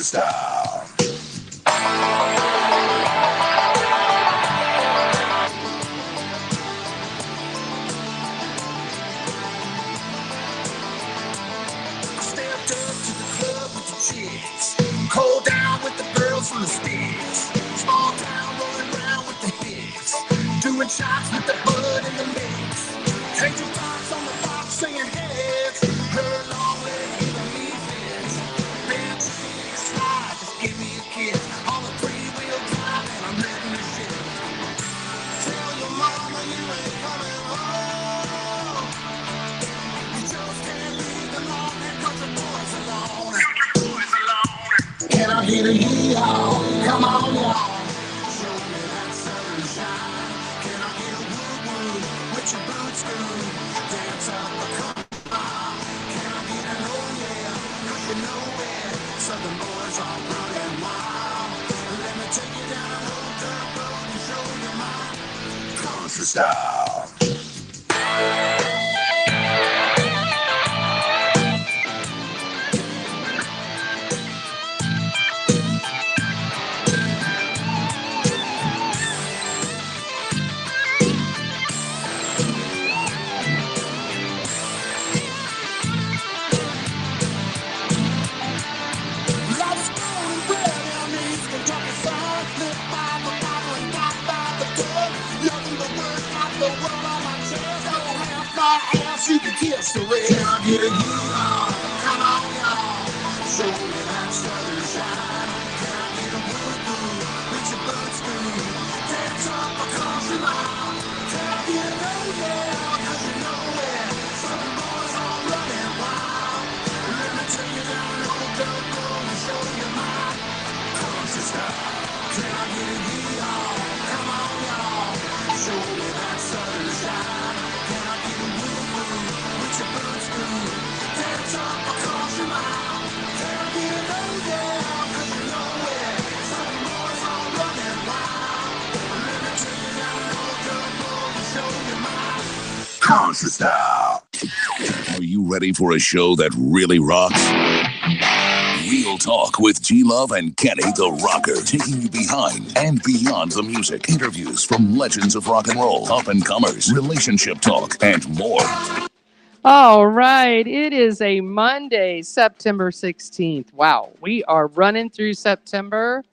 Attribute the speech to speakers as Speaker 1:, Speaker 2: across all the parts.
Speaker 1: style.
Speaker 2: Stepped up to the club with the chicks. Cold down with the girls from the sticks. Small town rolling around with the hits. Doing shots with the bud in the mix. Changing thoughts on the box saying heads. Her long leg in the defense. Bench, slide, just give me a kiss. On the three-wheel drive and I'm letting the shit. Tell your mama you ain't coming home. You just can't leave the lawn because the boys alone. Can I hear the yee-haw? Come on, y'all. Show me that sunshine. Can I hear woo-woo with your boots through? Dance up a come on. Can I get an oh yeah? Cause you know it. Southern boys are running wild. Let me take you down an old dirt road and show you my country style. You can kiss the red. Can I get a yee-haw? Come on, y'all. Show me that southern shine. Can I get a woo-woo with your boots through? Dance up a country line. Can I get a oh yeah? Cause you know it. Southern boys are running wild. Let me take you down an old dirt road and show you my country style. Can I get a yee-haw? Come on, y'all. Show me that southern shine. Can I get a woo-woo with your boots through? Dance up a country mile. Can I get an oh yeah? Cause you know it. Some boys are running wild. Let me take you down an old dirt road and show you my country style.
Speaker 1: Are you ready for a show that really rocks? Real Talk with G-Love and Kenny the Rocker, taking you behind and beyond the music. Interviews from legends of rock and roll, up-and-comers, relationship talk, and more.
Speaker 3: All right, it is a Monday, September 16th. Wow, we are running through September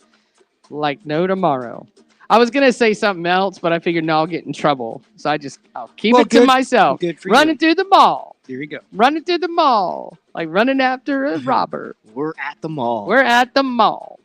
Speaker 3: like no tomorrow. I was going to say something else, but I figured no, I'll get in trouble. So I'll keep it to myself.
Speaker 4: Good for
Speaker 3: running through the mall.
Speaker 4: There you go.
Speaker 3: Running through the mall. Like running after a robber.
Speaker 4: We're at the mall.
Speaker 3: We're at the mall.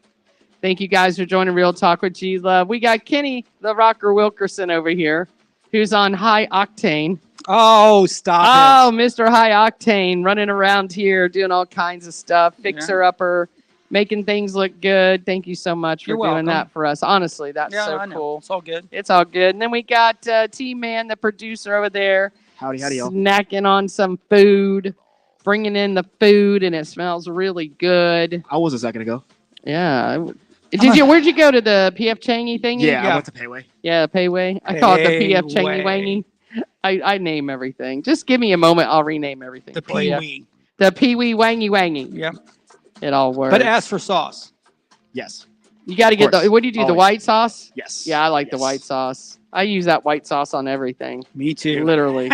Speaker 3: Thank you guys for joining Real Talk with G-Love. We got Kenny the Rocker Wilkerson over here, who's on high octane.
Speaker 4: Oh, stop
Speaker 3: Oh, Mr. High Octane running around here doing all kinds of stuff, fixer-upper, making things look good. Thank you so much for doing that for us. Honestly, that's so cool.
Speaker 4: It's all good.
Speaker 3: It's all good. And then we got T-Man, the producer over there,
Speaker 4: Howdy, y'all.
Speaker 3: snacking on some food, bringing in the food, and it smells really good.
Speaker 4: I was a second ago.
Speaker 3: Yeah. Where'd you go to the PF Changy thingy?
Speaker 4: Yeah, I went to Payway.
Speaker 3: Yeah, Payway. I call it the PF Changy Wangy. I name everything. Just give me a moment. I'll rename everything.
Speaker 4: The Pee-wee.
Speaker 3: The Pee-wee Wangy Wangy.
Speaker 4: Yep.
Speaker 3: It all works.
Speaker 4: But as for sauce. Yes.
Speaker 3: You got to get what do you do? The white sauce?
Speaker 4: Yes.
Speaker 3: Yeah, I like the white sauce. I use that white sauce on everything.
Speaker 4: Me too.
Speaker 3: Literally.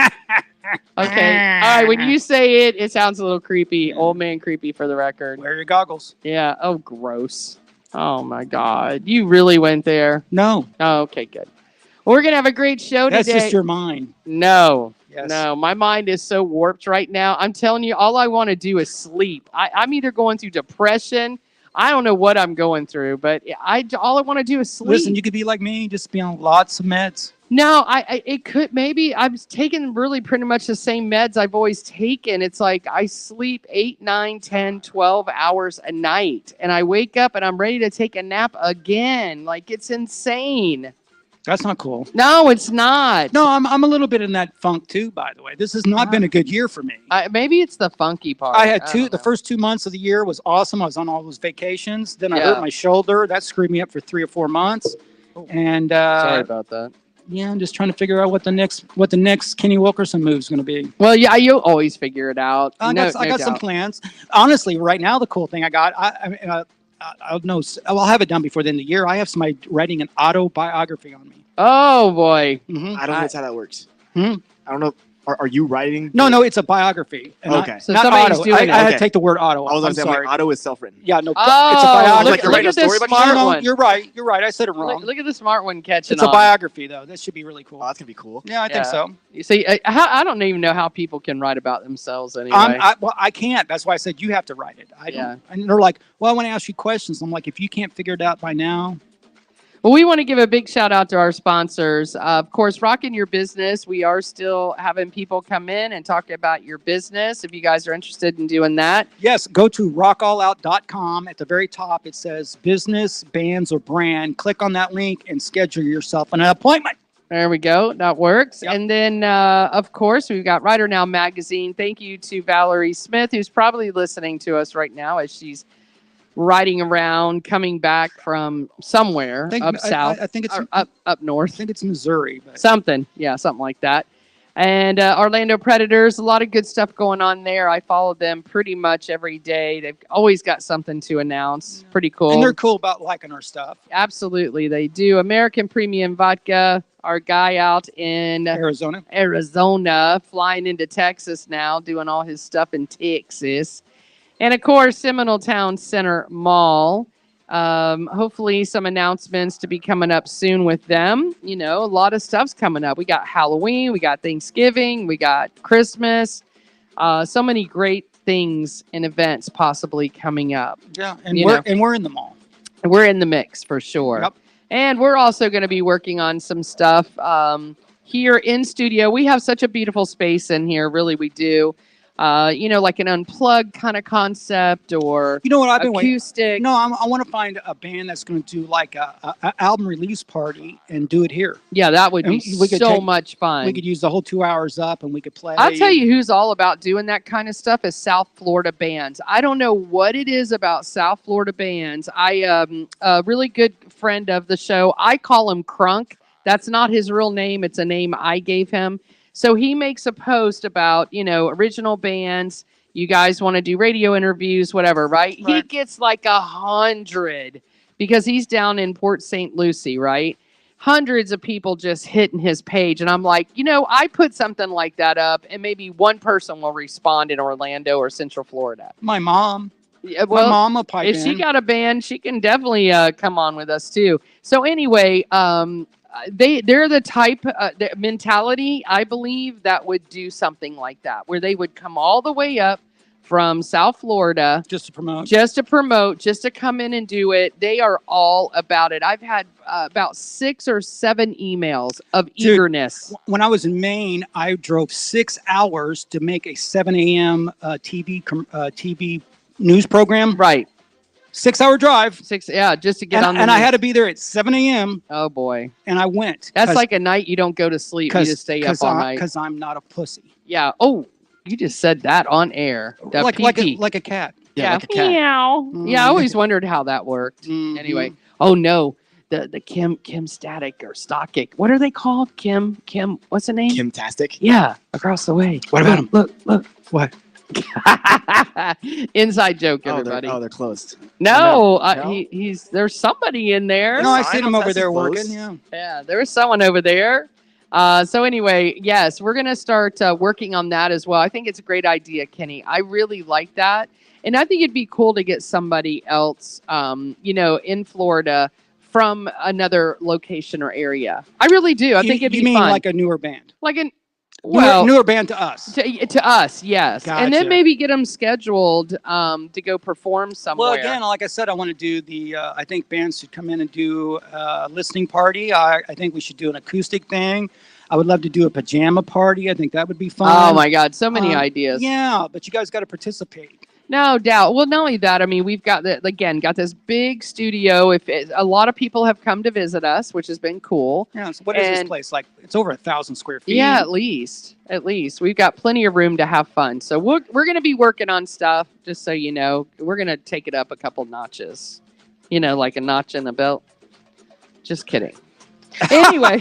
Speaker 3: Okay. All right. When you say it, it sounds a little creepy. Old man creepy for the record.
Speaker 4: Wear your goggles.
Speaker 3: Yeah. Oh, gross. Oh, my God. You really went there?
Speaker 4: No.
Speaker 3: Oh, okay, good. Well, we're going to have a great show today.
Speaker 4: That's just your mind.
Speaker 3: No.
Speaker 4: Yes.
Speaker 3: No, my mind is so warped right now. I'm telling you, all I want to do is sleep. I'm either going through depression. I don't know what I'm going through, but all I want to do is sleep.
Speaker 4: Listen, you could be like me, just be on lots of meds.
Speaker 3: No, it could maybe. I'm taking really pretty much the same meds I've always taken. It's like I sleep 8, 9, 10, 12 hours a night, and I wake up and I'm ready to take a nap again. Like, it's insane.
Speaker 4: That's not cool.
Speaker 3: No, it's not.
Speaker 4: No, I'm a little bit in that funk too, by the way. This has not been a good year for me.
Speaker 3: Maybe it's the funky part.
Speaker 4: I had the first 2 months of the year was awesome. I was on all those vacations. Then I hurt my shoulder. That screwed me up for 3 or 4 months. And
Speaker 3: sorry about that.
Speaker 4: Yeah, I'm just trying to figure out what the next Kenny Wilkerson move is going to be.
Speaker 3: Well, yeah, you'll always figure it out.
Speaker 4: I got some plans. Honestly, right now the cool thing I got, I'll know. I'll have it done before the end of the year. I have somebody writing an autobiography on me.
Speaker 3: Oh boy.
Speaker 4: Mm-hmm.
Speaker 5: I don't know that's how that works.
Speaker 4: Hmm?
Speaker 5: I don't know. Are you writing?
Speaker 4: No, it's a biography. And
Speaker 5: Okay.
Speaker 3: So
Speaker 4: not
Speaker 3: somebody's
Speaker 4: auto.
Speaker 3: doing it.
Speaker 4: I had to
Speaker 5: Okay.
Speaker 4: take the word auto.
Speaker 5: I was
Speaker 4: I'm
Speaker 5: going to say,
Speaker 4: sorry.
Speaker 5: auto is self-written.
Speaker 4: Yeah, no.
Speaker 3: Oh,
Speaker 4: it's a biography.
Speaker 5: Like you're writing a
Speaker 3: at this
Speaker 5: story about
Speaker 3: smart
Speaker 5: yourself?
Speaker 3: one.
Speaker 4: You're right. I said it wrong.
Speaker 3: Look at the smart one catching
Speaker 4: It's a
Speaker 3: on.
Speaker 4: biography, though. That should be really cool.
Speaker 5: Oh, that's going to be cool.
Speaker 4: Yeah, I
Speaker 3: Yeah.
Speaker 4: think so.
Speaker 3: You see, I don't even know how people can write about themselves anyway.
Speaker 4: I can't. That's why I said you have to write it. I don't.
Speaker 3: Yeah.
Speaker 4: And they're like, well, I want to ask you questions. I'm like, if you can't figure it out by now.
Speaker 3: Well, we want to give a big shout out to our sponsors. Of course, Rockin' Your Business. We are still having people come in and talk about your business if you guys are interested in doing that.
Speaker 4: Yes, go to rockallout.com. At the very top, it says business, bands, or brand. Click on that link and schedule yourself an appointment.
Speaker 3: There we go. That works.
Speaker 4: Yep.
Speaker 3: And then, of course, we've got Writer Now Magazine. Thank you to Valerie Smith, who's probably listening to us right now as she's riding around, coming back from somewhere up south.
Speaker 4: I think it's
Speaker 3: or up north.
Speaker 4: I think it's Missouri. But.
Speaker 3: Something like that. And Orlando Predators, a lot of good stuff going on there. I follow them pretty much every day. They've always got something to announce. Pretty cool.
Speaker 4: And they're cool about liking our stuff.
Speaker 3: Absolutely, they do. American Premium Vodka, our guy out in
Speaker 4: Arizona,
Speaker 3: flying into Texas now, doing all his stuff in Texas. And, of course, Seminole Town Center Mall. Hopefully some announcements to be coming up soon with them. You know, a lot of stuff's coming up. We got Halloween, we got Thanksgiving, we got Christmas. So many great things and events possibly coming up.
Speaker 4: Yeah, and we're in the mall.
Speaker 3: We're in the mix for sure.
Speaker 4: Yep.
Speaker 3: And we're also going to be working on some stuff here in studio. We have such a beautiful space in here, really we do. Like an unplugged kind of concept or
Speaker 4: what I've been
Speaker 3: acoustic.
Speaker 4: No, I want to find a band that's going to do like a album release party and do it here.
Speaker 3: Yeah, that would be
Speaker 4: we could
Speaker 3: so much fun.
Speaker 4: We could use the whole 2 hours up and we could play.
Speaker 3: I'll tell you who's all about doing that kind of stuff is South Florida bands. I don't know what it is about South Florida bands. A really good friend of the show, I call him Crunk. That's not his real name. It's a name I gave him. So he makes a post about, original bands. You guys want to do radio interviews, whatever, right? He gets like 100 because he's down in Port St. Lucie, right? Hundreds of people just hitting his page. And I'm like, I put something like that up and maybe one person will respond in Orlando or Central Florida.
Speaker 4: My mom.
Speaker 3: Yeah, well,
Speaker 4: my mom will pipe
Speaker 3: if
Speaker 4: in.
Speaker 3: she got a band, she can definitely come on with us too. So anyway, they're the type the mentality, I believe, that would do something like that, where they would come all the way up from South Florida
Speaker 4: just to promote,
Speaker 3: just to come in and do it. They are all about it. I've had about 6 or 7 emails of eagerness.
Speaker 4: When I was in Maine, I drove 6 hours to make a 7 a.m. TV news program.
Speaker 3: Right.
Speaker 4: 6-hour drive.
Speaker 3: Just to get on.
Speaker 4: And I had to be there at 7 a.m.
Speaker 3: Oh boy.
Speaker 4: And I went.
Speaker 3: That's like a night you don't go to sleep. You just stay up all night.
Speaker 4: Because I'm not a pussy.
Speaker 3: Yeah. Oh, you just said that on air.
Speaker 4: Like a cat.
Speaker 3: Yeah.
Speaker 5: Like a cat.
Speaker 3: Meow. Yeah, I always wondered how that worked.
Speaker 4: Mm-hmm.
Speaker 3: Anyway. Oh no. The Kim Static or Stockic. What are they called? Kim. What's the name?
Speaker 5: Kimtastic.
Speaker 3: Yeah. Across the way.
Speaker 4: What about him?
Speaker 3: Look.
Speaker 4: What?
Speaker 3: Inside joke, everybody.
Speaker 5: They're closed.
Speaker 3: No,
Speaker 5: No?
Speaker 3: there's somebody in there.
Speaker 4: No, I
Speaker 5: Sign
Speaker 4: seen him
Speaker 5: up,
Speaker 4: over
Speaker 5: that's
Speaker 4: there
Speaker 5: close.
Speaker 4: working. Yeah.
Speaker 3: Yeah, there's someone over there. So anyway, yes, we're going to start working on that as well. I think it's a great idea, Kenny. I really like that. And I think it'd be cool to get somebody else, in Florida from another location or area. I really do. I think it'd be
Speaker 4: fun. You mean
Speaker 3: fun.
Speaker 4: like a newer band?
Speaker 3: Newer
Speaker 4: band to us.
Speaker 3: To us, yes.
Speaker 4: Gotcha.
Speaker 3: And then maybe get them scheduled to go perform somewhere.
Speaker 4: Well, again, like I said, I want to do I think bands should come in and do a listening party. I think we should do an acoustic thing. I would love to do a pajama party. I think that would be fun.
Speaker 3: Oh, my God. So many ideas.
Speaker 4: Yeah, but you guys got to participate.
Speaker 3: No doubt. Well, not only that, I mean, we've got got this big studio. A lot of people have come to visit us, which has been cool.
Speaker 4: Yeah. So what is this place like? It's over 1,000 square feet.
Speaker 3: Yeah, at least we've got plenty of room to have fun. So we're going to be working on stuff. Just so you know, we're going to take it up a couple notches. Like a notch in the belt. Just kidding. Anyway,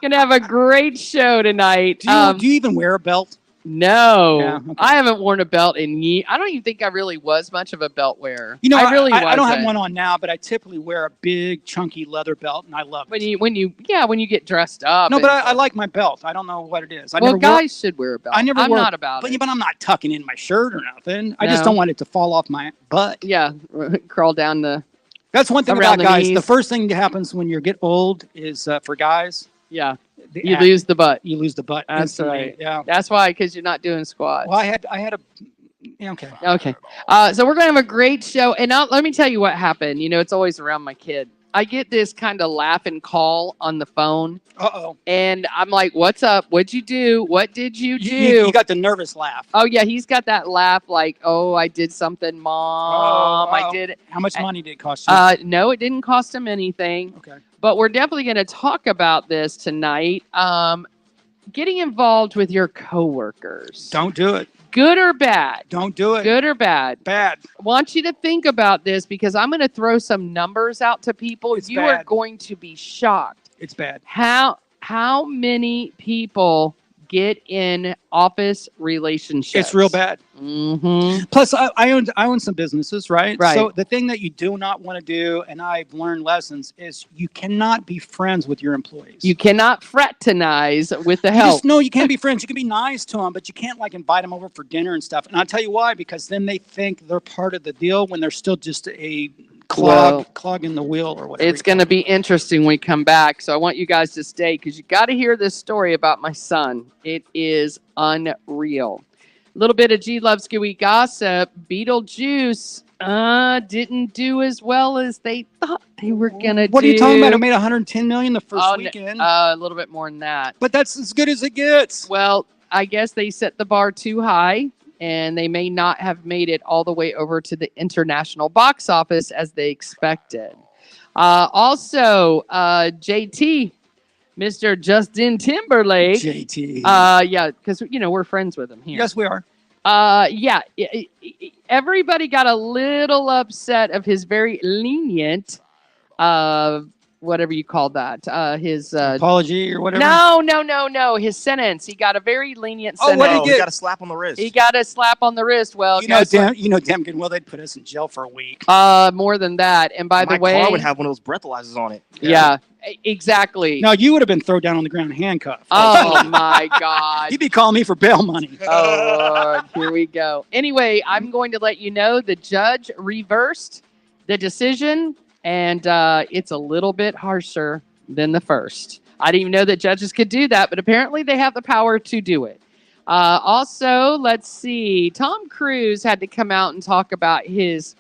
Speaker 3: gonna have a great show tonight.
Speaker 4: Do you even wear a belt?
Speaker 3: No,
Speaker 4: Yeah, okay.
Speaker 3: I haven't worn a belt in years. I don't even think I really was much of a belt wearer.
Speaker 4: You know,
Speaker 3: I really
Speaker 4: I don't have
Speaker 3: wasn't.
Speaker 4: one on now, but I typically wear a big, chunky leather belt, and I love it.
Speaker 3: When you get dressed up.
Speaker 4: No,
Speaker 3: and
Speaker 4: but I
Speaker 3: stuff.
Speaker 4: like my belt. I don't know what it is.
Speaker 3: Well, guys should wear a belt.
Speaker 4: I never
Speaker 3: I'm
Speaker 4: wore-
Speaker 3: not about
Speaker 4: But,
Speaker 3: it.
Speaker 4: but I'm not tucking in my shirt or nothing. I just
Speaker 3: No.
Speaker 4: don't want it to fall off my butt.
Speaker 3: Yeah, crawl down the.
Speaker 4: That's one thing
Speaker 3: Around
Speaker 4: about
Speaker 3: the
Speaker 4: guys. The
Speaker 3: knees.
Speaker 4: first thing that happens when you get old is for guys,
Speaker 3: Yeah,
Speaker 4: the
Speaker 3: you
Speaker 4: act-
Speaker 3: lose the butt.
Speaker 4: you lose the butt.
Speaker 3: That's
Speaker 4: instantly.
Speaker 3: right.
Speaker 4: Yeah.
Speaker 3: That's why, because you're not doing squats.
Speaker 4: Well, I had a. Yeah, okay.
Speaker 3: Okay. So we're going to have a great show. And let me tell you what happened. You know, it's always around my kid. I get this kind of laugh and call on the phone.
Speaker 4: Uh-oh.
Speaker 3: And I'm like, what's up? What'd you do? What did you do?
Speaker 4: You got the nervous laugh.
Speaker 3: Oh, yeah. He's got that laugh like, oh, I did something, Mom. I
Speaker 4: wow.
Speaker 3: did.
Speaker 4: How much money did it cost you?
Speaker 3: No, it didn't cost him anything.
Speaker 4: Okay.
Speaker 3: But we're definitely going to talk about this tonight. Getting involved with your coworkers.
Speaker 4: Don't do it.
Speaker 3: Good or bad?
Speaker 4: Don't do it.
Speaker 3: Good or bad?
Speaker 4: Bad.
Speaker 3: I want you to think about this because I'm going to throw some numbers out to people.
Speaker 4: It's
Speaker 3: You are
Speaker 4: bad.
Speaker 3: going to be shocked.
Speaker 4: It's bad.
Speaker 3: How many people get in office relationships?
Speaker 4: It's real bad.
Speaker 3: Mm-hmm.
Speaker 4: Plus, I own some businesses, right?
Speaker 3: Right.
Speaker 4: So the thing that you do not want to do, and I've learned lessons, is you cannot be friends with your employees.
Speaker 3: You cannot fraternize with the
Speaker 4: You
Speaker 3: help.
Speaker 4: just, no, you can't be friends. You can be nice to them, but you can't like invite them over for dinner and stuff. And I'll tell you why, because then they think they're part of the deal when they're still just a clog in the wheel or whatever.
Speaker 3: It's going to be interesting when we come back. So I want you guys to stay because you got to hear this story about my son. It is unreal. A little bit of G Loves Gooey gossip. Beetlejuice didn't do as well as they thought they were going to do.
Speaker 4: What are you talking about? It made 110 million the first
Speaker 3: Oh,
Speaker 4: weekend.
Speaker 3: a little bit more than that.
Speaker 4: But that's as good as it gets.
Speaker 3: Well, I guess they set the bar too high, and they may not have made it all the way over to the international box office as they expected. Also, JT, Mr. Justin Timberlake.
Speaker 4: JT.
Speaker 3: Yeah, because, we're friends with him here.
Speaker 4: Yes, we are.
Speaker 3: Yeah, everybody got a little upset of his very lenient, whatever you call that, his
Speaker 4: Apology or whatever.
Speaker 3: No. His sentence. He got a very lenient
Speaker 4: Oh,
Speaker 3: sentence.
Speaker 4: what did he
Speaker 5: Oh,
Speaker 4: get?
Speaker 5: he got a slap on the wrist.
Speaker 3: He got a slap on the wrist. Well,
Speaker 4: You know,
Speaker 3: guess what?
Speaker 4: damn good well they'd put us in jail for a week.
Speaker 3: More than that. And by
Speaker 5: My
Speaker 3: the way,
Speaker 5: car would have one of those breathalyzers on it.
Speaker 3: yeah, exactly.
Speaker 4: No, you would have been thrown down on the ground handcuffed.
Speaker 3: Oh my God.
Speaker 4: He'd be calling me for bail money.
Speaker 3: Oh, Lord. Here we go. Anyway, I'm going to let you know the judge reversed the decision, and it's a little bit harsher than the first. I didn't even know that judges could do that, but apparently they have the power to do it. Also, let's see. Tom Cruise had to come out and talk about his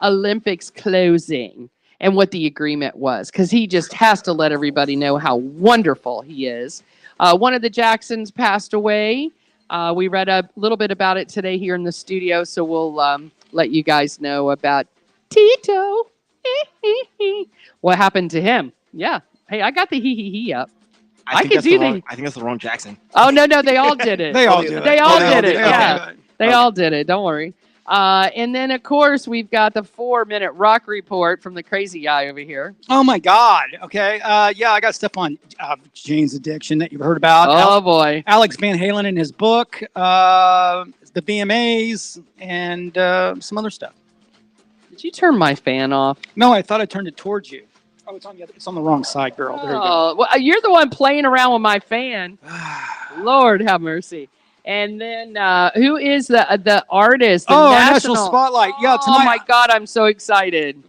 Speaker 3: Olympics closing and what the agreement was, because he just has to let everybody know how wonderful he is. One of the Jacksons passed away. We read a little bit about it today here in the studio, so we'll let you guys know about Tito. What happened to him? Yeah. Hey, I got the hee up. I
Speaker 5: think
Speaker 3: could
Speaker 5: that's
Speaker 3: do
Speaker 5: the wrong,
Speaker 3: the-
Speaker 5: I think that's the wrong Jackson.
Speaker 3: Oh, no, they all did it.
Speaker 4: They all do it.
Speaker 3: They all did it,
Speaker 4: do
Speaker 3: yeah. They all did it. Don't worry. And then, of course, we've got the 4-minute rock report from the crazy guy over here.
Speaker 4: Oh my God. Okay. Yeah, I got stuff on Jane's addiction that you've heard about.
Speaker 3: Oh, boy.
Speaker 4: Alex Van Halen in his book, the VMAs, and some other stuff.
Speaker 3: Did you turn my fan off?
Speaker 4: No, I thought I turned it towards you. Oh, it's on the wrong side, girl. There you go.
Speaker 3: Oh, well, you're the one playing around with my fan. Lord have mercy. And then who is the artist? The
Speaker 4: National Spotlight. Yeah,
Speaker 3: Oh,
Speaker 4: tonight.
Speaker 3: my God, I'm so excited.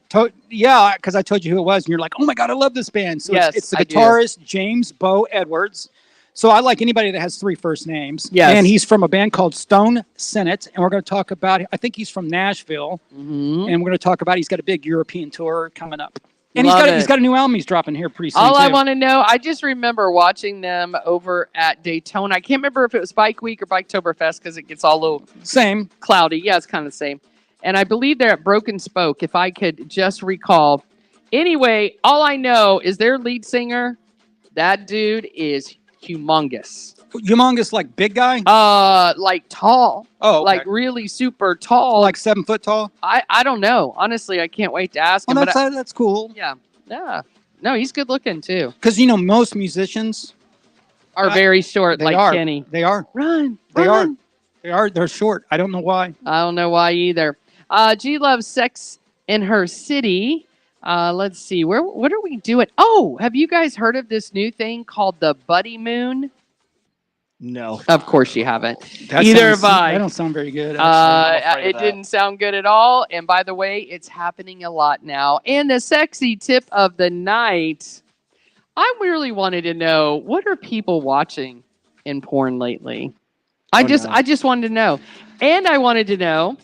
Speaker 4: Yeah, because I told you who it was, and you're like, oh my God, I love this band. So
Speaker 3: Yes,
Speaker 4: it's the
Speaker 3: I do.
Speaker 4: guitarist, James Beau Edwards. So I like anybody that has 3 first names.
Speaker 3: Yes.
Speaker 4: And he's from a band called Stone Senate. And we're going to talk about, I think he's from Nashville.
Speaker 3: Mm-hmm.
Speaker 4: And we're going to talk about, he's got a big European tour coming up. And
Speaker 3: Love
Speaker 4: he's got a new album he's dropping here pretty soon.
Speaker 3: All I
Speaker 4: too.
Speaker 3: want to know, I just remember watching them over at Daytona. I can't remember if it was Bike Week or Biketoberfest because it gets all a little
Speaker 4: Same.
Speaker 3: cloudy. Yeah, it's kind of the same. And I believe they're at Broken Spoke, if I could just recall. Anyway, all I know is their lead singer, that dude is humongous.
Speaker 4: Humongous, like big guy?
Speaker 3: Like tall.
Speaker 4: Oh, okay.
Speaker 3: Like really super tall.
Speaker 4: like 7 foot tall?
Speaker 3: I don't know. Honestly, I can't wait to ask him.
Speaker 4: Well,
Speaker 3: but
Speaker 4: that's cool.
Speaker 3: yeah. No, he's good looking too.
Speaker 4: Because, most musicians
Speaker 3: are very short,
Speaker 4: They
Speaker 3: like
Speaker 4: are.
Speaker 3: Kenny.
Speaker 4: They are.
Speaker 3: Run.
Speaker 4: They
Speaker 3: run.
Speaker 4: are. They're short. I don't know why.
Speaker 3: I don't know why either. G loves Sex in Her City. Let's see. What are we doing? Oh, have you guys heard of this new thing called the Buddy Moon?
Speaker 5: No.
Speaker 3: Of course you haven't.
Speaker 4: That
Speaker 3: Either
Speaker 4: sounds-
Speaker 3: have I.
Speaker 4: That don't sound very good. Actually.
Speaker 5: I'm afraid of
Speaker 3: It
Speaker 5: that.
Speaker 3: didn't sound good at all. And by the way, it's happening a lot now. And the sexy tip of the night. I really wanted to know, what are people watching in porn lately? I just wanted to know. And I wanted to know,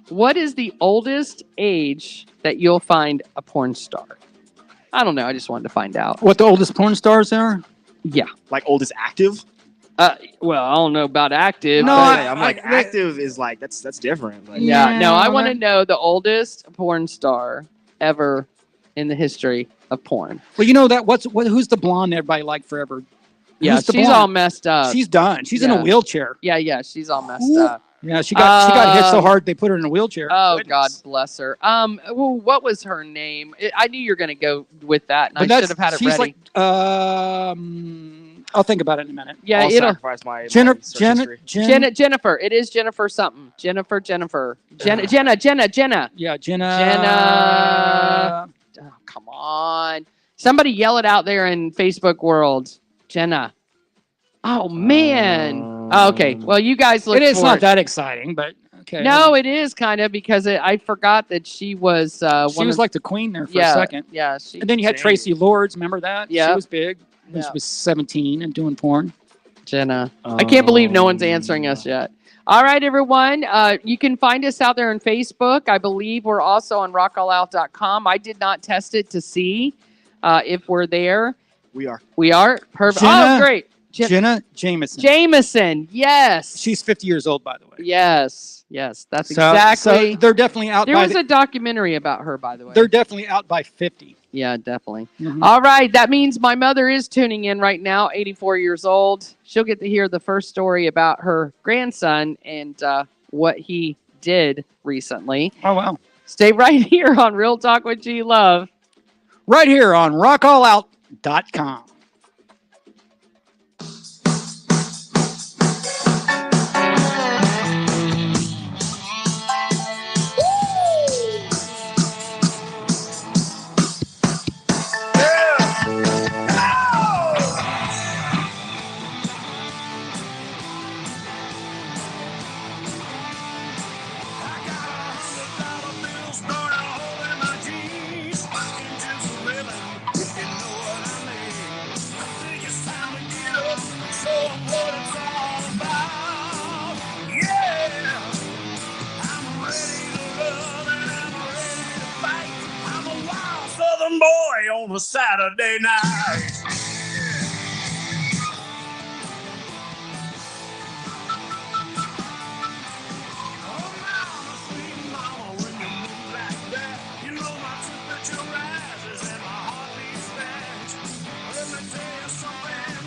Speaker 3: what is the oldest age that you'll find a porn star? I don't know. I just wanted to find out.
Speaker 4: What the oldest porn stars are?
Speaker 3: Yeah.
Speaker 5: Like oldest active?
Speaker 3: Well, I don't know about active.
Speaker 4: No,
Speaker 3: but-
Speaker 5: I'm like active is like that's different. Like,
Speaker 3: yeah. No, I
Speaker 4: Yeah,
Speaker 3: want to
Speaker 4: that-
Speaker 3: know the oldest porn star ever in the history of porn.
Speaker 4: Well, you know that. Who's the blonde everybody liked forever?
Speaker 3: Yeah,
Speaker 4: Who's the
Speaker 3: she's
Speaker 4: blonde?
Speaker 3: all messed up.
Speaker 4: She's done. She's in
Speaker 3: Yeah.
Speaker 4: a wheelchair.
Speaker 3: Yeah, she's all messed
Speaker 4: Ooh.
Speaker 3: up.
Speaker 4: Yeah, she got hit so
Speaker 3: Um,
Speaker 4: hard they put her in a wheelchair.
Speaker 3: Oh
Speaker 5: Goodness.
Speaker 3: God bless her. Well, what was her name? I knew you were gonna go with that, and
Speaker 4: But
Speaker 3: I
Speaker 4: that's-
Speaker 3: should have had it
Speaker 4: she's
Speaker 3: ready.
Speaker 4: like, I'll think about it in a minute.
Speaker 3: Yeah,
Speaker 5: I'll
Speaker 3: it'll.
Speaker 5: sacrifice my search history.
Speaker 3: Jennifer. It is Jennifer something. Jennifer. Jenna.
Speaker 4: Yeah, Jenna.
Speaker 3: Jenna. Oh, come on. Somebody yell it out there in Facebook world. Jenna. Oh man. Okay. Well, you guys look.
Speaker 4: It is
Speaker 3: for
Speaker 4: not
Speaker 3: it.
Speaker 4: that exciting, but okay.
Speaker 3: No, it is kind of because I forgot that she was.
Speaker 4: She was like the queen there for
Speaker 3: yeah,
Speaker 4: a second.
Speaker 3: Yeah. She.
Speaker 4: And then you had
Speaker 5: Dang.
Speaker 4: Tracy Lords. Remember that?
Speaker 3: Yeah.
Speaker 4: She was big when she
Speaker 3: Yeah.
Speaker 4: was 17 and doing porn.
Speaker 3: Jenna. I can't believe no one's answering us yet. All right, everyone. You can find us out there on Facebook. I believe we're also on rockallout.com. I did not test it to see if we're there.
Speaker 5: We are.
Speaker 3: We are? Perfect.
Speaker 4: Jenna-
Speaker 3: Oh, great.
Speaker 4: Jenna Jameson.
Speaker 3: Jameson. Yes.
Speaker 4: She's 50 years old, by the way.
Speaker 3: Yes. That's
Speaker 4: So
Speaker 3: exactly.
Speaker 4: they're definitely out
Speaker 3: there
Speaker 4: by
Speaker 3: was a documentary about her, by the way.
Speaker 4: they're definitely out by 50.
Speaker 3: Yeah, definitely.
Speaker 4: Mhm.
Speaker 3: All right. That means my mother is tuning in right now, 84 years old. She'll get to hear the first story about her grandson and what he did recently.
Speaker 4: Oh, wow.
Speaker 3: Stay right here on Real Talk with G Love.
Speaker 4: Right here on rockallout.com.
Speaker 2: Southern boy on a Saturday night. Oh, mama, sweet mama, when you move like that, you know my temperature rises and my heart beats fast. Let me tell you something,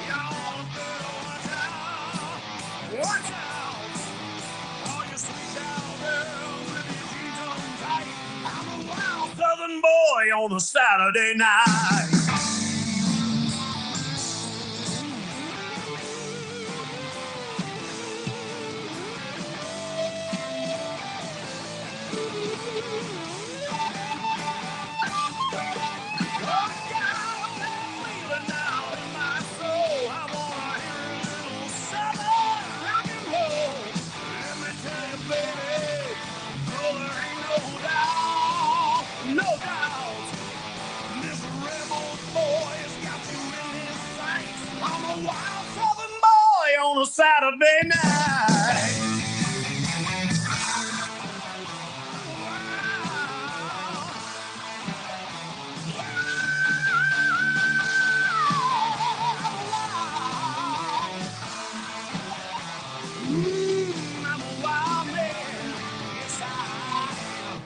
Speaker 2: y'all better watch out. Watch out! All you sweet down girls with your jeans on tight. I'm a wild Southern boy on a Saturday night. No doubt, this rebel boy has got you in his sights. I'm a wild Southern boy on a Saturday night. I'm a wild man. Yes, I am.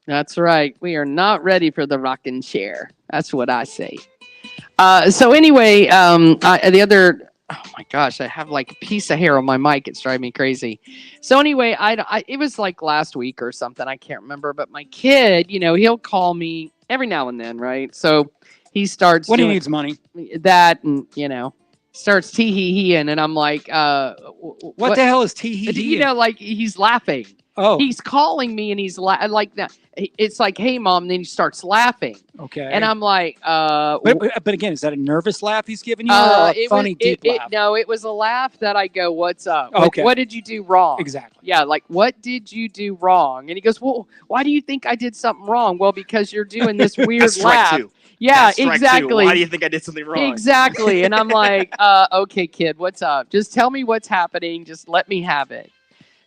Speaker 3: That's right. We are not ready for the rocking chair. That's what I say. So anyway, the other, oh my gosh, I have like a piece of hair on my mic. It's driving me crazy. So anyway, it was like last week or something. I can't remember, but my kid, he'll call me every now and then, right? So he starts
Speaker 4: What he
Speaker 3: doing
Speaker 4: needs money.
Speaker 3: that, and starts tee hee heeing, and I'm like,
Speaker 4: What the hell is tee hee?
Speaker 3: like he's laughing.
Speaker 4: Oh,
Speaker 3: He's calling me, and he's like that. It's like, hey, mom. And then he starts laughing,
Speaker 4: okay.
Speaker 3: and I'm like,
Speaker 4: but again, is that a nervous laugh he's giving you, or a funny deep laugh?
Speaker 3: No, it was a laugh that I go, what's up?
Speaker 4: Okay.
Speaker 3: What did you do wrong?
Speaker 4: Exactly.
Speaker 3: Yeah, like, what did you do wrong? And he goes, well, why do you think I did something wrong? Well, because you're doing this weird
Speaker 5: That's strike
Speaker 3: laugh.
Speaker 5: two.
Speaker 3: Yeah,
Speaker 5: That's strike
Speaker 3: exactly.
Speaker 5: Two. Why do you think I did something wrong?
Speaker 3: Exactly. And I'm like, okay, kid, what's up? Just tell me what's happening. Just let me have it.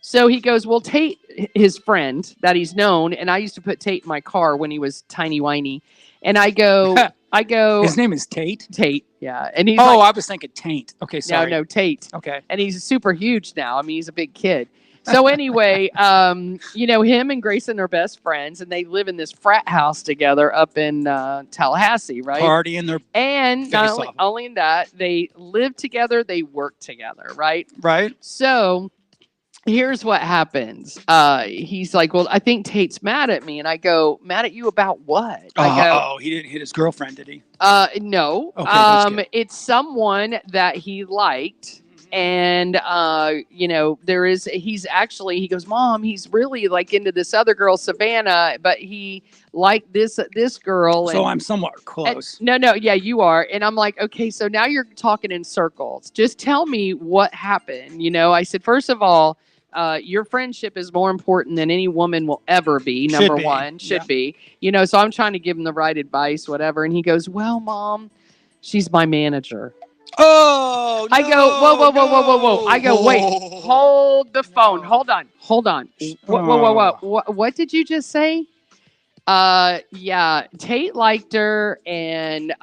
Speaker 3: So he goes, well, Tate, his friend that he's known, and I used to put Tate in my car when he was tiny whiny. And I go,
Speaker 4: His name is Tate?
Speaker 3: Tate, yeah. And he's
Speaker 4: I
Speaker 3: like,
Speaker 4: was thinking Taint. Okay, sorry.
Speaker 3: no, Tate.
Speaker 4: Okay.
Speaker 3: And he's super huge now. I mean, he's a big kid. So anyway, him and Grayson are best friends, and they live in this frat house together up in Tallahassee, right?
Speaker 4: Partying their
Speaker 3: And
Speaker 4: face
Speaker 3: not
Speaker 4: off.
Speaker 3: only that, they live together, they work together, right?
Speaker 4: right.
Speaker 3: So here's what happens. He's like, well, I think Tate's mad at me. And I go, mad at you about what? I go,
Speaker 4: He didn't hit his girlfriend, did he?
Speaker 3: no.
Speaker 4: Okay, that's good.
Speaker 3: It's someone that he liked. And he goes, Mom, he's really like into this other girl, Savannah, but he liked this girl.
Speaker 4: So
Speaker 3: and,
Speaker 4: I'm somewhat close.
Speaker 3: no, yeah, you are. And I'm like, okay, so now you're talking in circles. Just tell me what happened. I said, first of all, your friendship is more important than any woman will ever be. Number one, should be. So I'm trying to give him the right advice, whatever. And he goes, well, Mom, she's my manager.
Speaker 4: Oh, no,
Speaker 3: I go, whoa. I go, wait, hold the phone. Hold on. Whoa. What did you just say? Yeah, Tate liked her, and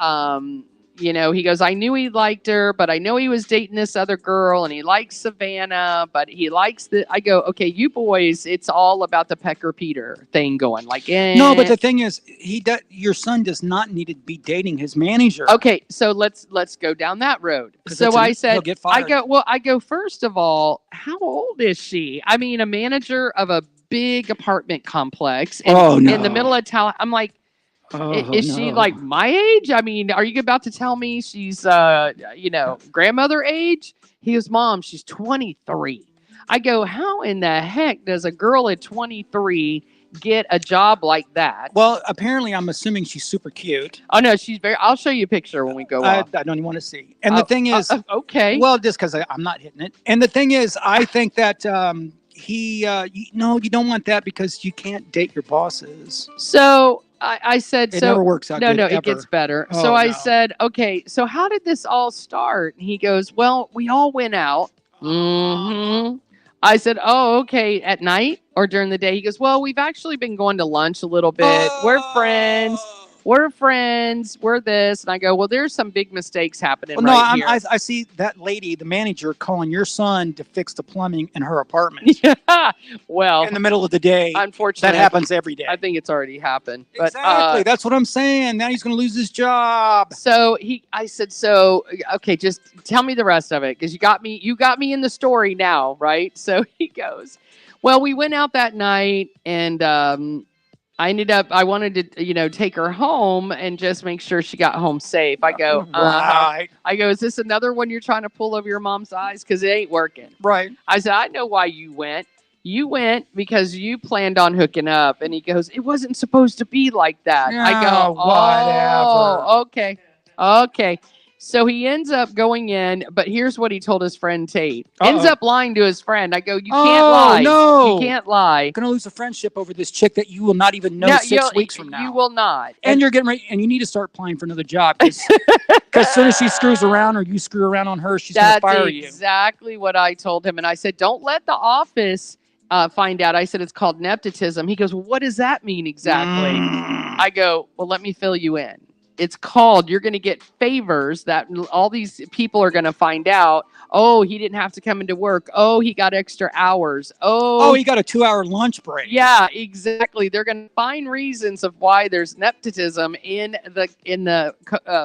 Speaker 3: he goes, I knew he liked her, but I know he was dating this other girl, and he likes Savannah, but he likes I go, okay, you boys, it's all about the Pecker Peter thing going. Like,
Speaker 4: No, but the thing is, your son does not need to be dating his manager.
Speaker 3: Okay, so let's go down that road. So I said,
Speaker 4: he'll get fired.
Speaker 3: I go, first of all, how old is she? I mean, a manager of a big apartment complex in the middle of town. I'm like, is she like my age? I mean, are you about to tell me she's grandmother age? He goes, Mom, she's 23. I go, how in the heck does a girl at 23 get a job like that?
Speaker 4: Well, apparently, I'm assuming she's super cute.
Speaker 3: Oh no, she's I'll show you a picture when we go off.
Speaker 4: I don't even want to see. And the thing is,
Speaker 3: okay.
Speaker 4: Well, just because I'm not hitting it. And the thing is, I think that you don't want that because you can't date your bosses.
Speaker 3: So I said,
Speaker 4: it never works out.
Speaker 3: No,
Speaker 4: good,
Speaker 3: it
Speaker 4: ever.
Speaker 3: gets better.
Speaker 4: Oh,
Speaker 3: so I
Speaker 4: no.
Speaker 3: said, okay, so how did this all start? And he goes, well, we all went out. Mm-hmm. I said, oh, okay, at night or during the day? He goes, well, we've actually been going to lunch a little bit. We're friends. We're this. And I go, well, there's some big mistakes happening here.
Speaker 4: I see that lady, the manager, calling your son to fix the plumbing in her apartment.
Speaker 3: Yeah. Well,
Speaker 4: in the middle of the day.
Speaker 3: Unfortunately,
Speaker 4: that happens every day.
Speaker 3: I think it's already happened.
Speaker 4: Exactly. That's what I'm saying. Now he's going to lose his job.
Speaker 3: So I said, okay, just tell me the rest of it. Cause you got me in the story now. Right. So he goes, well, we went out that night and, I wanted to, take her home and just make sure she got home safe. I go,
Speaker 4: right.
Speaker 3: I go, is this another one you're trying to pull over your mom's eyes? Because it ain't working.
Speaker 4: Right.
Speaker 3: I said, I know why you went. You went because you planned on hooking up. And he goes, it wasn't supposed to be like that.
Speaker 4: No,
Speaker 3: I go,
Speaker 4: whatever.
Speaker 3: Okay. So he ends up going in, but here's what he told his friend Tate. Ends
Speaker 4: Uh-oh.
Speaker 3: up lying to his friend. I go, you can't lie.
Speaker 4: No.
Speaker 3: You can't lie.
Speaker 4: You're going to lose a friendship over this chick that you will not even know
Speaker 3: No,
Speaker 4: 6 weeks from now.
Speaker 3: You will not.
Speaker 4: And you're getting ready, and you need to start applying for another job because as soon as she screws around or you screw around on her, she's going to fire you.
Speaker 3: That's exactly what I told him. And I said, don't let the office find out. I said, it's called nepotism. He goes, well, what does that mean exactly? I go, well, let me fill you in. it's called, you're going to get favors that all these people are going to find out. Oh, he didn't have to come into work. Oh, he got extra hours.
Speaker 4: Oh, he got a 2-hour lunch break.
Speaker 3: Yeah, exactly. They're going to find reasons of why there's nepotism in the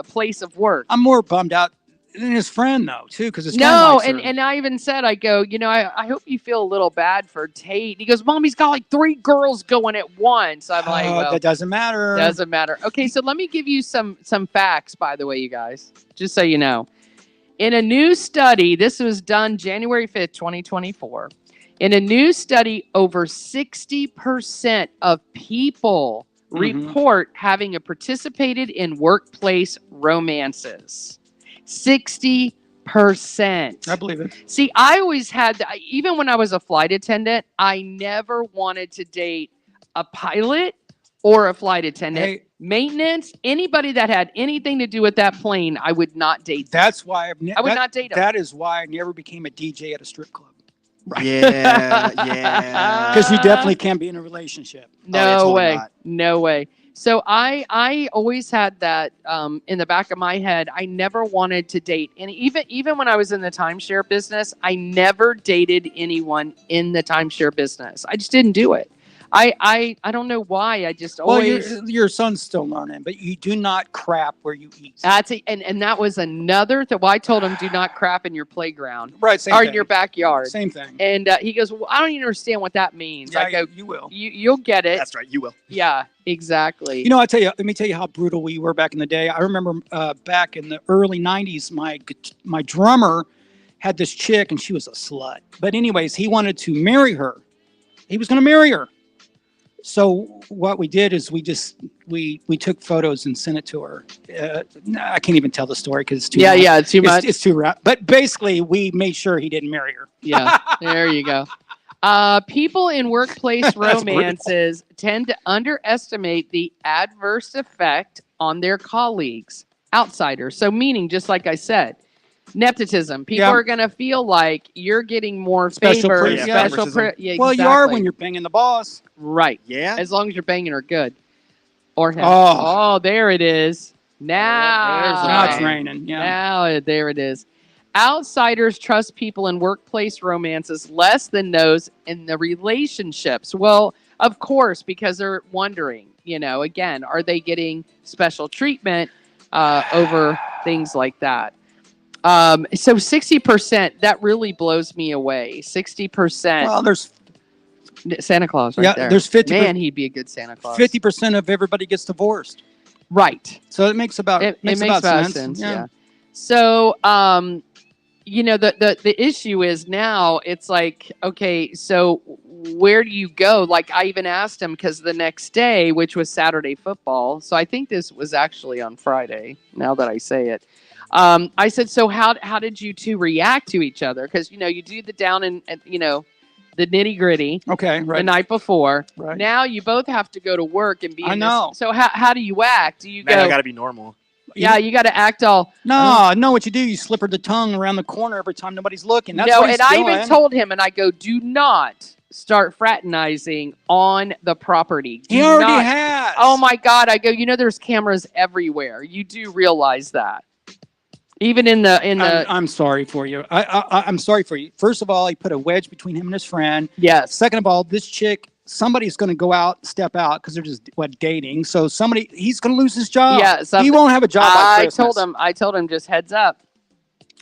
Speaker 3: place of work.
Speaker 4: I'm more bummed out than his friend though, too, because his friend
Speaker 3: No,
Speaker 4: likes her.
Speaker 3: and I even said, I go, I hope you feel a little bad for Tate. He goes, Mom, he's got like 3 girls going at once. I'm like, well,
Speaker 4: that doesn't matter.
Speaker 3: Doesn't matter. Okay, so let me give you some facts, by the way, you guys, just so you know. In a new study, this was done January 5th, 2024. In a new study, over 60% of people report having participated in workplace romances. 60%.
Speaker 4: I believe it.
Speaker 3: See, I always had, even when I was a flight attendant, I never wanted to date a pilot or a flight attendant.
Speaker 4: Hey,
Speaker 3: maintenance, anybody that had anything to do with that plane, I would not date them.
Speaker 4: that's why
Speaker 3: I would not date them.
Speaker 4: That is why I never became a DJ at a strip club.
Speaker 3: Right.
Speaker 5: Yeah.
Speaker 4: Because you definitely can't be in a relationship.
Speaker 3: No
Speaker 5: totally
Speaker 3: way.
Speaker 5: not.
Speaker 3: No way. So I always had that in the back of my head. I never wanted to date any, even when I was in the timeshare business, I never dated anyone in the timeshare business. I just didn't do it. I don't know why. I just always.
Speaker 4: Well, your son's still learning, but you do not crap where you eat.
Speaker 3: That's it. And that was another thing. Well, I told him, do not crap in your playground.
Speaker 4: Right, same
Speaker 3: or
Speaker 4: thing.
Speaker 3: in your backyard.
Speaker 4: Same thing.
Speaker 3: And he goes, well, I don't even understand what that means.
Speaker 4: Yeah,
Speaker 3: I go,
Speaker 4: you will.
Speaker 3: You'll get it.
Speaker 5: That's right. You will.
Speaker 3: Yeah, exactly.
Speaker 4: You know, let me tell you how brutal we were back in the day. I remember back in the early 90s, my drummer had this chick and she was a slut. But anyways, he wanted to marry her. He was going to marry her. So what we did is we took photos and sent it to her. I can't even tell the story because it's too much.
Speaker 3: Yeah, too much.
Speaker 4: It's too rough. But basically, we made sure he didn't marry her.
Speaker 3: Yeah, there you go. People in workplace romances tend to underestimate the adverse effect on their colleagues, outsiders. So meaning, just like I said, nepotism. People are going to feel like you're getting more
Speaker 4: Special
Speaker 3: favor.
Speaker 4: privilege. Yeah,
Speaker 3: Yeah,
Speaker 4: well, you are when you're banging the boss.
Speaker 3: right.
Speaker 5: Yeah.
Speaker 3: As long as you're banging her good. Or him.
Speaker 4: Oh.
Speaker 3: Oh, there it is. Now.
Speaker 4: Now it's raining. Yeah.
Speaker 3: Now, there it is. Outsiders trust people in workplace romances less than those in the relationships. Well, of course, because they're wondering, again, are they getting special treatment over things like that? So 60%, that really blows me away. 60%.
Speaker 4: Well, there's
Speaker 3: Santa Claus right there.
Speaker 4: there's 50%.
Speaker 3: Man, he'd be a good Santa Claus.
Speaker 4: 50% of everybody gets divorced.
Speaker 3: Right.
Speaker 4: So it makes about
Speaker 3: It makes about sense. Yeah. So, the issue is now it's like, okay, so where do you go? Like I even asked him because the next day, which was Saturday football. So I think this was actually on Friday. Now that I say it, I said, so how did you two react to each other? Because, you do the down and the nitty gritty.
Speaker 4: Okay. Right.
Speaker 3: The night before.
Speaker 4: Right.
Speaker 3: Now you both have to go to work and be.
Speaker 4: I know.
Speaker 3: So how do you act? Do you
Speaker 5: Man,
Speaker 3: go?
Speaker 5: I gotta be normal.
Speaker 3: Yeah, you got to act all.
Speaker 4: No, what you do, you slip her the tongue around the corner every time nobody's looking. That's
Speaker 3: No,
Speaker 4: what he's
Speaker 3: and I
Speaker 4: doing.
Speaker 3: even told him, and I go, do not start fraternizing on the property.
Speaker 4: He
Speaker 3: Do
Speaker 4: already
Speaker 3: not-
Speaker 4: has.
Speaker 3: Oh my God! I go, there's cameras everywhere. You do realize that, even in the.
Speaker 4: I'm sorry for you. I'm sorry for you. First of all, he put a wedge between him and his friend.
Speaker 3: Yes.
Speaker 4: Second of all, this chick, somebody's going to go out, step out because they're just dating. So he's going to lose his job.
Speaker 3: Yeah,
Speaker 4: he won't have a job. By Christmas.
Speaker 3: I told him, just heads up.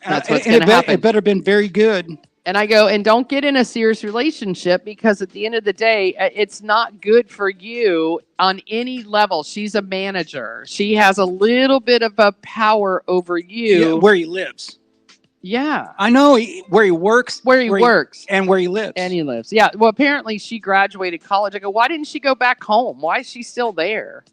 Speaker 3: That's what's
Speaker 4: And
Speaker 3: going to happen.
Speaker 4: It better have been very good.
Speaker 3: And I go, and don't get in a serious relationship because at the end of the day, it's not good for you on any level. She's a manager. She has a little bit of a power over you.
Speaker 4: Yeah, where he lives.
Speaker 3: Yeah.
Speaker 4: I know where he works.
Speaker 3: Where he works.
Speaker 4: And where he lives.
Speaker 3: And he lives. Yeah. Well, apparently she graduated college. I go, why didn't she go back home? Why is she still there?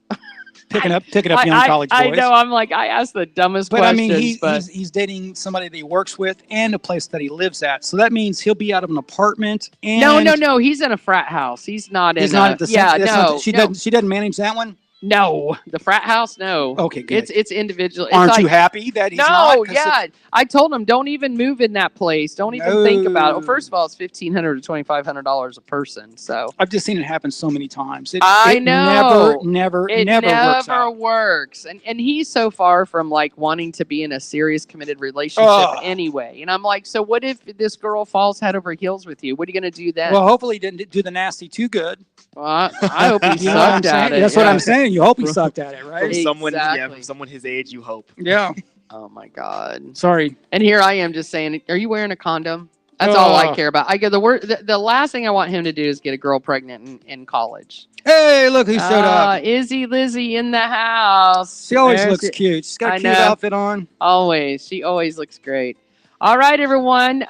Speaker 4: Picking up young college boys.
Speaker 3: I know. I'm like, I asked the dumbest questions.
Speaker 4: I mean, he's dating somebody that he works with and a place that he lives at. So that means he'll be out of an apartment. And
Speaker 3: No. He's in a frat house. He's not in.
Speaker 4: He's not at the same.
Speaker 3: Yeah.
Speaker 4: She
Speaker 3: no.
Speaker 4: doesn't manage that one.
Speaker 3: No, the frat house. No.
Speaker 4: Okay, good.
Speaker 3: It's individual. It's
Speaker 4: Aren't
Speaker 3: like,
Speaker 4: you happy that he's
Speaker 3: no,
Speaker 4: not? 'Cause
Speaker 3: yeah. I told him don't even move in that place. Don't even think about it. Well,
Speaker 4: No.
Speaker 3: first of all, it's $1,500 to $2,500 a person. So
Speaker 4: I've just seen it happen so many times.
Speaker 3: I know.
Speaker 4: Never
Speaker 3: it
Speaker 4: works
Speaker 3: never
Speaker 4: out.
Speaker 3: works. And he's so far from like wanting to be in a serious committed relationship
Speaker 4: Ugh.
Speaker 3: anyway. And I'm like, so what if this girl falls head over heels with you? What are you gonna do then?
Speaker 4: Well, hopefully he didn't do the nasty too good.
Speaker 3: Well, I hope he
Speaker 4: You know what I'm
Speaker 3: sucked at
Speaker 4: saying?
Speaker 3: it.
Speaker 4: That's what
Speaker 3: yeah.
Speaker 4: I'm saying. You hope he sucked at it,
Speaker 5: From
Speaker 4: right?
Speaker 5: someone, yeah,
Speaker 3: Exactly.
Speaker 5: from someone his age, you hope.
Speaker 4: Yeah.
Speaker 3: Oh my god.
Speaker 4: Sorry.
Speaker 3: And here I am just saying, are you wearing a condom? That's all I
Speaker 4: Ugh.
Speaker 3: care about. I get the last thing I want him to do is get a girl pregnant in college.
Speaker 4: Hey, look who showed up.
Speaker 3: Izzy Lizzie in the house.
Speaker 4: She always
Speaker 3: There's
Speaker 4: looks
Speaker 3: it.
Speaker 4: cute. She's got
Speaker 3: I
Speaker 4: a cute
Speaker 3: know.
Speaker 4: outfit on.
Speaker 3: Always. She always looks great. All right, everyone.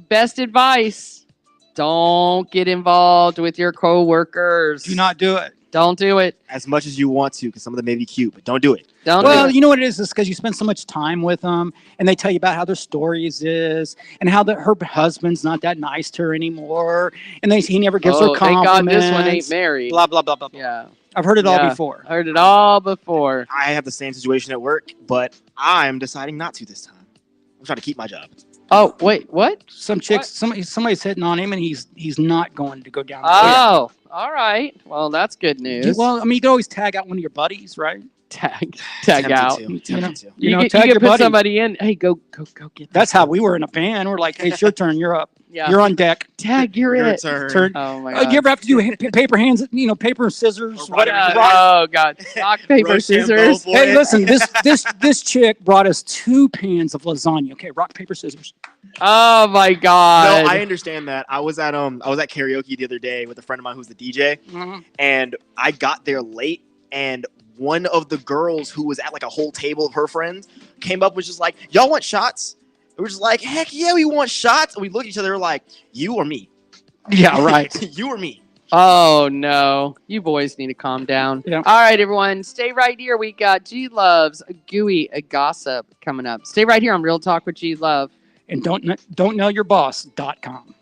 Speaker 3: Best advice. Don't get involved with your coworkers.
Speaker 4: Do not do it.
Speaker 3: Don't do it.
Speaker 5: As much as you want to, because some of them may be cute, but don't do it.
Speaker 3: Don't
Speaker 4: Well,
Speaker 3: do it.
Speaker 4: you know what it is? It's because you spend so much time with them, and they tell you about how their stories is, and how her husband's not that nice to her anymore, and he never gives her
Speaker 3: Oh, thank
Speaker 4: compliments.
Speaker 3: God this one ain't married.
Speaker 4: Blah blah blah blah. Blah.
Speaker 3: Yeah.
Speaker 4: I've heard it all
Speaker 3: Yeah.
Speaker 4: before.
Speaker 3: Heard it all before.
Speaker 5: I have the same situation at work, but I'm deciding not to this time. I'm trying to keep my job.
Speaker 3: Oh, wait, what?
Speaker 4: Some chicks, somebody's hitting on him, and he's not going to go down.
Speaker 3: Oh, all right. Well, that's good news.
Speaker 4: Well, I mean, you could always tag out one of your buddies, right?
Speaker 3: Tag
Speaker 5: Tempted
Speaker 3: out.
Speaker 5: to,
Speaker 4: You know,
Speaker 5: tempted to.
Speaker 3: You,
Speaker 4: know,
Speaker 3: get,
Speaker 4: tag
Speaker 3: you
Speaker 4: your
Speaker 3: can put
Speaker 4: buddy.
Speaker 3: somebody in. Hey, go get.
Speaker 4: That's how we were in a band. We're like, hey, it's your turn. You're up.
Speaker 3: Yeah.
Speaker 4: You're on deck.
Speaker 3: Tag. You're
Speaker 5: Your
Speaker 3: it.
Speaker 5: turn.
Speaker 4: Turn.
Speaker 3: Oh my God.
Speaker 4: You ever have to do paper hands? Paper scissors,
Speaker 5: Or
Speaker 4: whatever.
Speaker 5: rock-
Speaker 4: Rock-
Speaker 3: Oh God. Rock paper
Speaker 5: Rochambeau
Speaker 3: scissors.
Speaker 5: for
Speaker 4: Hey,
Speaker 5: it.
Speaker 4: listen, this chick brought us 2 pans of lasagna. Okay, rock paper scissors.
Speaker 3: Oh my God.
Speaker 5: No, I understand that. I was at karaoke the other day with a friend of mine who's the DJ, and I got there late, and one of the girls who was at like a whole table of her friends came up and was just like, "Y'all want shots?" And we're just like, "Heck yeah, we want shots!" And we look at each other like, "You or me?
Speaker 4: Yeah, right.
Speaker 5: You or me?"
Speaker 3: Oh no. You boys need to calm down.
Speaker 4: Yeah.
Speaker 3: All right, everyone. Stay right here. We got G Love's Gooey Gossip coming up. Stay right here on Real Talk with G Love.
Speaker 4: And don't know your boss.com.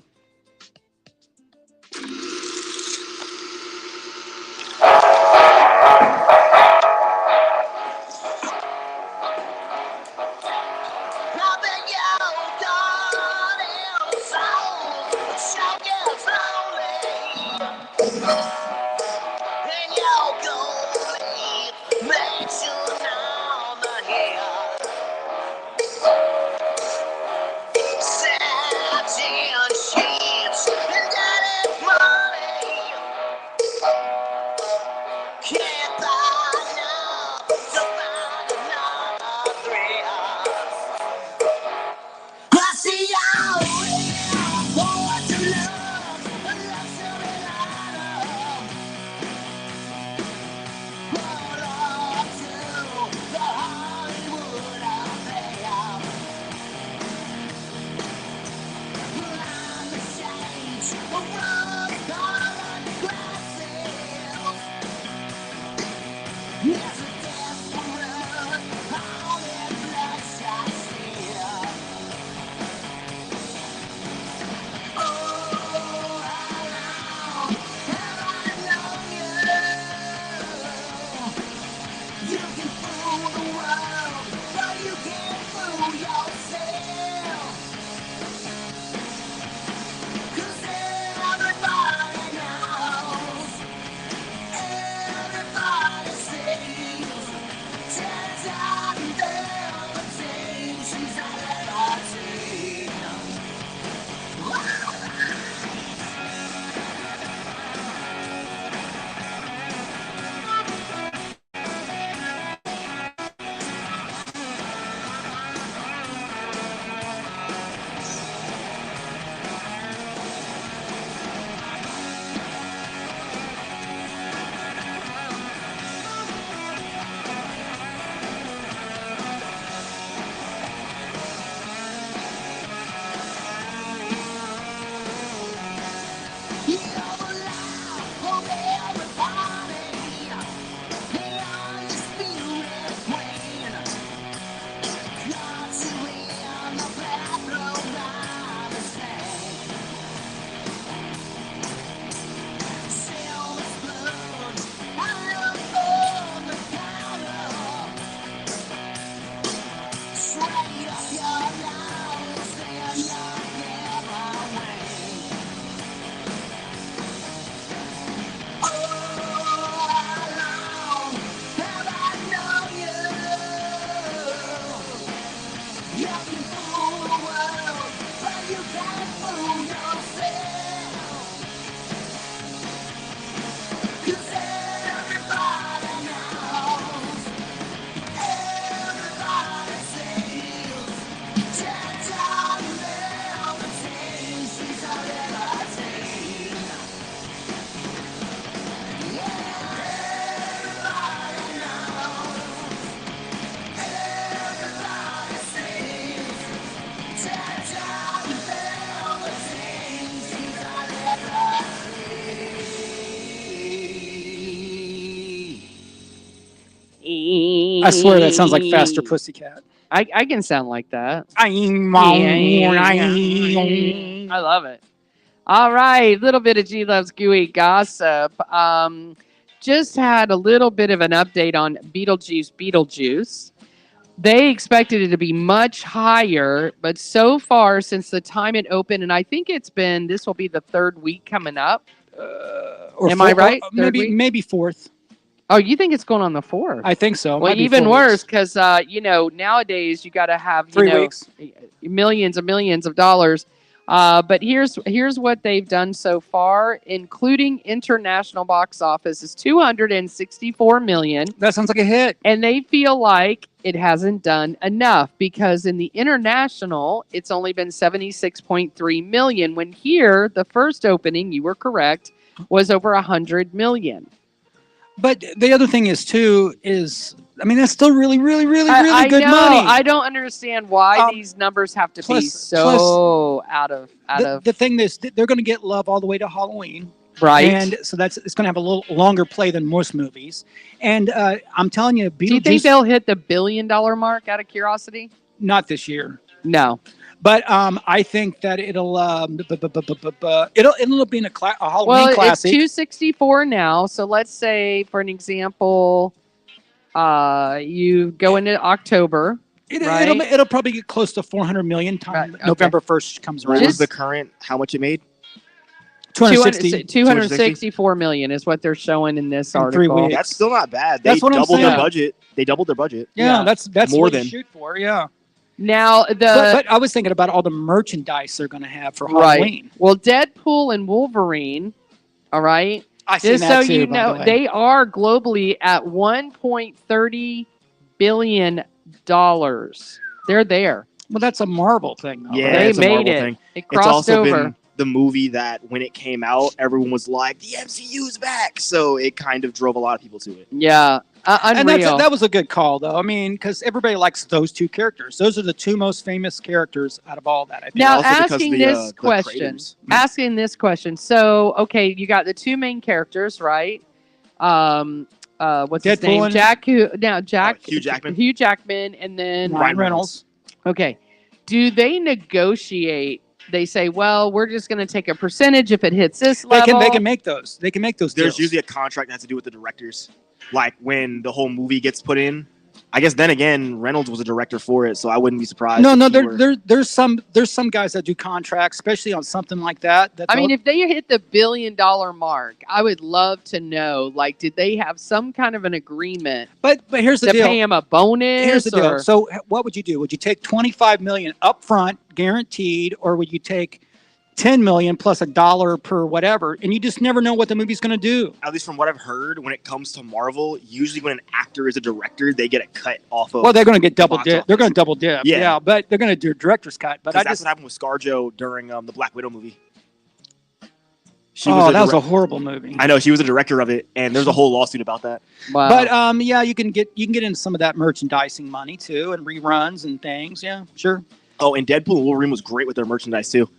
Speaker 4: I swear that sounds like Faster Pussycat.
Speaker 3: I can sound like that.
Speaker 4: I
Speaker 3: love it. All right, little bit of G Loves Gooey gossip. Just had a little bit of an update on Beetlejuice. They expected it to be much higher, but so far since the time it opened, and I think this will be the third week coming up. Am I right?
Speaker 4: Maybe fourth.
Speaker 3: Oh, you think it's going on the 4th?
Speaker 4: I think so.
Speaker 3: Well, even worse, because nowadays you got to have
Speaker 4: 3 weeks,
Speaker 3: millions of dollars. But here's what they've done so far, including international box office, is $264 million.
Speaker 4: That sounds like a hit.
Speaker 3: And they feel like it hasn't done enough because in the international, it's only been $76.3 million. When here, the first opening, you were correct, was over $100 million.
Speaker 4: But the other thing is that's still really good money.
Speaker 3: I don't understand why these numbers have to be so out of.
Speaker 4: The thing is, they're going to get love all the way to Halloween,
Speaker 3: right?
Speaker 4: And so it's going to have a little longer play than most movies. And I'm telling you,
Speaker 3: do you think they'll hit the $1 billion mark? Out of curiosity,
Speaker 4: not this year.
Speaker 3: No.
Speaker 4: But I think that it'll be in a Halloween classic.
Speaker 3: It's 264 now. So let's say, for an example, you go into October.
Speaker 4: It'll probably get close to 400 million time November 1st comes around.
Speaker 5: What was the current? How much it made?
Speaker 3: 264 million is what they're showing in this article.
Speaker 4: 3 weeks.
Speaker 5: That's still not bad.
Speaker 4: That's what I'm saying.
Speaker 5: Their budget. They doubled their budget.
Speaker 4: Yeah, that's
Speaker 5: more
Speaker 4: what
Speaker 5: than
Speaker 4: you shoot for. Yeah.
Speaker 3: Now
Speaker 4: but I was thinking about all the merchandise they're going to have for Halloween.
Speaker 3: Right. Well, Deadpool and Wolverine. All right.
Speaker 4: Just
Speaker 3: so you know, they are globally at $1.30 billion. They're there.
Speaker 4: Well, that's a Marvel thing, though.
Speaker 5: Yeah,
Speaker 3: they
Speaker 5: it's
Speaker 3: made
Speaker 5: a Marvel
Speaker 3: it.
Speaker 5: Thing.
Speaker 3: It crossed
Speaker 5: it's also
Speaker 3: over.
Speaker 5: Been the movie that when it came out, everyone was like, "The MCU's back," so it kind of drove a lot of people to it.
Speaker 3: Yeah. Unreal.
Speaker 4: And that was a good call, though. I mean, because everybody likes those two characters. Those are the two most famous characters out of all that. I think.
Speaker 3: Now,
Speaker 5: Also
Speaker 3: asking this question. So, okay, you got the two main characters, right? What's his name?
Speaker 5: Hugh Jackman.
Speaker 3: Hugh Jackman, and then
Speaker 4: Ryan Reynolds.
Speaker 3: Okay. Do they negotiate? They say, well, we're just going to take a percentage if it hits this level.
Speaker 4: They can make those. They can make those.
Speaker 5: There's
Speaker 4: deals.
Speaker 5: usually a contract that has to do with the directors. Like when the whole movie gets put in, I guess then again Reynolds was a director for it, so I wouldn't be surprised.
Speaker 4: No, there's some guys that do contracts, especially on something like that.
Speaker 3: I mean, if they hit the $1 billion mark, I would love to know. Like, did they have some kind of an agreement?
Speaker 4: But here's the
Speaker 3: to
Speaker 4: deal.
Speaker 3: Pay him a bonus.
Speaker 4: Here's the deal. So what would you do? Would you take $25 million up front, guaranteed, or would you take $10 million plus $1 per whatever, and you just never know what the movie's going to do.
Speaker 5: At least from what I've heard, when it comes to Marvel, usually when an actor is a director, they get a cut off of.
Speaker 4: Well, they're going to get double dip. They're going to double dip.
Speaker 5: Yeah,
Speaker 4: but they're going to do a director's cut. But
Speaker 5: that's what happened with ScarJo during the Black Widow movie.
Speaker 4: That was a horrible movie.
Speaker 5: I know, she was a director of it, and there's a whole lawsuit about that.
Speaker 3: Wow.
Speaker 4: But you can get into some of that merchandising money too, and reruns and things. Yeah, sure.
Speaker 5: Oh, and Deadpool and Wolverine was great with their merchandise too.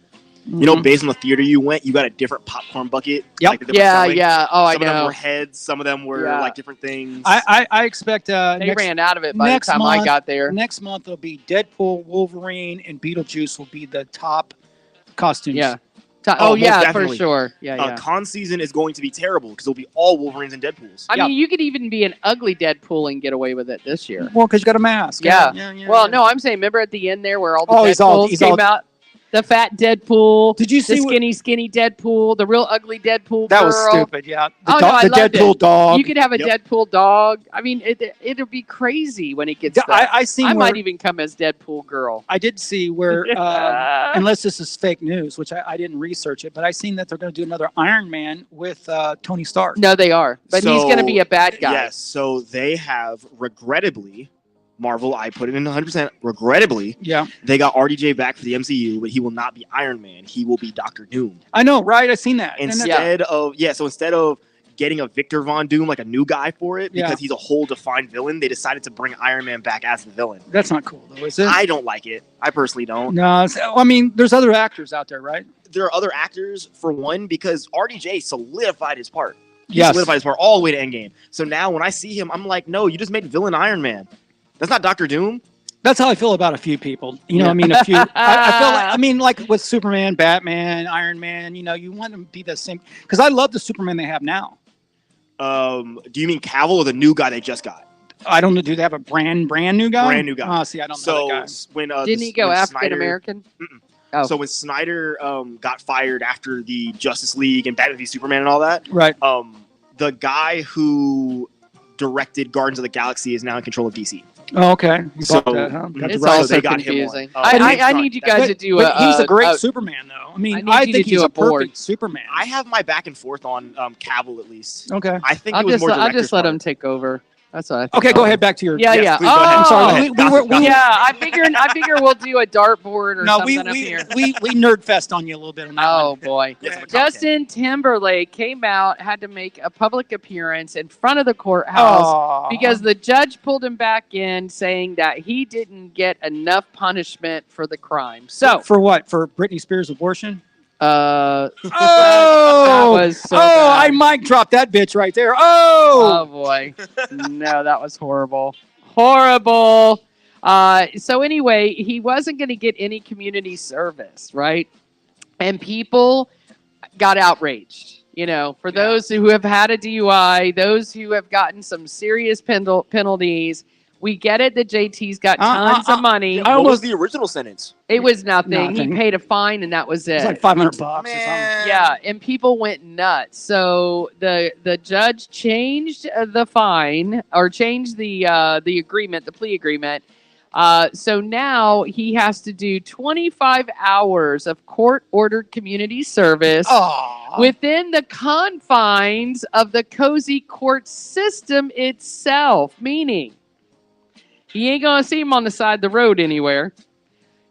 Speaker 5: You know, based on the theater you went, you got a different popcorn bucket.
Speaker 4: Yep.
Speaker 5: Like
Speaker 3: yeah. Oh, I know.
Speaker 5: Some of them were heads. Some of them were like different things.
Speaker 4: I expect
Speaker 3: they ran out of it by the time I got there.
Speaker 4: Next month it'll be Deadpool, Wolverine, and Beetlejuice will be the top costumes.
Speaker 3: Yeah.
Speaker 5: For
Speaker 3: sure. Yeah.
Speaker 5: Con season is going to be terrible because it'll be all Wolverines and Deadpools.
Speaker 3: I mean, you could even be an ugly Deadpool and get away with it this year.
Speaker 4: Well, because you got a mask.
Speaker 3: Yeah. No, I'm saying, remember at the end there where all the Deadpools came out? The fat Deadpool.
Speaker 4: Did you see
Speaker 3: the skinny Deadpool? The real ugly Deadpool.
Speaker 4: That
Speaker 3: girl.
Speaker 4: was stupid. Yeah.
Speaker 3: I
Speaker 4: the Deadpool dog.
Speaker 3: You could have a Deadpool dog. I mean, it'll be crazy when it gets. I might even come as Deadpool girl.
Speaker 4: I did see where, unless this is fake news, which I didn't research it, but I seen that they're going to do another Iron Man with Tony Stark.
Speaker 3: No, they are, but he's going to be a bad guy.
Speaker 5: Yes. So they have regrettably. Marvel, I put it in 100%. Regrettably, they got RDJ back for the MCU, but he will not be Iron Man. He will be Dr. Doom.
Speaker 4: I know, right? I seen that.
Speaker 5: Instead of getting a Victor Von Doom, like a new guy for it, because he's a whole defined villain, they decided to bring Iron Man back as the villain.
Speaker 4: That's not cool, though, is it?
Speaker 5: I don't like it. I personally don't.
Speaker 4: No, I mean, there's other actors out there, right?
Speaker 5: There are other actors, for one, because RDJ solidified his part. He
Speaker 4: Yes.
Speaker 5: solidified his power all the way to Endgame. So now when I see him, I'm like, no, you just made villain Iron Man. That's not Doctor Doom.
Speaker 4: That's how I feel about a few people. You know,
Speaker 3: Yeah.
Speaker 4: I mean, a few. I feel like, I mean, like with Superman, Batman, Iron Man. You know, you want them to be the same. Because I love the Superman they have now.
Speaker 5: Do you mean Cavill or the new guy they just got?
Speaker 4: I don't know. Do they have a brand new guy?
Speaker 5: Brand new guy.
Speaker 4: Oh, see, I don't know that guy.
Speaker 5: When
Speaker 3: Didn't he go
Speaker 5: when
Speaker 3: African American?
Speaker 5: Mm-mm.
Speaker 3: Oh.
Speaker 5: So when Snyder got fired after the Justice League and Batman v Superman and all that,
Speaker 4: Right.
Speaker 5: the guy who directed Guardians of the Galaxy is now in control of DC.
Speaker 4: Oh, okay. You
Speaker 5: So-
Speaker 4: bought that, huh? Got
Speaker 3: It's
Speaker 4: the rights.
Speaker 3: also
Speaker 5: they got him
Speaker 3: confusing.
Speaker 5: on.
Speaker 3: I need you guys to do
Speaker 4: But he's a great
Speaker 3: a-
Speaker 4: Superman, though. I
Speaker 3: I
Speaker 4: mean,
Speaker 3: need
Speaker 4: I
Speaker 3: you to
Speaker 4: think
Speaker 3: do
Speaker 4: he's
Speaker 3: a
Speaker 4: a
Speaker 3: board.
Speaker 4: perfect Superman.
Speaker 5: I have my back and forth on Cavill at least.
Speaker 4: Okay.
Speaker 5: I think
Speaker 3: I'll
Speaker 5: it was
Speaker 3: just
Speaker 5: more
Speaker 3: I'll
Speaker 5: director's
Speaker 3: just let
Speaker 5: part.
Speaker 3: him take over. That's what I think.
Speaker 4: Okay, go ahead. Back to your.
Speaker 3: Yeah,
Speaker 5: Yes,
Speaker 3: yeah.
Speaker 5: please go ahead.
Speaker 4: I'm sorry.
Speaker 3: Oh,
Speaker 5: ahead.
Speaker 4: We were.
Speaker 3: yeah. I figure we'll do a dartboard or
Speaker 4: No,
Speaker 3: something up
Speaker 4: we
Speaker 3: here.
Speaker 4: nerd fest on you a little bit on that
Speaker 3: Oh
Speaker 4: one.
Speaker 3: boy.
Speaker 5: Yes, I'm a
Speaker 3: Justin Timberlake came out, had to make a public appearance in front of the courthouse
Speaker 4: Aw.
Speaker 3: because the judge pulled him back in, saying that he didn't get enough punishment for the crime. So,
Speaker 4: for what? For Britney Spears abortion?
Speaker 3: that
Speaker 4: Oh,
Speaker 3: was so
Speaker 4: I
Speaker 3: bad.
Speaker 4: mic dropped that bitch right there.
Speaker 3: Oh boy. No, that was horrible. Horrible. So anyway, he wasn't going to get any community service, right? And people got outraged. You know, for those who have had a DUI, those who have gotten some serious penalties, we get it that JT's got tons of money.
Speaker 5: What was the original sentence?
Speaker 3: It was nothing. He
Speaker 4: Nothing.
Speaker 3: paid a fine and that was it.
Speaker 4: It's like $500 or something.
Speaker 3: Yeah, and people went nuts. So the judge changed the fine or changed the agreement, the plea agreement. So now he has to do 25 hours of court-ordered community service
Speaker 4: Aw.
Speaker 3: within the confines of the cozy court system itself. Meaning, you ain't gonna see him on the side of the road anywhere.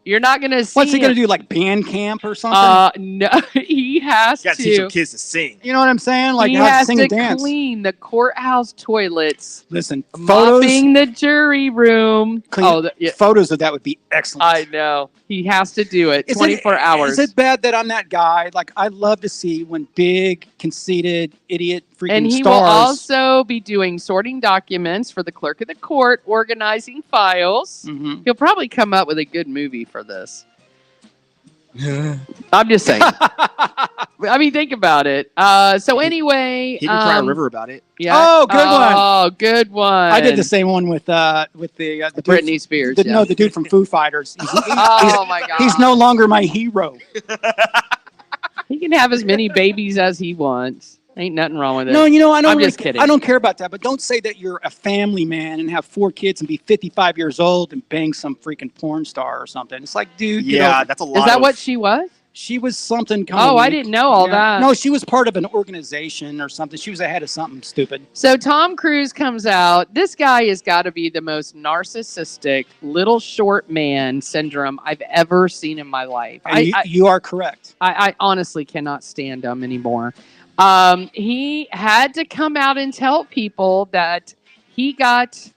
Speaker 3: You're not gonna see.
Speaker 4: What's he
Speaker 3: him.
Speaker 4: gonna do? Like band camp or something?
Speaker 3: No, he has
Speaker 5: You gotta teach some
Speaker 3: to.
Speaker 5: kids to sing.
Speaker 4: You know what I'm saying? Like
Speaker 3: He
Speaker 4: how to
Speaker 3: has
Speaker 4: sing
Speaker 3: to
Speaker 4: and dance.
Speaker 3: clean the courthouse toilets,
Speaker 4: Listen, photos.
Speaker 3: mopping the jury room.
Speaker 4: Clean,
Speaker 3: Yeah,
Speaker 4: photos of that would be excellent.
Speaker 3: I know. He has to do it.
Speaker 4: Is
Speaker 3: 24 hours.
Speaker 4: Is it bad that I'm that guy? Like I love to see when big, conceited, idiot, freaking
Speaker 3: And he
Speaker 4: stars.
Speaker 3: will also be doing sorting documents for the clerk of the court, organizing files.
Speaker 4: Mhm.
Speaker 3: He'll probably come up with a good movie for this. I'm just saying. I mean, think about it. So anyway,
Speaker 5: He can cry a river about it.
Speaker 3: Yeah.
Speaker 4: Oh, good one.
Speaker 3: Oh, good one.
Speaker 4: I did the same one with the dude
Speaker 3: Britney Spears.
Speaker 4: from,
Speaker 3: yeah.
Speaker 4: No, the dude from Foo Fighters.
Speaker 3: Oh my God.
Speaker 4: He's no longer my hero.
Speaker 3: He can have as many babies as he wants. Ain't nothing wrong with it.
Speaker 4: No, you know, I don't.
Speaker 3: I'm
Speaker 4: really
Speaker 3: just kidding.
Speaker 4: I don't care about that. But don't say that you're a family man and have 4 kids and be 55 years old and bang some freaking porn star or something. It's like, dude, you
Speaker 5: Yeah,
Speaker 4: know,
Speaker 5: that's a lot.
Speaker 3: Is that
Speaker 5: of,
Speaker 3: what she was?
Speaker 4: she was something. Kind
Speaker 3: Oh,
Speaker 4: of
Speaker 3: I didn't know all that.
Speaker 4: No, she was part of an organization or something. She was ahead of something stupid.
Speaker 3: So Tom Cruise comes out. This guy has got to be the most narcissistic little short man syndrome I've ever seen in my life.
Speaker 4: And you are correct.
Speaker 3: I honestly cannot stand him anymore. He had to come out and tell people that he got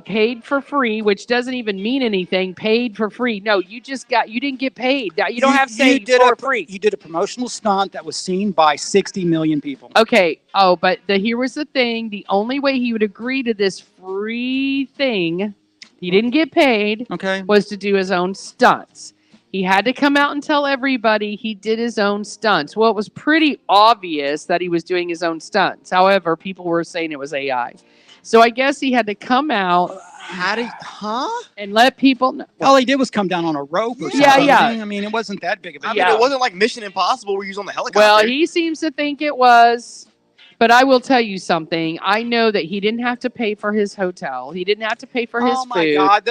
Speaker 3: paid for free, which doesn't even mean anything. Paid for free? No, you didn't get paid. You don't have to say for free.
Speaker 4: You did a promotional stunt that was seen by 60 million people.
Speaker 3: Okay. Oh, but here was the thing. The only way he would agree to this free thing, he didn't get paid,
Speaker 4: Okay.
Speaker 3: was to do his own stunts. He had to come out and tell everybody he did his own stunts. Well, it was pretty obvious that he was doing his own stunts. However, people were saying it was AI. So I guess he had to come out and let people know.
Speaker 4: All he did was come down on a rope or
Speaker 3: Yeah,
Speaker 4: something.
Speaker 3: yeah.
Speaker 4: I mean, it wasn't that big of a
Speaker 5: I
Speaker 4: deal.
Speaker 5: mean, it wasn't like Mission Impossible where he was on the helicopter.
Speaker 3: Well, he seems to think it was. But I will tell you something. I know that he didn't have to pay for his hotel. He didn't have to pay for his
Speaker 4: Oh my
Speaker 3: food.
Speaker 4: God,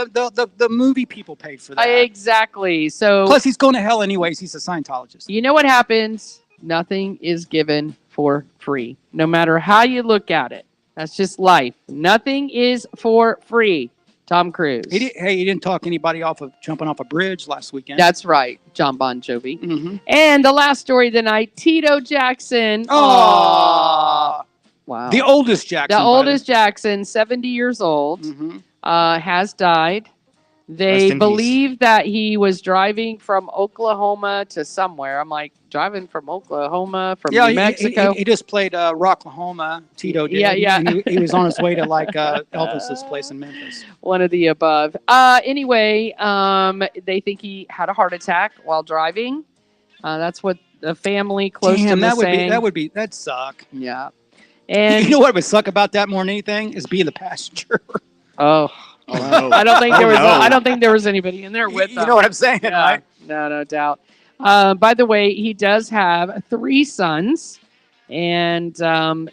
Speaker 4: the movie people paid for that.
Speaker 3: Exactly. So
Speaker 4: Plus, he's going to hell anyways. He's a Scientologist.
Speaker 3: you know what happens? Nothing is given for free, no matter how you look at it. That's just life. Nothing is for free. Tom Cruise.
Speaker 4: He didn't talk anybody off of jumping off a bridge last weekend.
Speaker 3: That's right, John Bon Jovi.
Speaker 4: Mm-hmm.
Speaker 3: And the last story of the night, Tito Jackson.
Speaker 4: Oh,
Speaker 3: Wow.
Speaker 4: the oldest Jackson.
Speaker 3: The oldest Jackson, 70 years old,
Speaker 4: Mm-hmm.
Speaker 3: has died. They
Speaker 5: in peace.
Speaker 3: believe that he was driving from Oklahoma to somewhere. I'm like, driving from Oklahoma, from New Mexico.
Speaker 4: He just played Rocklahoma. Tito did.
Speaker 3: Yeah.
Speaker 4: And he was on his way to like Elvis's place in Memphis.
Speaker 3: One of the above. Anyway, they think he had a heart attack while driving. That's what the family close to him is saying.
Speaker 4: That'd suck.
Speaker 3: Yeah. And
Speaker 4: you know what would suck about that more than anything is being the passenger.
Speaker 3: Oh
Speaker 5: no.
Speaker 3: I don't think there was.
Speaker 5: no.
Speaker 3: I don't think there was anybody in there with them.
Speaker 4: You know what I'm saying,
Speaker 3: Yeah.
Speaker 4: right?
Speaker 3: No doubt. By the way, he does have 3 sons, and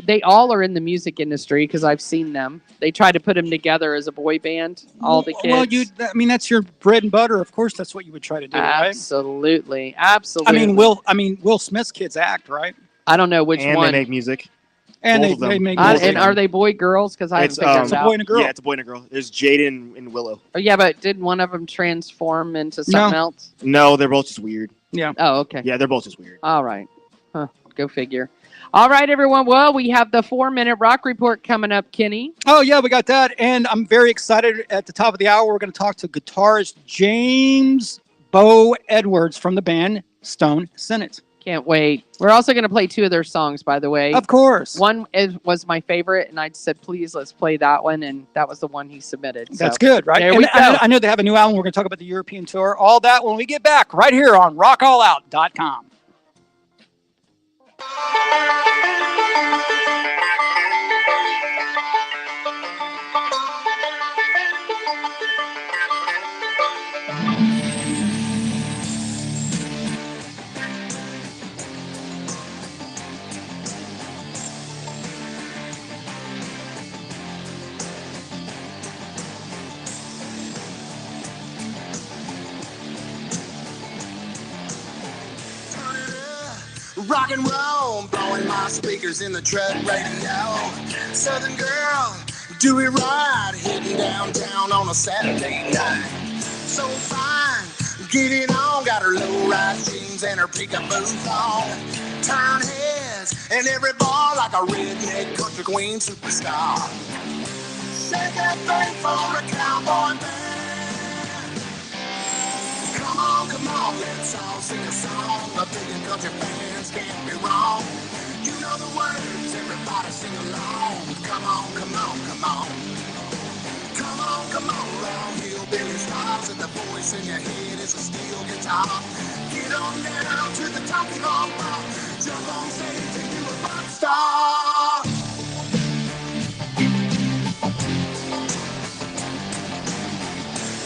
Speaker 3: they all are in the music industry because I've seen them. They try to put them together as a boy band. All the kids.
Speaker 4: Well, that's your bread and butter. Of course, that's what you would try to do, right?
Speaker 3: Absolutely.
Speaker 4: Will Smith's kids act, right?
Speaker 3: I don't know which
Speaker 5: And
Speaker 3: one.
Speaker 5: they make music.
Speaker 4: And
Speaker 5: Both of
Speaker 4: they
Speaker 5: them.
Speaker 4: make
Speaker 5: Both of
Speaker 4: music.
Speaker 3: And are they boy girls? Because I haven't figured
Speaker 4: It's
Speaker 3: it
Speaker 4: a
Speaker 3: out.
Speaker 4: boy and a girl.
Speaker 5: Yeah, it's a boy and a girl. There's Jaden and Willow.
Speaker 3: Oh, yeah, but did one of them transform into something else?
Speaker 5: No, they're both just weird.
Speaker 3: Oh, okay.
Speaker 5: Yeah, they're both just weird.
Speaker 3: All right. Huh. Go figure. All right, everyone. Well, we have the 4-minute rock report coming up, Kenny.
Speaker 4: Oh, yeah, we got that. And I'm very excited. At the top of the hour, we're going to talk to guitarist James Beau Edwards from the band Stone Senate.
Speaker 3: Can't wait. We're also going to play 2 of their songs, by the way.
Speaker 4: Of course.
Speaker 3: One was my favorite, and I said, please, let's play that one. And that was the one he submitted.
Speaker 4: That's
Speaker 3: So,
Speaker 4: good, right?
Speaker 3: There
Speaker 4: And
Speaker 3: we go.
Speaker 4: I know they have a new album. We're going to talk about the European tour. All that when we get back right here on rockallout.com.
Speaker 2: Rock and roll, blowing my speakers in the tread radio. Southern girl, do it right, hitting downtown on a Saturday night. So fine, get it on, got her low-rise jeans and her peekaboo on. Turn heads, and every bar like a redneck country queen superstar. Shake that thing for a cowboy band. Come on, let's all sing a song. A billion country fans can't be wrong. You know the words, everybody sing along. Come on. Long hillbilly stars, and the voice in your head is a steel guitar. Get on down to the Talkie Hawk Bar. Jump on stage and you a rock star.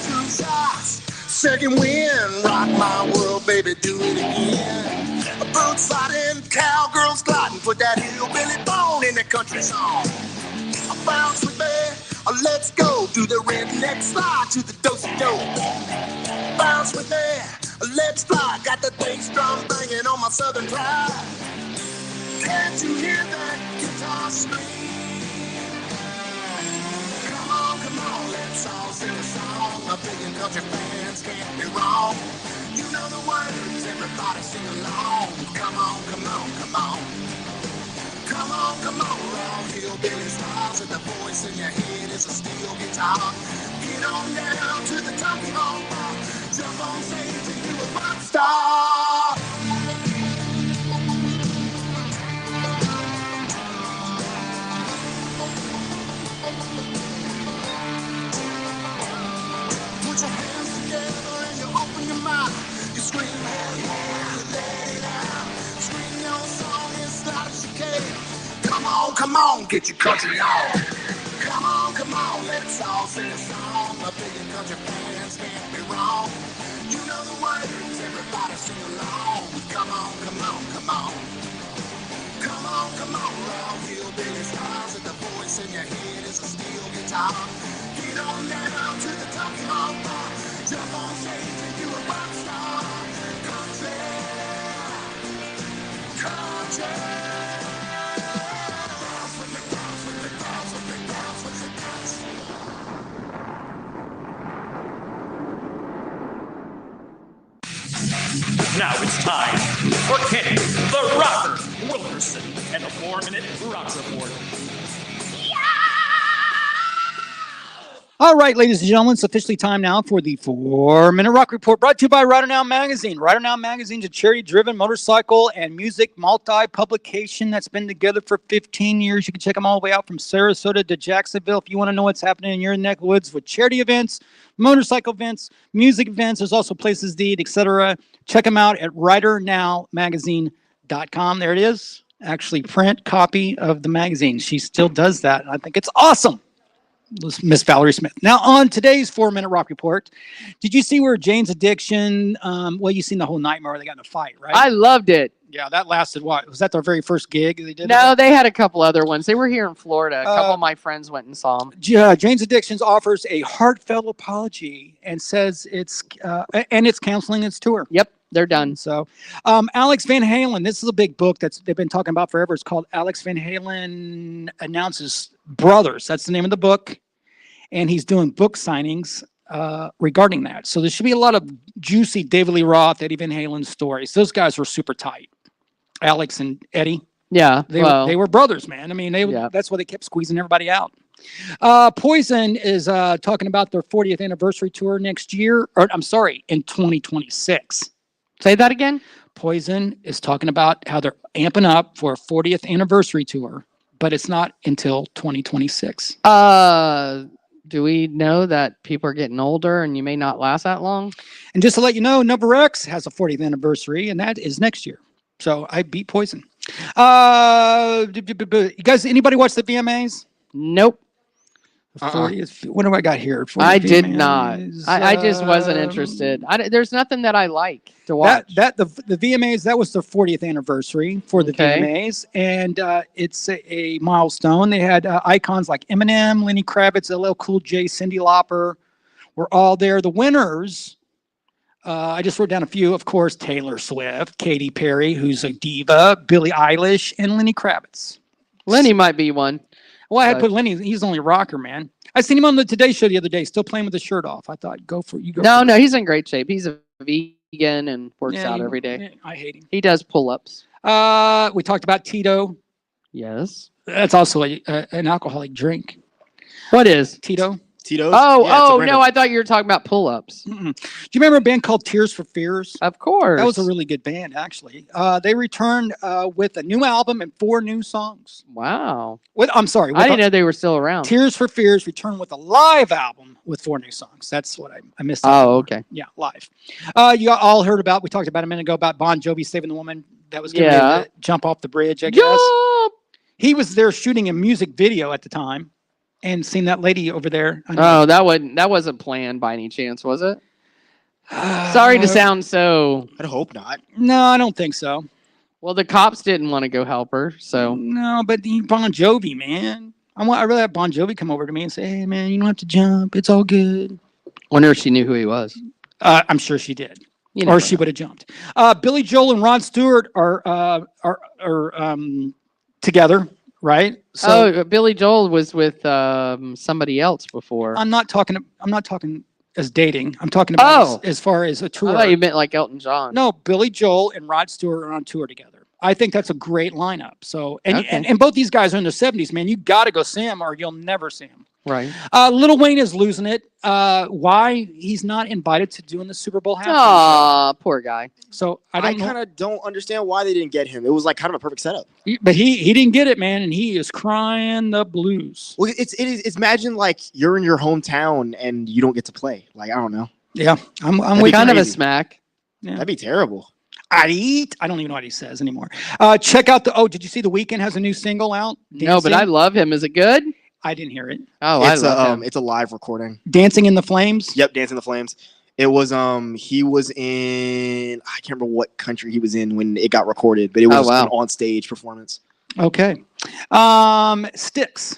Speaker 2: 2 shots. Second wind, rock my world, baby, do it again. A boot sliding, cowgirls gliding, put that hillbilly bone in the country song. A bounce with me, let's go, do the redneck slide to the do-si-do. Bounce with me, let's fly, got the bass drum banging on my southern pride. Can't you hear that guitar scream? Come on, let's all sing a song. A billion country fans can't be wrong. You know the words, everybody sing along. Come on. Long hillbilly stars, and the voice in your head is a steel guitar. Get on down to the Talkie Hawk Bar. Jump on stage and you a rock star. Put your hands together and you open your mouth. You scream, hell yeah, you let it out. Scream your song as loud as you can. Come on, get your country on. Come on, let's all sing a song. A billion country fans can't be wrong. You know the words, everybody sing along. Come on. Long hillbilly stars, and the voice in your head is a steel guitar. Get on down to the Talkie Hawk Bar. Jump on stage and you a rock star. Country.
Speaker 6: Now it's time for Kenny, the Rocker Wilkerson, and the 4-minute rock report.
Speaker 4: All right, ladies and gentlemen, it's officially time now for the 4-Minute Rock Report, brought to you by Rider Now Magazine. Rider Now Magazine is a charity-driven motorcycle and music multi-publication that's been together for 15 years. You can check them all the way out from Sarasota to Jacksonville. If you want to know what's happening in your neck of the woods with charity events, motorcycle events, music events, there's also places to eat, etc. Check them out at ridernowmagazine.com. There it is. Actually, print copy of the magazine. She still does that. I think it's awesome. Miss Valerie Smith. Now, on today's 4-Minute Rock Report, did you see where Jane's Addiction, well, you seen the whole nightmare where they got in a fight, right?
Speaker 3: I loved it.
Speaker 4: Yeah, that lasted what? Was that their very first gig they did?
Speaker 3: No, they had a couple other ones. They were here in Florida. A couple of my friends went and saw them.
Speaker 4: Jane's Addictions offers a heartfelt apology and says it's canceling its tour.
Speaker 3: Yep, they're done.
Speaker 4: So, Alex Van Halen, this is a big book they've been talking about forever. It's called Alex Van Halen Announces Brothers. That's the name of the book. And he's doing book signings regarding that. So there should be a lot of juicy David Lee Roth, Eddie Van Halen stories. Those guys were super tight. Alex and Eddie.
Speaker 3: Yeah.
Speaker 4: They were brothers, man. I mean, that's why they kept squeezing everybody out. Poison is talking about their 40th anniversary tour next year. Or I'm sorry, in 2026.
Speaker 3: Say that again?
Speaker 4: Poison is talking about how they're amping up for a 40th anniversary tour, but it's not until 2026.
Speaker 3: Do we know that people are getting older and you may not last that long?
Speaker 4: And just to let you know, Number X has a 40th anniversary, and that is next year. So I beat Poison. You guys, anybody watch the VMAs?
Speaker 3: Nope.
Speaker 4: 40th, what do I got here?
Speaker 3: I did not. I just wasn't interested. There's nothing that I like to watch.
Speaker 4: The VMAs, that was their 40th anniversary for the VMAs, and it's a milestone. They had icons like Eminem, Lenny Kravitz, LL Cool J, Cyndi Lauper were all there. The winners, I just wrote down a few, of course, Taylor Swift, Katy Perry, who's a diva, Billie Eilish, and Lenny Kravitz.
Speaker 3: Lenny might be one.
Speaker 4: Well, I had put Lenny. He's only rocker, man. I seen him on the Today Show the other day, still playing with his shirt off. I thought, go.
Speaker 3: No, he's in great shape. He's a vegan and works out every day.
Speaker 4: I hate him.
Speaker 3: He does pull-ups.
Speaker 4: We talked about Tito.
Speaker 3: Yes.
Speaker 4: That's also an alcoholic drink.
Speaker 3: What is
Speaker 4: Tito?
Speaker 5: Tito's?
Speaker 3: No, I thought you were talking about pull-ups.
Speaker 4: Do you remember a band called Tears for Fears?
Speaker 3: Of course.
Speaker 4: That was a really good band, actually. They returned with a new album and 4 new songs.
Speaker 3: Wow.
Speaker 4: I'm sorry.
Speaker 3: I didn't know they were still around.
Speaker 4: Tears for Fears returned with a live album with 4 new songs. That's what I missed.
Speaker 3: Oh, okay.
Speaker 4: Yeah, live. You all heard about, we talked about a minute ago about Bon Jovi saving the woman that was going to jump off the bridge, I guess.
Speaker 3: Jump!
Speaker 4: He was there shooting a music video at the time. And seen that lady over there.
Speaker 3: Oh, that wasn't planned by any chance, was it? Sorry to sound so.
Speaker 5: I hope not.
Speaker 4: No, I don't think so.
Speaker 3: Well, the cops didn't want to go help her, so.
Speaker 4: No, but Bon Jovi, man. I'd rather have Bon Jovi come over to me and say, "Hey, man, you don't have to jump. It's all good."
Speaker 3: Wonder if she knew who he was.
Speaker 4: I'm sure she did, or she would have jumped. Billy Joel and Rod Stewart are together. Right.
Speaker 3: So Billy Joel was with somebody else before.
Speaker 4: I'm not talking as dating. I'm talking about as far as a tour.
Speaker 3: I thought you meant like Elton John.
Speaker 4: No, Billy Joel and Rod Stewart are on tour together. I think that's a great lineup. So and both these guys are in their 70s, man. You got to go see them or you'll never see them.
Speaker 3: Right.
Speaker 4: Lil Wayne is losing it. Why he's not invited to doing the Super Bowl halftime
Speaker 3: show. Poor guy.
Speaker 4: So I
Speaker 5: kind of don't understand why they didn't get him. It was like kind of a perfect setup.
Speaker 4: But he didn't get it, man, and he is crying the blues.
Speaker 5: Well, it's imagine like you're in your hometown and you don't get to play. Like I don't know.
Speaker 4: Yeah, I'm
Speaker 3: kind of a smack.
Speaker 5: Yeah. That'd be terrible.
Speaker 4: I don't even know what he says anymore. Check out did you see The Weeknd has a new single out? Dancing?
Speaker 3: No, but I love him. Is it good?
Speaker 4: I didn't hear it.
Speaker 3: Oh,
Speaker 5: I love
Speaker 3: him.
Speaker 5: It's a live recording.
Speaker 4: Dancing in the Flames?
Speaker 5: Yep, Dancing in the Flames. It was he was in I can't remember what country he was in when it got recorded, but it was an on stage performance.
Speaker 4: Okay. Styx.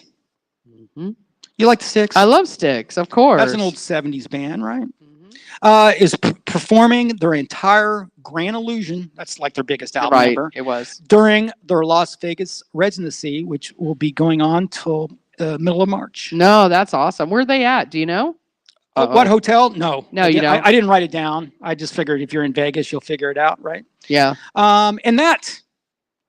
Speaker 3: Mm-hmm.
Speaker 4: You like the Styx?
Speaker 3: I love Styx, of course.
Speaker 4: That's an old 70s band, right? Mm-hmm. Is performing their entire Grand Illusion. That's like their biggest album ever.
Speaker 3: It was.
Speaker 4: During their Las Vegas Residency, which will be going on till the middle of March.
Speaker 3: No, that's awesome. Where are they at? Do you know?
Speaker 4: What hotel? No.
Speaker 3: You know.
Speaker 4: I didn't write it down. I just figured if you're in Vegas, you'll figure it out, right?
Speaker 3: Yeah.
Speaker 4: And that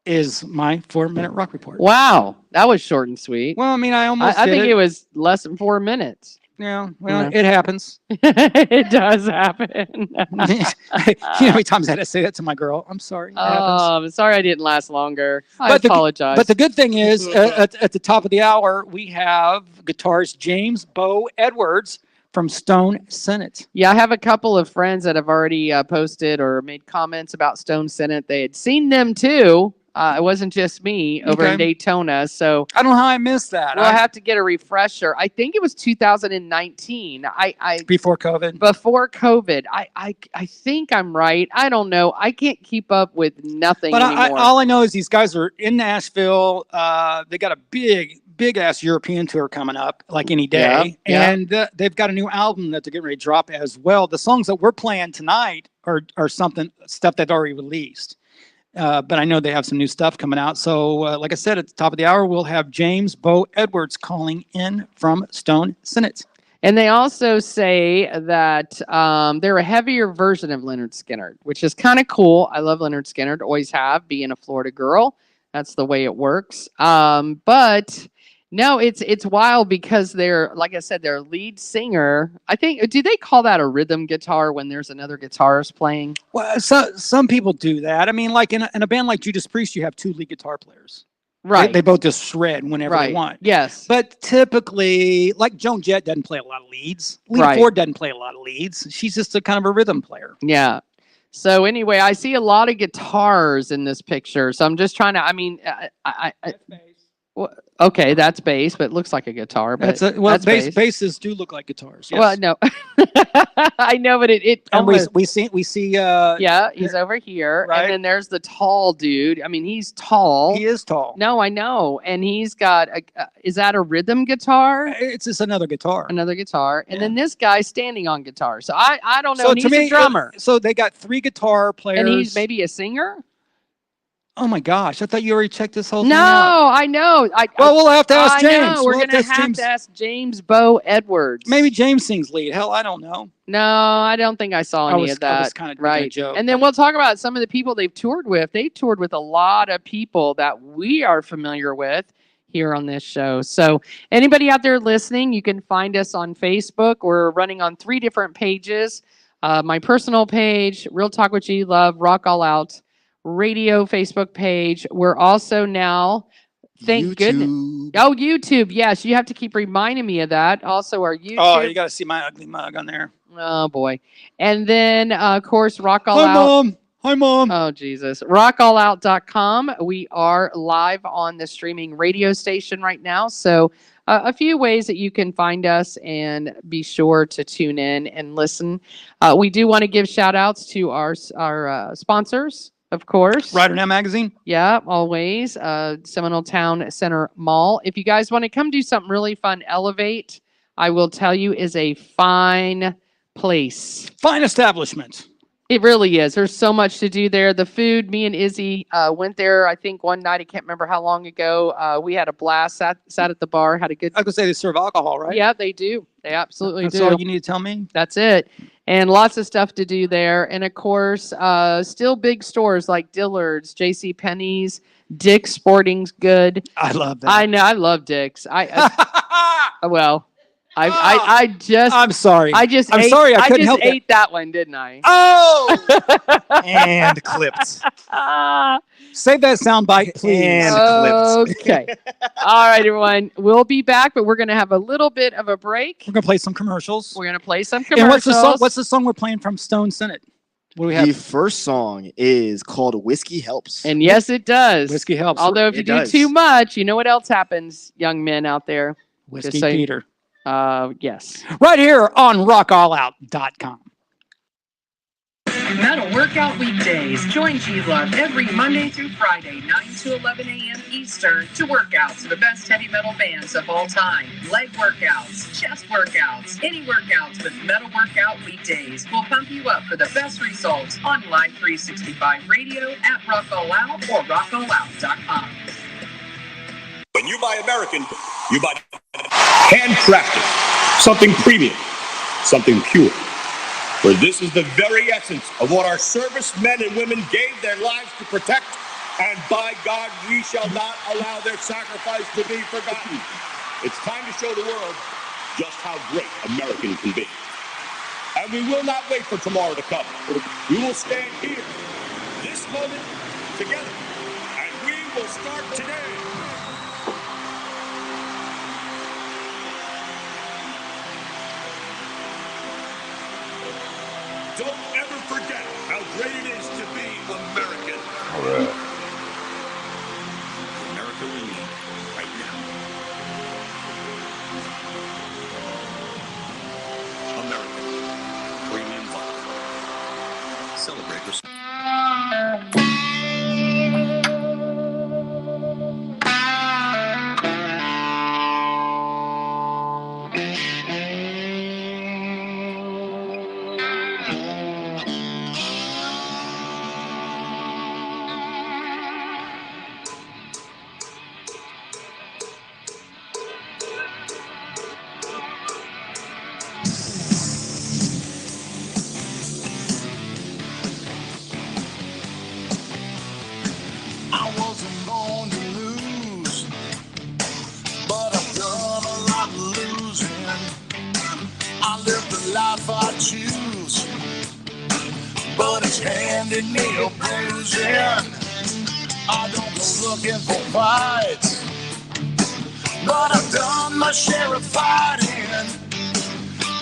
Speaker 4: is my 4-minute rock report.
Speaker 3: Wow, that was short and sweet.
Speaker 4: Well, I mean, I
Speaker 3: think it was less than 4 minutes.
Speaker 4: Yeah, well,
Speaker 3: No.
Speaker 4: it happens.
Speaker 3: It does happen.
Speaker 4: You know how many times I had to say that to my girl? I'm sorry. It happens.
Speaker 3: Oh, I'm sorry I didn't last longer. I
Speaker 4: But
Speaker 3: apologize.
Speaker 4: But the good thing is, at the top of the hour, we have guitarist James Beau Edwards from Stone Senate.
Speaker 3: Yeah, I have a couple of friends that have already posted or made comments about Stone Senate. They had seen them too. It wasn't just me over in
Speaker 4: Okay.
Speaker 3: Daytona. So
Speaker 4: I don't know how I missed that.
Speaker 3: we'll have to get a refresher. I think it was 2019.
Speaker 4: Before COVID.
Speaker 3: Before COVID. I think I'm right. I don't know. I can't keep up with nothing
Speaker 4: But
Speaker 3: anymore.
Speaker 4: all I know is these guys are in Nashville. They got a big ass European tour coming up, like any day,
Speaker 3: Yeah.
Speaker 4: and they've got a new album that they're getting ready to drop as well. The songs that we're playing tonight are stuff they've already released. But I know they have some new stuff coming out. So, like I said, at the top of the hour, we'll have James Beau Edwards calling in from Stone Senate.
Speaker 3: And they also say that they're a heavier version of Leonard Skinner, which is kind of cool. I love Leonard Skinner, always have, being a Florida girl. That's the way it works. But no, it's wild because they're, like I said, their lead singer. I think, do they call that a rhythm guitar when there's another guitarist playing?
Speaker 4: Well, some people do that. I mean, like in a band like Judas Priest, you have two lead guitar players.
Speaker 3: Right.
Speaker 4: They both just shred whenever they want.
Speaker 3: Yes.
Speaker 4: But typically, like Joan Jett doesn't play a lot of leads. Lita Ford doesn't play a lot of leads. She's just a kind of a rhythm player.
Speaker 3: Yeah. So anyway, I see a lot of guitars in this picture. So I'm just trying to, I mean, okay, that's bass, but it looks like a guitar. But that's
Speaker 4: basses do look like guitars. Yes.
Speaker 3: Well, no, I know, but it
Speaker 4: and
Speaker 3: almost,
Speaker 4: we see.
Speaker 3: yeah, he's over here,
Speaker 4: right?
Speaker 3: And then there's the tall dude. I mean, he's tall.
Speaker 4: He is tall.
Speaker 3: No, I know, and he's got is that a rhythm guitar?
Speaker 4: It's just another guitar.
Speaker 3: Another guitar,
Speaker 4: Yeah.
Speaker 3: and then this guy's standing on guitar. So I don't know.
Speaker 4: So
Speaker 3: And
Speaker 4: to
Speaker 3: he's
Speaker 4: me,
Speaker 3: a drummer,
Speaker 4: so they got three guitar players,
Speaker 3: and he's maybe a singer.
Speaker 4: Oh my gosh! I thought you already checked this whole thing
Speaker 3: No,
Speaker 4: out.
Speaker 3: I know.
Speaker 4: Well, we'll have to ask James.
Speaker 3: I know. We're gonna have to ask James Beau Edwards.
Speaker 4: Maybe James sings lead. Hell, I don't know.
Speaker 3: No, I don't think I saw any of that.
Speaker 4: I was kind of
Speaker 3: right.
Speaker 4: a joke.
Speaker 3: And then we'll talk about some of the people they've toured with. They toured with a lot of people that we are familiar with here on this show. So anybody out there listening, you can find us on Facebook. We're running on 3 different pages. My personal page, Real Talk with G Love, Rock All Out Radio Facebook page. We're also now, thank goodness. Oh, YouTube. Yes, you have to keep reminding me of that. Also, our YouTube.
Speaker 4: Oh, you got to see my ugly mug on there.
Speaker 3: Oh, boy. And then, of course, Rock All
Speaker 4: Hi,
Speaker 3: Out.
Speaker 4: Mom. Hi, Mom.
Speaker 3: Oh, Jesus. RockAllOut.com. We are live on the streaming radio station right now. So a few ways that you can find us and be sure to tune in and listen. We do want to give shout outs to our sponsors, of course.
Speaker 4: Rider Now Magazine.
Speaker 3: Yeah, always. Seminole Town Center Mall. If you guys want to come do something really fun, Elevate, I will tell you, is a fine place.
Speaker 4: Fine establishment.
Speaker 3: It really is. There's so much to do there. The food, me and Izzy went there, I think, one night. I can't remember how long ago. We had a blast, sat at the bar, had a good...
Speaker 4: I was going to say they serve alcohol, right?
Speaker 3: Yeah, they do. They absolutely do.
Speaker 4: That's all you need to tell me?
Speaker 3: That's it. And lots of stuff to do there. And, of course, still big stores like Dillard's, JCPenney's, Dick's Sporting's Good.
Speaker 4: I love that.
Speaker 3: I know. I love Dick's. Well...
Speaker 4: I'm sorry.
Speaker 3: I just ate that one, didn't I?
Speaker 4: Oh!
Speaker 5: And clipped.
Speaker 4: Save that sound bite, please.
Speaker 5: And
Speaker 3: Okay. All right, everyone. We'll be back, but we're going to have a little bit of a break.
Speaker 4: We're going to play some commercials.
Speaker 3: We're going to play some
Speaker 4: And
Speaker 3: commercials.
Speaker 4: what's the song we're playing from Stone Senate? What do we
Speaker 5: The
Speaker 4: have?
Speaker 5: first song is called Whiskey Helps.
Speaker 3: And yes, it does.
Speaker 4: Whiskey Helps.
Speaker 3: Although if you
Speaker 5: It
Speaker 3: do
Speaker 5: does.
Speaker 3: too much, you know what else happens, young men out there?
Speaker 4: Whiskey
Speaker 3: Just saying.
Speaker 4: Peter.
Speaker 3: Yes.
Speaker 4: Right here on rockallout.com.
Speaker 7: Metal Workout Weekdays. Join G-Love every Monday through Friday, 9 to 11 a.m. Eastern, to work out to the best heavy metal bands of all time. Leg workouts, chest workouts, any workouts with Metal Workout Weekdays will pump you up for the best results on Live 365 Radio at Rock All Out or rockallout.com.
Speaker 8: When you buy American, you buy handcrafted, something premium, something pure. For this is the very essence of what our servicemen and women gave their lives to protect, and by God, we shall not allow their sacrifice to be forgotten. It's time to show the world just how great American can be. And we will not wait for tomorrow to come. We will stand here, this moment, together, and we will start today. Don't ever forget how great it is to be American.
Speaker 1: All right.
Speaker 8: America we need right now. American premium vodka. Celebrate this.
Speaker 2: I wasn't born to lose, but I've done a lot of losing. I live the life I choose, but it's handed me a bruising. I don't go looking for fights, but I've done my share of fighting.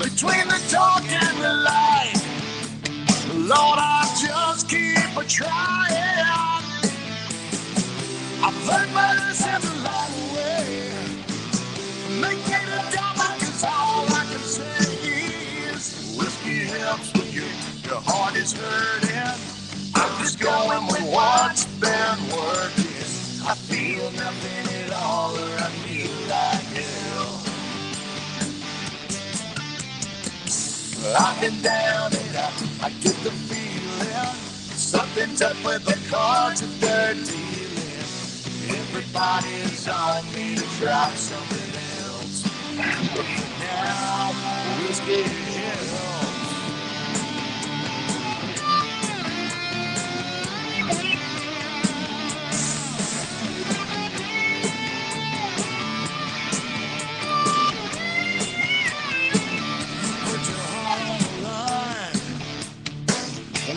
Speaker 2: Between the dark and the light, Lord, I just keep a trying. I've learned my lessons along the way. Make it a dollar, 'cause all I can say is whiskey helps when your heart is hurting. I'm just going with what's been working. I feel nothing at all, or I feel like hell. I've been down and I get the feeling something's up with the cards that they're dealing. Everybody's on me to try something else. Now, whiskey helps. Put your heart on the line,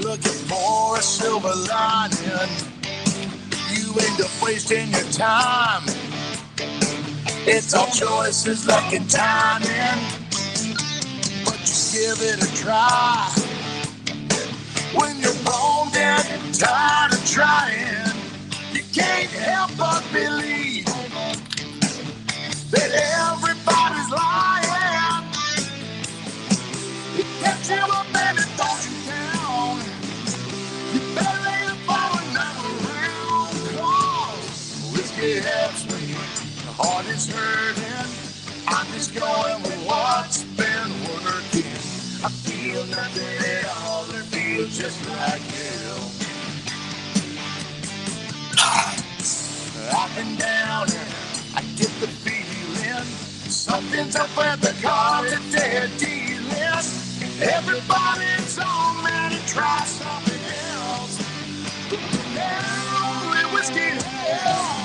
Speaker 2: looking for a silver lining. You end up wasting your time. It's all choices, luck and timing, but you give it a try. When you're born dead and tired of trying, you can't help but believe that everybody's lying. It gets you up and it throws you down. You better lay the ball another round, 'cause whiskey helps me. The heart is hurting. I'm just going with what's been working. I feel nothing at all. It feels just like hell. Up and down, and I get the feeling something's up with the cards that they're dealing. Everybody's on man and try something else. But now it whiskey helps.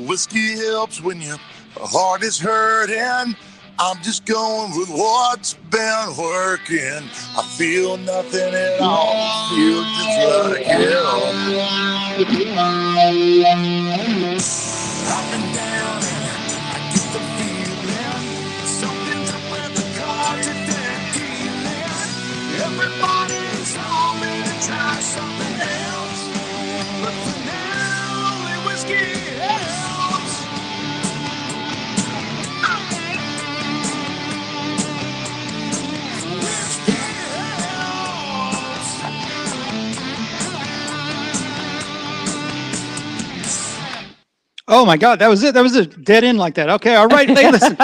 Speaker 2: Whiskey helps when your heart is hurting. I'm just going with what's been working. I feel nothing at all. I feel just like hell. Up and down, I get the feeling something's up with the cards that they're dealing. Everybody's on me to try something else, but for now, the whiskey helps.
Speaker 4: Oh my God, that was it. That was a dead end like that. Okay, all right. Hey, listen,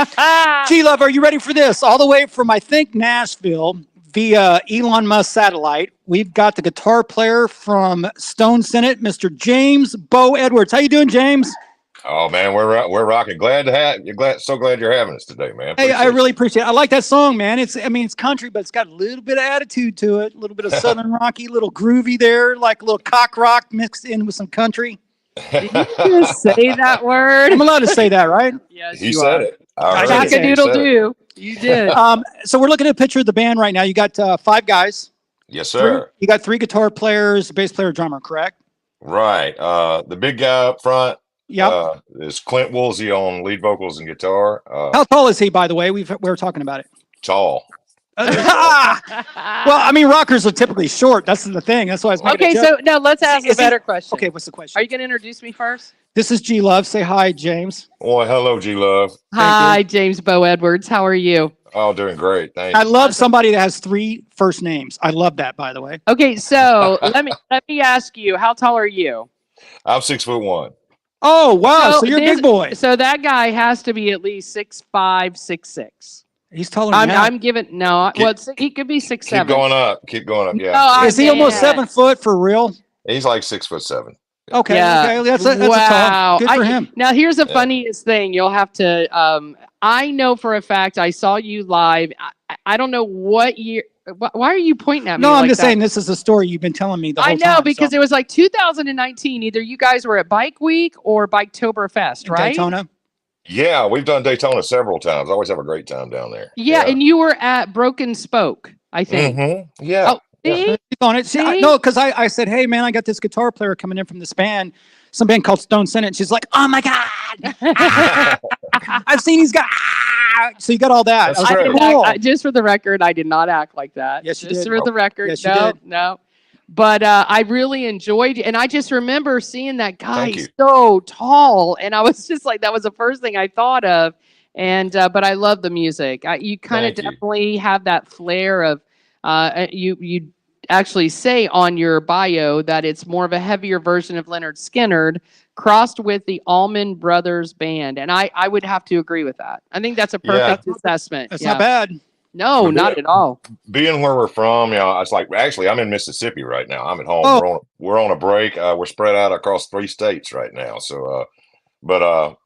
Speaker 4: G-Love, are you ready for this? All the way from, I think, Nashville via Elon Musk satellite, we've got the guitar player from Stone Senate, Mr. James Beau Edwards. How you doing, James?
Speaker 9: Oh man, we're rocking. Glad to have you. So glad you're having us today, man.
Speaker 4: Hey, I
Speaker 9: Appreciate
Speaker 4: really appreciate it. I like that song, man. It's country, but it's got a little bit of attitude to it, a little bit of Southern rocky, little groovy there, like a little cock rock mixed in with some country.
Speaker 3: Did you just say that word?
Speaker 4: I'm allowed to say that, right?
Speaker 3: Yes,
Speaker 9: He
Speaker 3: you
Speaker 9: said
Speaker 3: are.
Speaker 9: it. I heard
Speaker 4: Cock
Speaker 9: it.
Speaker 4: a
Speaker 9: He
Speaker 3: Doodle
Speaker 9: said it.
Speaker 3: do. You did.
Speaker 4: So we're looking at a picture of the band right now. You got 5 guys.
Speaker 9: Yes, sir.
Speaker 4: You got 3 guitar players, bass player, drummer, correct?
Speaker 9: Right. The big guy up front
Speaker 4: Yep.
Speaker 9: is Clint Woolsey on lead vocals and guitar.
Speaker 4: How tall is he, by the way? We were talking about it.
Speaker 9: Tall.
Speaker 4: Well, I mean, rockers are typically short. That's the thing. That's why I was making
Speaker 3: Okay,
Speaker 4: a joke.
Speaker 3: so now let's ask a
Speaker 4: Is he-
Speaker 3: better question.
Speaker 4: Okay, what's the question?
Speaker 3: Are you going to introduce me first?
Speaker 4: This is G Love. Say hi, James.
Speaker 9: Well, hello, G Love.
Speaker 3: Hi, James Beau Edwards. How are you?
Speaker 9: Oh, doing great. Thanks.
Speaker 4: I love somebody that has 3 first names. I love that, by the way.
Speaker 3: Okay, so let me ask you, how tall are you?
Speaker 9: I'm 6'1".
Speaker 4: Oh, wow. So you're a
Speaker 3: this-
Speaker 4: big boy.
Speaker 3: So that guy has to be at least 6'5", 6'6".
Speaker 4: He's taller than that.
Speaker 3: I'm giving no. Well, he could be 6'7".
Speaker 9: Keep going up. Keep going up. Yeah.
Speaker 3: No,
Speaker 4: Is he almost
Speaker 3: man.
Speaker 4: 7 foot for real?
Speaker 9: He's like 6'7".
Speaker 4: Okay.
Speaker 3: Yeah.
Speaker 4: Okay. That's a
Speaker 3: Wow.
Speaker 4: tall. Good for him.
Speaker 3: Now here's the
Speaker 9: Yeah.
Speaker 3: funniest thing. You'll have to. I know for a fact I saw you live. I don't know what year. Why are you pointing at me?
Speaker 4: No, I'm
Speaker 3: like
Speaker 4: just
Speaker 3: that?
Speaker 4: saying this is a story you've been telling me the whole
Speaker 3: I
Speaker 4: time.
Speaker 3: know because it was like 2019. Either you guys were at Bike Week or Biketoberfest, right?
Speaker 4: Daytona.
Speaker 9: Yeah, we've done Daytona several times. I always have a great time down there.
Speaker 3: Yeah, and you were at Broken Spoke, I think.
Speaker 9: Mm-hmm. Yeah.
Speaker 3: Oh, see?
Speaker 4: Keep on it.
Speaker 3: See?
Speaker 4: No, because I said, hey, man, I got this guitar player coming in from this band, some band called Stone Senate. She's like, oh, my God. I've seen these guys. So you got all that.
Speaker 9: That's
Speaker 4: I was
Speaker 9: great.
Speaker 4: like, cool.
Speaker 3: Just for the record, I did not act like that.
Speaker 4: Yes, you
Speaker 3: just
Speaker 4: did.
Speaker 3: for the record,
Speaker 4: Yes, you
Speaker 3: no,
Speaker 4: did.
Speaker 3: no. But I really enjoyed it, and I just remember seeing that guy
Speaker 9: Thank you.
Speaker 3: so tall, and I was just like, that was the first thing I thought of. And but I love the music. You kind of
Speaker 9: Thank you.
Speaker 3: definitely have that flair of you actually say on your bio that it's more of a heavier version of Leonard Skinner crossed with the Allman Brothers Band, and I would have to agree with that. I think that's a perfect assessment.
Speaker 4: That's
Speaker 3: Yeah.
Speaker 4: not bad.
Speaker 3: No,
Speaker 9: But
Speaker 3: not at all.
Speaker 9: Being where we're from, it's like actually I'm in Mississippi right now. I'm at home.
Speaker 4: Oh.
Speaker 9: We're on a break. We're spread out across 3 states right now. So, but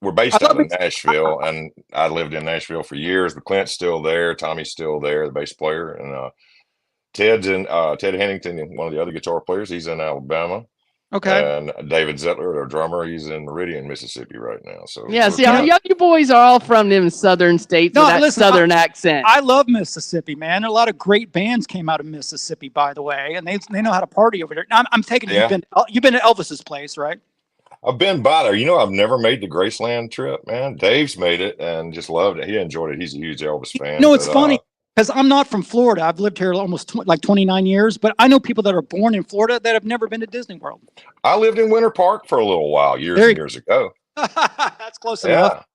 Speaker 9: we're based out of Nashville, and I lived in Nashville for years. But Clint's still there. Tommy's still there, the bass player, and Ted Hennington, one of the other guitar players. He's in Alabama.
Speaker 4: Okay.
Speaker 9: And David Zettler, our drummer, he's in Meridian, Mississippi right now. So
Speaker 3: Yeah, see, you boys are all from them southern states with that southern accent.
Speaker 4: I love Mississippi, man. A lot of great bands came out of Mississippi, by the way, and they know how to party over there. Now, I'm taking
Speaker 9: Yeah.
Speaker 4: you've been to Elvis's place, right?
Speaker 9: I've been by there. I've never made the Graceland trip, man. Dave's made it and just loved it. He enjoyed it. He's a huge Elvis fan.
Speaker 4: No, it's funny because I'm not from Florida. I've lived here almost 29 years, but I know people that are born in Florida that have never been to Disney World.
Speaker 9: I lived in Winter Park for a little while, years ago.
Speaker 4: That's close enough.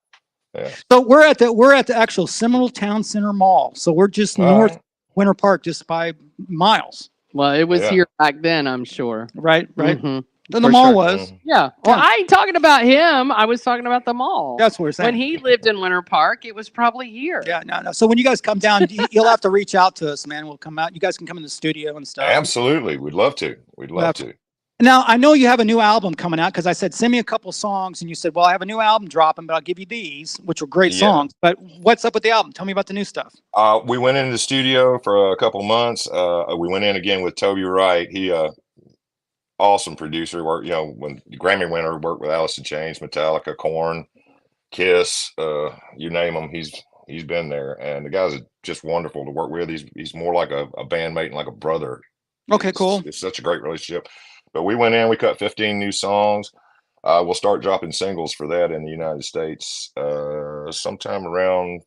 Speaker 9: Yeah.
Speaker 4: So we're at the actual Seminole Town Center Mall. So we're just north Winter Park, just by miles.
Speaker 3: Well, it was here back then, I'm sure.
Speaker 4: Right.
Speaker 3: Mhm.
Speaker 4: Then the mall was.
Speaker 3: Yeah. Well, I ain't talking about him. I was talking about the mall.
Speaker 4: That's what we're saying.
Speaker 3: When he lived in Winter Park, it was probably here.
Speaker 4: Yeah, no. So when you guys come down, you'll have to reach out to us, man. We'll come out. You guys can come in the studio and stuff.
Speaker 9: Absolutely. We'd love to. We'd love to.
Speaker 4: Now, I know you have a new album coming out because I said, send me a couple songs. And you said, well, I have a new album dropping, but I'll give you these, which were great songs. But what's up with the album? Tell me about the new stuff.
Speaker 9: We went into the studio for a couple months. We went in again with Toby Wright. He awesome producer. Worked, when Grammy winner, worked with Alice in Chains, Metallica, Korn, Kiss, you name him. He's been there, and the guy's just wonderful to work with. He's more like a bandmate and like a brother.
Speaker 4: Okay, cool.
Speaker 9: It's such a great relationship. But we went in, we cut 15 new songs. We'll start dropping singles for that in the United States sometime around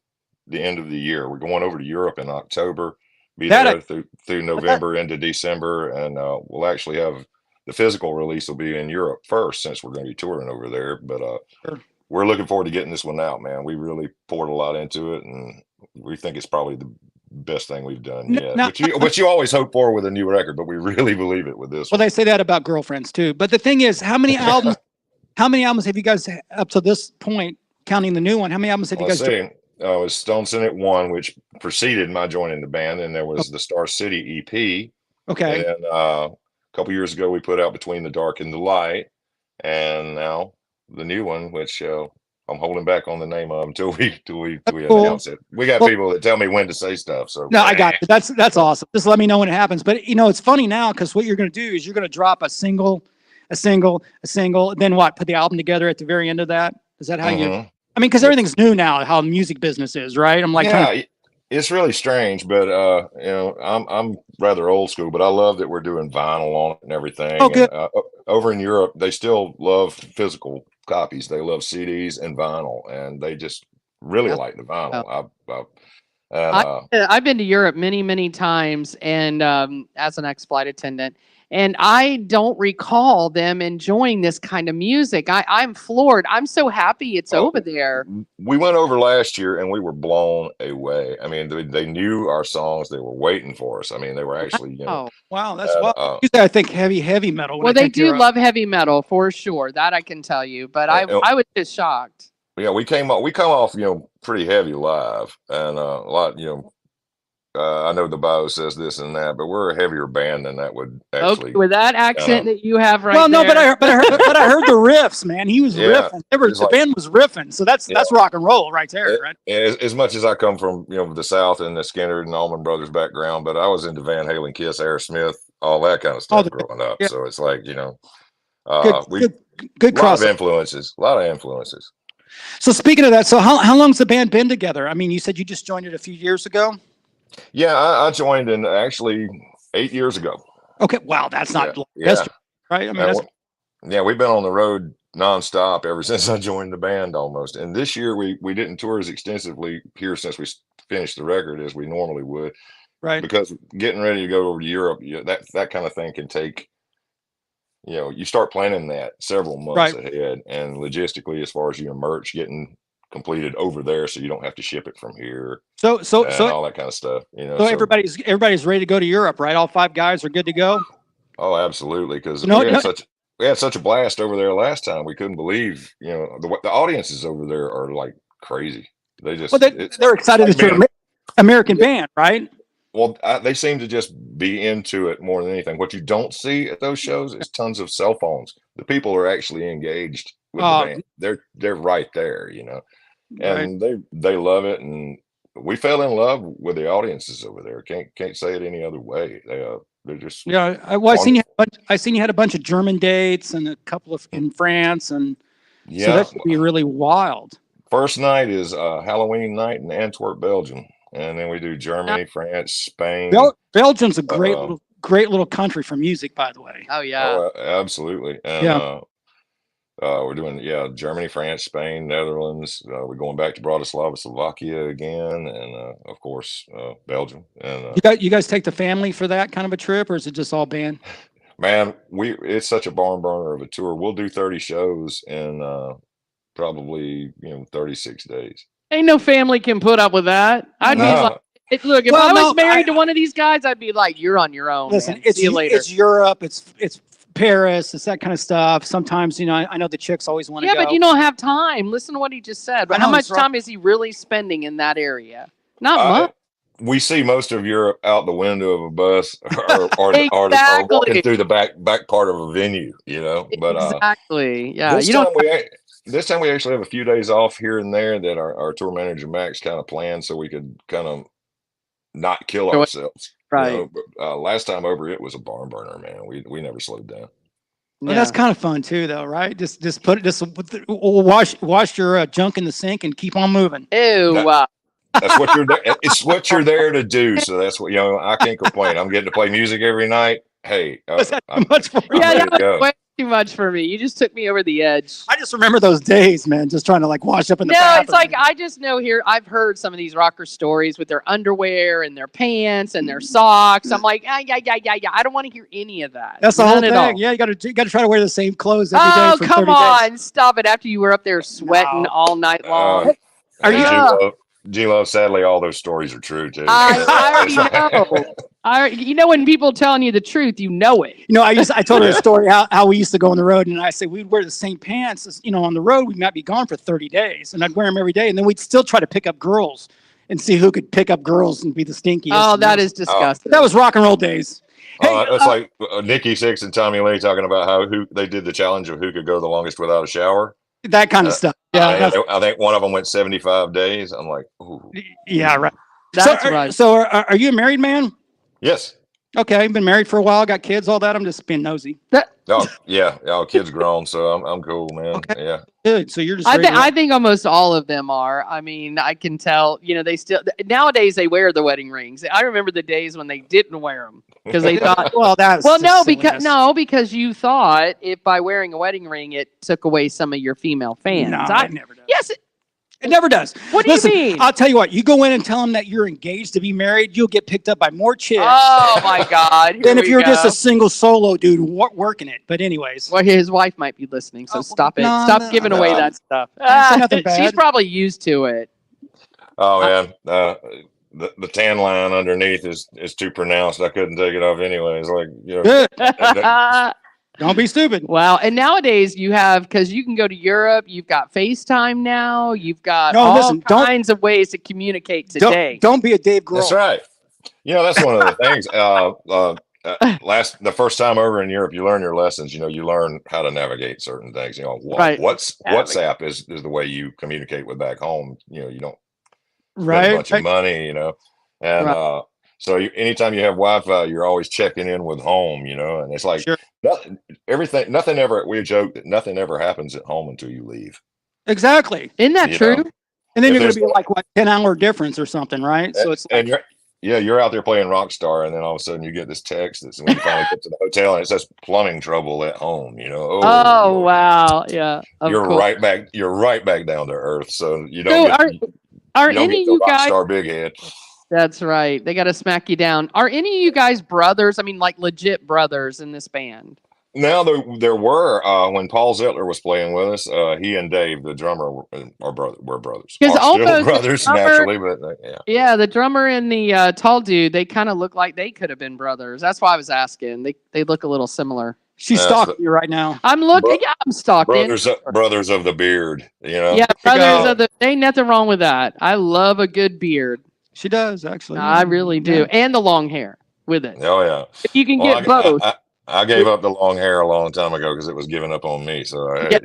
Speaker 9: the end of the year. We're going over to Europe in October. Be there through November into December, and we'll actually have the physical release will be in Europe first, since we're going to be touring over there. But we're looking forward to getting this one out, man. We really poured a lot into it, and we think it's probably the best thing we've done yet. Which you always hope for with a new record, but we really believe it with this
Speaker 4: one.
Speaker 9: Well,
Speaker 4: they say that about Girlfriends too. But the thing is, how many albums have you guys up to this point, counting the new one? How many albums have you guys done?
Speaker 9: It was Stone Senate 1, which preceded my joining the band, and there was the Star City EP.
Speaker 4: Okay.
Speaker 9: And a couple years ago, we put out Between the Dark and the Light, and now the new one, which I'm holding back on the name of until we
Speaker 4: Cool.
Speaker 9: announce it. We got
Speaker 4: Well-
Speaker 9: people that tell me when to say stuff. So
Speaker 4: No, I got it. That's awesome. Just let me know when it happens. But it's funny now because what you're going to do is you're going to drop a single, then what? Put the album together at the very end of that. Is that how you?
Speaker 9: Mhm.
Speaker 4: I mean, because everything's new now. How the music business is, right? I'm like, trying to,
Speaker 9: it's really strange, but I'm rather old school, but I love that we're doing vinyl on it and everything.
Speaker 4: Oh, good.
Speaker 9: And, over in Europe, they still love physical copies. They love CDs and vinyl, and they just really like the vinyl.
Speaker 3: I've been to Europe many, many times, and as an ex-flight attendant, and I don't recall them enjoying this kind of music. I'm floored. I'm so happy it's over there.
Speaker 9: We went over last year, and we were blown away. I mean, they knew our songs. They were waiting for us. I mean, they were actually,
Speaker 4: wow, that's wild. Usually I think heavy metal.
Speaker 3: Well, they do love heavy metal for sure. That I can tell you. But I was just shocked.
Speaker 9: Yeah, we come off, pretty heavy live, and a lot, I know the bio says this and that, but we're a heavier band than that would actually.
Speaker 3: Okay, with that accent that you have right
Speaker 4: well, no,
Speaker 3: there.
Speaker 4: but I heard the riffs, man. He was riffing. The band was riffing, so that's rock and roll right there, right?
Speaker 9: As much as I come from the South and the Skinner and Allman Brothers background, but I was into Van Halen, Kiss, Aerosmith, all that kind of stuff growing up. Yeah. So it's like good
Speaker 4: cross
Speaker 9: of influences, a lot of influences.
Speaker 4: So speaking of that, so how long's the band been together? I mean, you said you just joined it a few years ago.
Speaker 9: Yeah, I joined in actually 8 years ago.
Speaker 4: Okay, wow, that's not yesterday, right? I mean,
Speaker 9: we've been on the road nonstop ever since I joined the band almost. And this year we didn't tour as extensively here since we finished the record as we normally would,
Speaker 4: right?
Speaker 9: Because getting ready to go over to Europe, that kind of thing can take. You start planning that several months ahead, and logistically, as far as your merch getting completed over there, so you don't have to ship it from here. So all that kind of stuff.
Speaker 4: So everybody's ready to go to Europe, right? All 5 guys are good to go.
Speaker 9: Oh, absolutely, because we had such a blast over there last time. We couldn't believe, the audiences over there are like crazy. They just
Speaker 4: they're excited that you're an American band, right?
Speaker 9: Well, they seem to just be into it more than anything. What you don't see at those shows is tons of cell phones. The people are actually engaged with the band. They're right there, and they love it. And we fell in love with the audiences over there. Can't say it any other way. They're just
Speaker 4: I seen you had a bunch of German dates and a couple of in France, and so that should be really wild.
Speaker 9: First night is Halloween night in Antwerp, Belgium. And then we do Germany, France, Spain.
Speaker 4: Belgium's a great little country for music, by the way.
Speaker 3: Oh yeah,
Speaker 9: absolutely. And, we're doing Germany, France, Spain, Netherlands. We're going back to Bratislava, Slovakia again, and of course Belgium. And
Speaker 4: you guys take the family for that kind of a trip, or is it just all band?
Speaker 9: Man, it's such a barn burner of a tour. We'll do 30 shows in probably 36 days.
Speaker 3: Ain't no family can put up with that. I'd be like, look, if I was married to one of these guys, I'd be like, you're on your own.
Speaker 4: Listen,
Speaker 3: See you later.
Speaker 4: It's Europe, it's Paris, it's that kind of stuff. Sometimes, I know the chicks always want to go.
Speaker 3: Yeah, but you don't have time. Listen to what he just said. But how much time is he really spending in that area? Not much.
Speaker 9: We see most of Europe out the window of a bus or walking through the back part of a venue, But
Speaker 3: exactly, yeah.
Speaker 9: This time we actually have a few days off here and there that our tour manager Max kind of planned so we could kind of not kill ourselves.
Speaker 3: Right.
Speaker 9: But last time over, it was a barn burner, man. We never slowed down.
Speaker 4: Well, that's kind of fun too, though, right? Just wash your junk in the sink and keep on moving.
Speaker 3: Ew.
Speaker 9: That's what you're there. It's what you're there to do. So that's what I can't complain. I'm getting to play music every night. Hey,
Speaker 4: was that too much for you?
Speaker 3: Yeah, that was way too much for me. You just took me over the edge.
Speaker 4: I just remember those days, man, just trying to wash up in the bathroom.
Speaker 3: No, it's like I just know here. I've heard some of these rocker stories with their underwear and their pants and their socks. I'm like, yeah. I don't want to hear any of that.
Speaker 4: That's the whole thing. Yeah, you got to try to wear the same clothes every day for 30 days.
Speaker 3: Oh, come on, stop it! After you were up there sweating all night long.
Speaker 4: Are you?
Speaker 9: G-Love, sadly, all those stories are true too.
Speaker 3: I already know. When people telling you the truth, you know it.
Speaker 4: I told her a story how we used to go on the road, and I said we'd wear the same pants. On the road, we might be gone for 30 days, and I'd wear them every day, and then we'd still try to pick up girls and see who could pick up girls and be the stinkiest.
Speaker 3: Oh, that is disgusting.
Speaker 4: That was rock and roll days.
Speaker 9: It's like Nikki Sixx and Tommy Lee talking about how they did the challenge of who could go the longest without a shower.
Speaker 4: That kind of stuff. Yeah,
Speaker 9: I think one of them went 75 days. I'm like, ooh.
Speaker 4: yeah, right.
Speaker 3: That's
Speaker 4: so,
Speaker 3: right.
Speaker 4: So, are you a married man?
Speaker 9: Yes.
Speaker 4: Okay, been married for a while, got kids, all that. I'm just being nosy.
Speaker 9: Oh yeah, kids grown, so I'm cool, man.
Speaker 4: Okay.
Speaker 9: Yeah.
Speaker 4: Good. So you're just.
Speaker 3: I think almost all of them are. I mean, I can tell. They still nowadays they wear the wedding rings. I remember the days when they didn't wear them because they thought. Because you thought if by wearing a wedding ring it took away some of your female fans.
Speaker 4: No, it never does.
Speaker 3: Yes.
Speaker 4: It never does.
Speaker 3: What do you mean?
Speaker 4: I'll tell you what. You go in and tell them that you're engaged to be married, you'll get picked up by more chicks.
Speaker 3: Oh my God!
Speaker 4: Than if you're just a single solo dude working it. But anyways,
Speaker 3: well, his wife might be listening, so stop it. Stop giving away that stuff.
Speaker 4: Nothing bad.
Speaker 3: She's probably used to it.
Speaker 9: Oh yeah. The tan line underneath is too pronounced. I couldn't take it off anyways. Like
Speaker 4: don't be stupid.
Speaker 3: Wow. And nowadays you have, because you can go to Europe, you've got FaceTime now, you've got all kinds of ways to communicate today.
Speaker 4: Don't be a Dave Grohl.
Speaker 9: That's right. That's one of the things. The first time over in Europe, you learn your lessons. You learn how to navigate certain things. WhatsApp is the way you communicate with back home. You don't spend a bunch of money. And so anytime you have Wi-Fi, you're always checking in with home. And it's like nothing ever. We joke that nothing ever happens at home until you leave.
Speaker 4: Exactly.
Speaker 3: Isn't that true?
Speaker 4: And then you're going to be like 10-hour difference or something, right? So it's like,
Speaker 9: you're out there playing Rockstar, and then all of a sudden you get this text that's when you finally get to the hotel, and it says plumbing trouble at home.
Speaker 3: Oh wow, yeah.
Speaker 9: You're right back. You're right back down to earth. So you don't.
Speaker 3: Are any of you guys
Speaker 9: Rockstar big head?
Speaker 3: That's right. They got to smack you down. Are any of you guys brothers? I mean, like legit brothers in this band?
Speaker 9: Now there were when Paul Zettler was playing with us. He and Dave, the drummer, were brothers.
Speaker 3: Because almost
Speaker 9: brothers naturally, but yeah.
Speaker 3: Yeah, the drummer and the tall dude, they kind of look like they could have been brothers. That's why I was asking. They look a little similar.
Speaker 4: She's stalking you right now.
Speaker 3: I'm looking. I'm stalking.
Speaker 9: Brothers of the beard.
Speaker 3: Yeah, brothers of the. Ain't nothing wrong with that. I love a good beard.
Speaker 4: She does actually.
Speaker 3: I really do, and the long hair with it.
Speaker 9: Oh yeah.
Speaker 3: If you can get both.
Speaker 9: I gave up the long hair a long time ago because it was giving up on me. So
Speaker 3: that's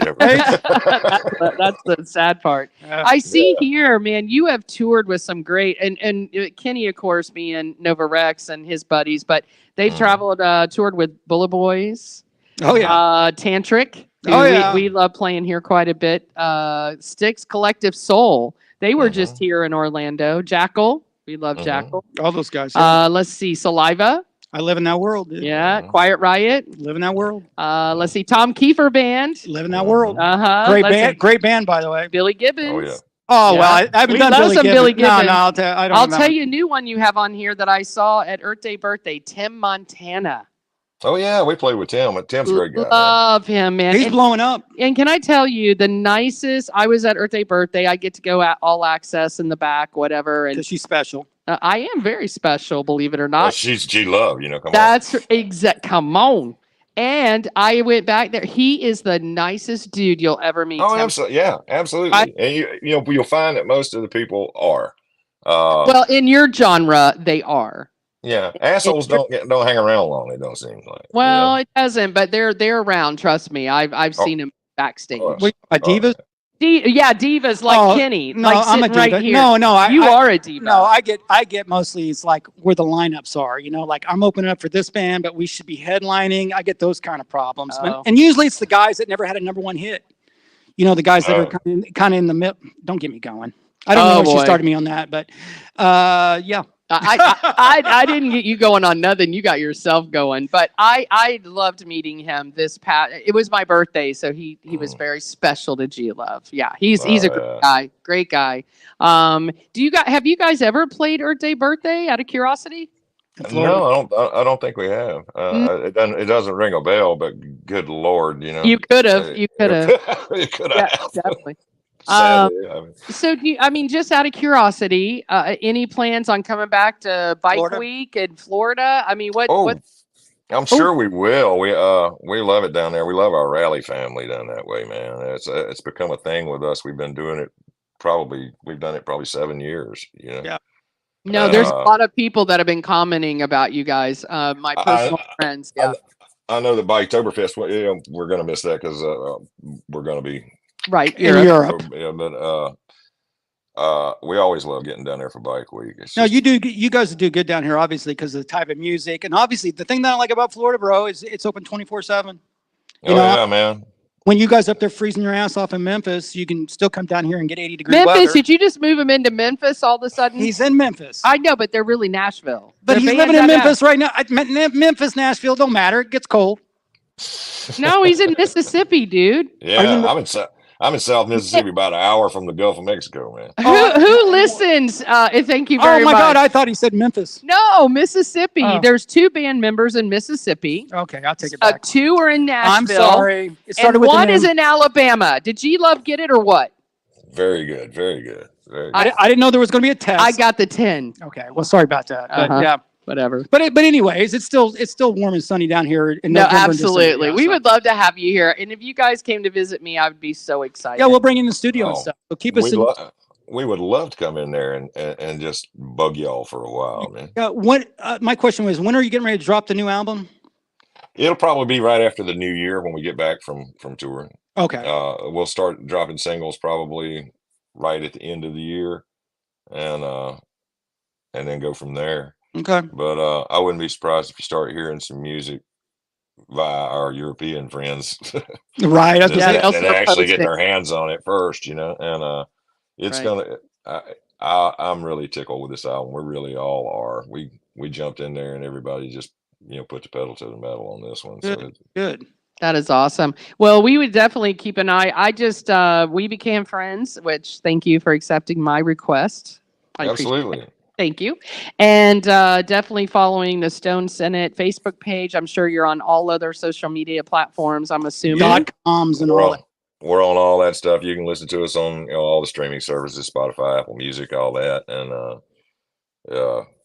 Speaker 3: the sad part. I see here, man. You have toured with some great and Kenny, of course, being Nova Rex and his buddies, but they've traveled, toured with Bullet Boys.
Speaker 4: Oh yeah.
Speaker 3: Tantric.
Speaker 4: Oh yeah.
Speaker 3: We love playing here quite a bit. Styx, Collective Soul. They were just here in Orlando. Jackal. We love Jackal.
Speaker 4: All those guys.
Speaker 3: Let's see. Saliva.
Speaker 4: I live in that world, dude.
Speaker 3: Yeah, Quiet Riot.
Speaker 4: Live in that world.
Speaker 3: Let's see, Tom Kiefer Band.
Speaker 4: Live in that world.
Speaker 3: Great
Speaker 4: band, by the way.
Speaker 3: Billy Gibbons.
Speaker 9: Oh yeah.
Speaker 4: Oh well, I haven't done Billy Gibbons. No,
Speaker 3: I'll tell you a new one you have on here that I saw at Earth Day Birthday. Tim Montana.
Speaker 9: Oh yeah, we played with Tim. Tim's a great guy.
Speaker 3: Love him, man.
Speaker 4: He's blowing up.
Speaker 3: And can I tell you, the nicest? I was at Earth Day Birthday. I get to go at all access in the back, whatever. And
Speaker 4: she's special.
Speaker 3: I am very special, believe it or not.
Speaker 9: Well, she's G-Love, come on.
Speaker 3: That's exact. Come on. And I went back there. He is the nicest dude you'll ever meet.
Speaker 9: Oh, absolutely. Yeah, absolutely. And you'll find that most of the people are.
Speaker 3: Well, in your genre, they are.
Speaker 9: Yeah, assholes don't hang around long. It don't seem like.
Speaker 3: Well, it doesn't, but they're around. Trust me, I've seen him backstage.
Speaker 4: Divas.
Speaker 3: Divas like Kenny.
Speaker 4: No,
Speaker 3: like
Speaker 4: I'm a diva.
Speaker 3: right here.
Speaker 4: No,
Speaker 3: you are a diva.
Speaker 4: No, I get mostly it's like where the lineups are. Like I'm opening up for this band, but we should be headlining. I get those kind of problems, and usually it's the guys that never had a #1 hit. The guys that are kind of in the middle. Don't get me going. I don't know if she started me on that, but yeah.
Speaker 3: I didn't get you going on nothing. You got yourself going. But I loved meeting him this past. It was my birthday, so he was very special to G Love. Yeah, he's a great guy. Have you guys ever played Earth Day Birthday out of curiosity?
Speaker 9: No, I don't think we have. It doesn't ring a bell, but good Lord,
Speaker 3: You could have. You could have. Yeah, definitely. So just out of curiosity, any plans on coming back to Bike Week in Florida? I mean, what?
Speaker 9: I'm sure we will. We love it down there. We love our rally family down that way, man. It's become a thing with us. We've been doing it we've done it probably 7 years.
Speaker 4: Yeah.
Speaker 3: No, there's a lot of people that have been commenting about you guys. My personal friends. Yeah.
Speaker 9: I know the Biketoberfest. We're going to miss that because we're going to be
Speaker 3: Right.
Speaker 4: in Europe.
Speaker 9: Yeah, but we always love getting down there for Bike Week. It's
Speaker 4: No,
Speaker 9: just,
Speaker 4: you guys do good down here, obviously, because of the type of music, and obviously the thing that I like about Florida, bro, is it's open 24/7. You know,
Speaker 9: yeah, man.
Speaker 4: when you guys up there freezing your ass off in Memphis, you can still come down here and get 80-degree
Speaker 3: Memphis,
Speaker 4: weather.
Speaker 3: did you just move him into Memphis all of a sudden?
Speaker 4: He's in Memphis.
Speaker 3: I know, but they're really Nashville.
Speaker 4: But
Speaker 3: Their
Speaker 4: he's
Speaker 3: band's
Speaker 4: living in
Speaker 3: out of-
Speaker 4: Memphis right now. Memphis, Nashville, don't matter. It gets cold.
Speaker 3: No, he's in Mississippi, dude.
Speaker 9: Yeah,
Speaker 4: Are you-
Speaker 9: I'm in South Mississippi, about an hour from the Gulf of Mexico, man.
Speaker 3: Who listens? Thank you
Speaker 4: Oh
Speaker 3: very much.
Speaker 4: my God, I thought he said Memphis.
Speaker 3: No, Mississippi.
Speaker 4: Oh.
Speaker 3: There's 2 band members in Mississippi.
Speaker 4: Okay, I'll take it back.
Speaker 3: 2 are in
Speaker 4: I'm
Speaker 3: Nashville.
Speaker 4: sorry. It started
Speaker 3: And
Speaker 4: with an
Speaker 3: 1 is
Speaker 4: M.
Speaker 3: in Alabama. Did G-Love get it or what?
Speaker 9: Very good, very good. Very good.
Speaker 4: I didn't know there was going to be a test.
Speaker 3: I got the 10.
Speaker 4: Okay, well, sorry about that. But
Speaker 3: Uh-huh.
Speaker 4: yeah,
Speaker 3: Whatever.
Speaker 4: but anyways, it's still warm and sunny down here in
Speaker 3: No,
Speaker 4: November and December,
Speaker 3: absolutely.
Speaker 4: yeah,
Speaker 3: We
Speaker 4: so-
Speaker 3: would love to have you here. And if you guys came to visit me, I would be so excited.
Speaker 4: Yeah, we'll bring you in the studio and
Speaker 9: Oh,
Speaker 4: stuff. So keep us in.
Speaker 9: we would love to come in there and just bug y'all for a while, man.
Speaker 4: My question was, when are you getting ready to drop the new album?
Speaker 9: It'll probably be right after the new year when we get back from touring.
Speaker 4: Okay.
Speaker 9: We'll start dropping singles probably right at the end of the year, and then go from there.
Speaker 4: Okay.
Speaker 9: But I wouldn't be surprised if you start hearing some music via our European friends
Speaker 4: Right. That's
Speaker 9: that,
Speaker 4: what
Speaker 9: that actually get their hands on it first, and it's
Speaker 3: Right.
Speaker 9: I'm really tickled with this album. We really all are. We jumped in there and everybody just put the pedal to the metal on this one. So
Speaker 4: good.
Speaker 3: That is awesome. Well, we would definitely keep an eye. We became friends, which thank you for accepting my request. I appreciate
Speaker 9: absolutely.
Speaker 3: it. Thank you. And definitely following the Stone Senate Facebook page. I'm sure you're on all other social media platforms, I'm assuming.
Speaker 4: .coms and
Speaker 9: We're
Speaker 4: all
Speaker 9: on, we're on all that stuff. You can listen to us on all the streaming services, Spotify, Apple Music, all that. And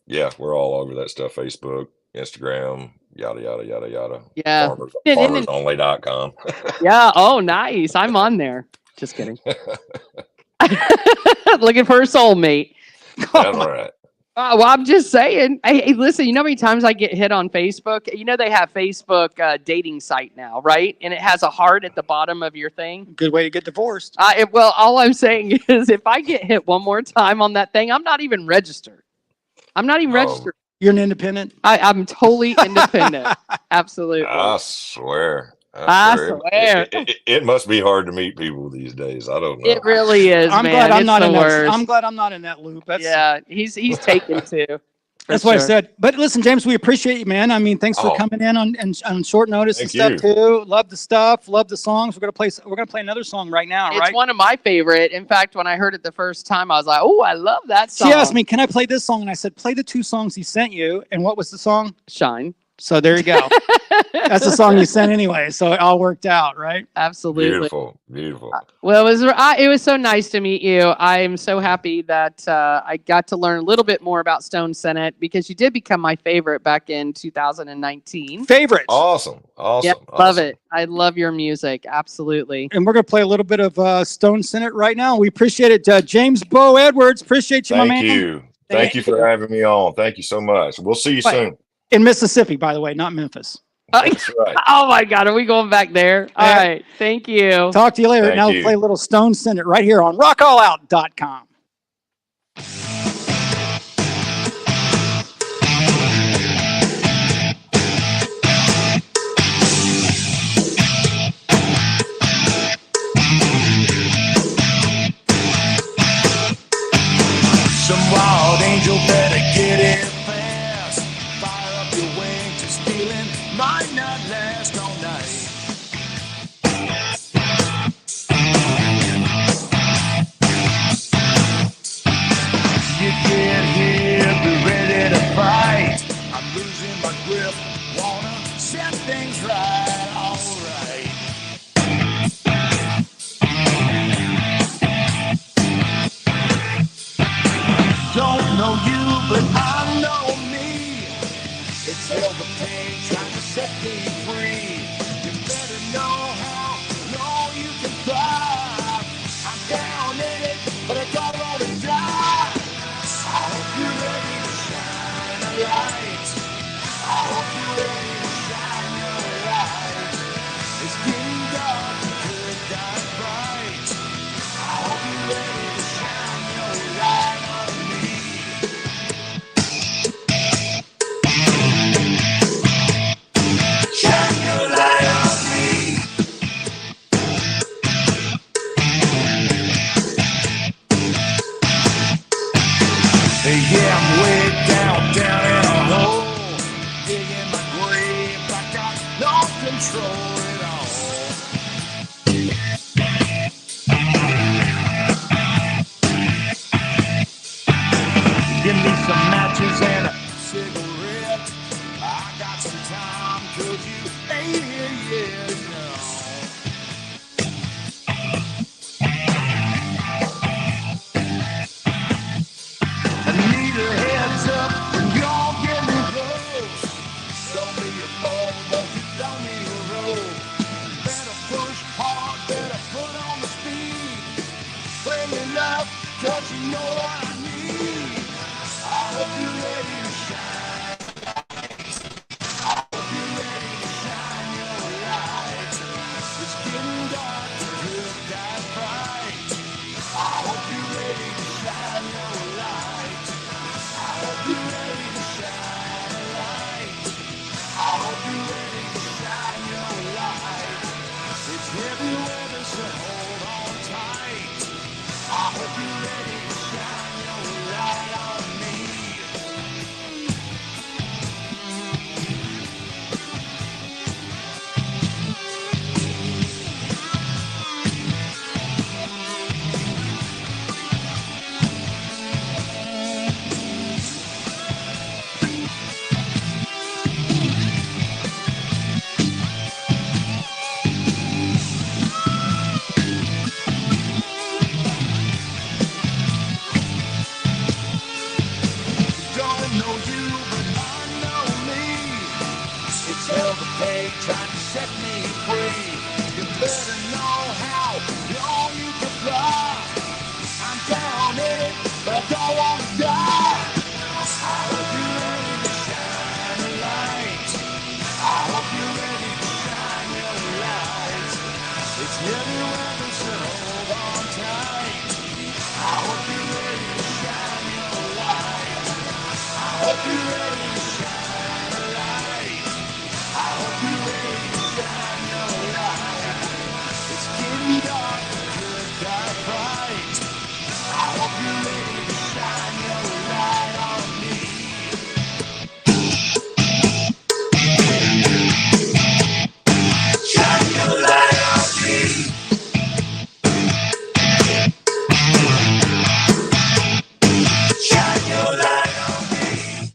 Speaker 9: yeah, we're all over that stuff. Facebook, Instagram, yada yada yada yada.
Speaker 3: Yeah.
Speaker 9: Farmersonly.com.
Speaker 3: Yeah. Oh, nice. I'm on there. Just kidding. Looking for a soulmate.
Speaker 9: That's right.
Speaker 3: Well, I'm just saying. Hey, listen, you know how many times I get hit on Facebook? You know they have Facebook dating site now, right? And it has a heart at the bottom of your thing.
Speaker 4: Good way to get divorced.
Speaker 3: Well, all I'm saying is if I get hit one more time on that thing, I'm not even registered. I'm not even registered.
Speaker 4: You're an independent?
Speaker 3: I'm totally independent. Absolutely.
Speaker 9: I swear.
Speaker 3: I swear.
Speaker 9: It must be hard to meet people these days. I don't know.
Speaker 3: It really is,
Speaker 4: I'm
Speaker 3: man.
Speaker 4: glad I'm
Speaker 3: It's
Speaker 4: not
Speaker 3: the
Speaker 4: in that.
Speaker 3: worst.
Speaker 4: I'm glad I'm not in that loop.
Speaker 3: Yeah, he's taken too.
Speaker 4: That's what I said. But listen, James, we appreciate you, man. I mean, thanks for coming in on short notice and
Speaker 9: Thank
Speaker 4: stuff too. Love the stuff. Love the songs. We're gonna play another song right now,
Speaker 3: It's
Speaker 4: right?
Speaker 3: one of my favorite. In fact, when I heard it the first time, I was like, "Oh, I love that song."
Speaker 4: She asked me, "Can I play this song?" And I said, "Play the 2 songs he sent you." And what was the song?
Speaker 3: "Shine."
Speaker 4: So there you go. That's the song you sent anyway. So it all worked out, right?
Speaker 3: Absolutely.
Speaker 9: Beautiful, beautiful.
Speaker 3: Well, it was so nice to meet you. I am so happy that I got to learn a little bit more about Stone Senate because you did become my favorite back in 2019.
Speaker 4: Favorites.
Speaker 9: Awesome.
Speaker 3: Yep, love it. I love your music. Absolutely.
Speaker 4: And we're gonna play a little bit of Stone Senate right now. We appreciate it, James Beau Edwards. Appreciate you, my man.
Speaker 9: Thank you. Thank you for having me on. Thank you so much. We'll see you soon.
Speaker 4: In Mississippi, by the way, not Memphis.
Speaker 9: That's right.
Speaker 3: Oh my God, are we going back there? All right. Thank you.
Speaker 4: Talk to you later.
Speaker 9: Thank
Speaker 4: Now
Speaker 9: you.
Speaker 4: we'll play a little Stone Senate right here on rockallout.com.
Speaker 2: Some wild angel better get in fast. Fire up your wings, this feeling might not last all night. Give me some matches and a cigarette. I got some time, 'cause you ain't here yet, no. I need a heads up when y'all get me close. Don't be a fool, but you don't need a road. Better push hard, better put on the speed. Play me love, 'cause you know what I need. I hope you're ready to shine. I hope you're ready to shine your light. It's getting dark, good, that bright. I hope you're ready to shine your light. I hope you're ready to shine a light. I hope you're ready to shine your light. It's heavy weather, so hold on tight. I hope you're ready to shine your light on me. Don't know you, but I know me. It's hell to pay, trying to set me free. You better know how long you can fly. I'm down in it, but I don't want to die. I hope you're ready to shine a light. I hope you're ready to shine your light. It's heavy weather, so hold on tight. I hope you're ready to shine your light. I hope you're ready to shine a light. I hope you're ready to shine your light. It's getting dark, good, dark, bright. I hope you're ready to shine your light on me. Shine your light on me. Shine your light on me.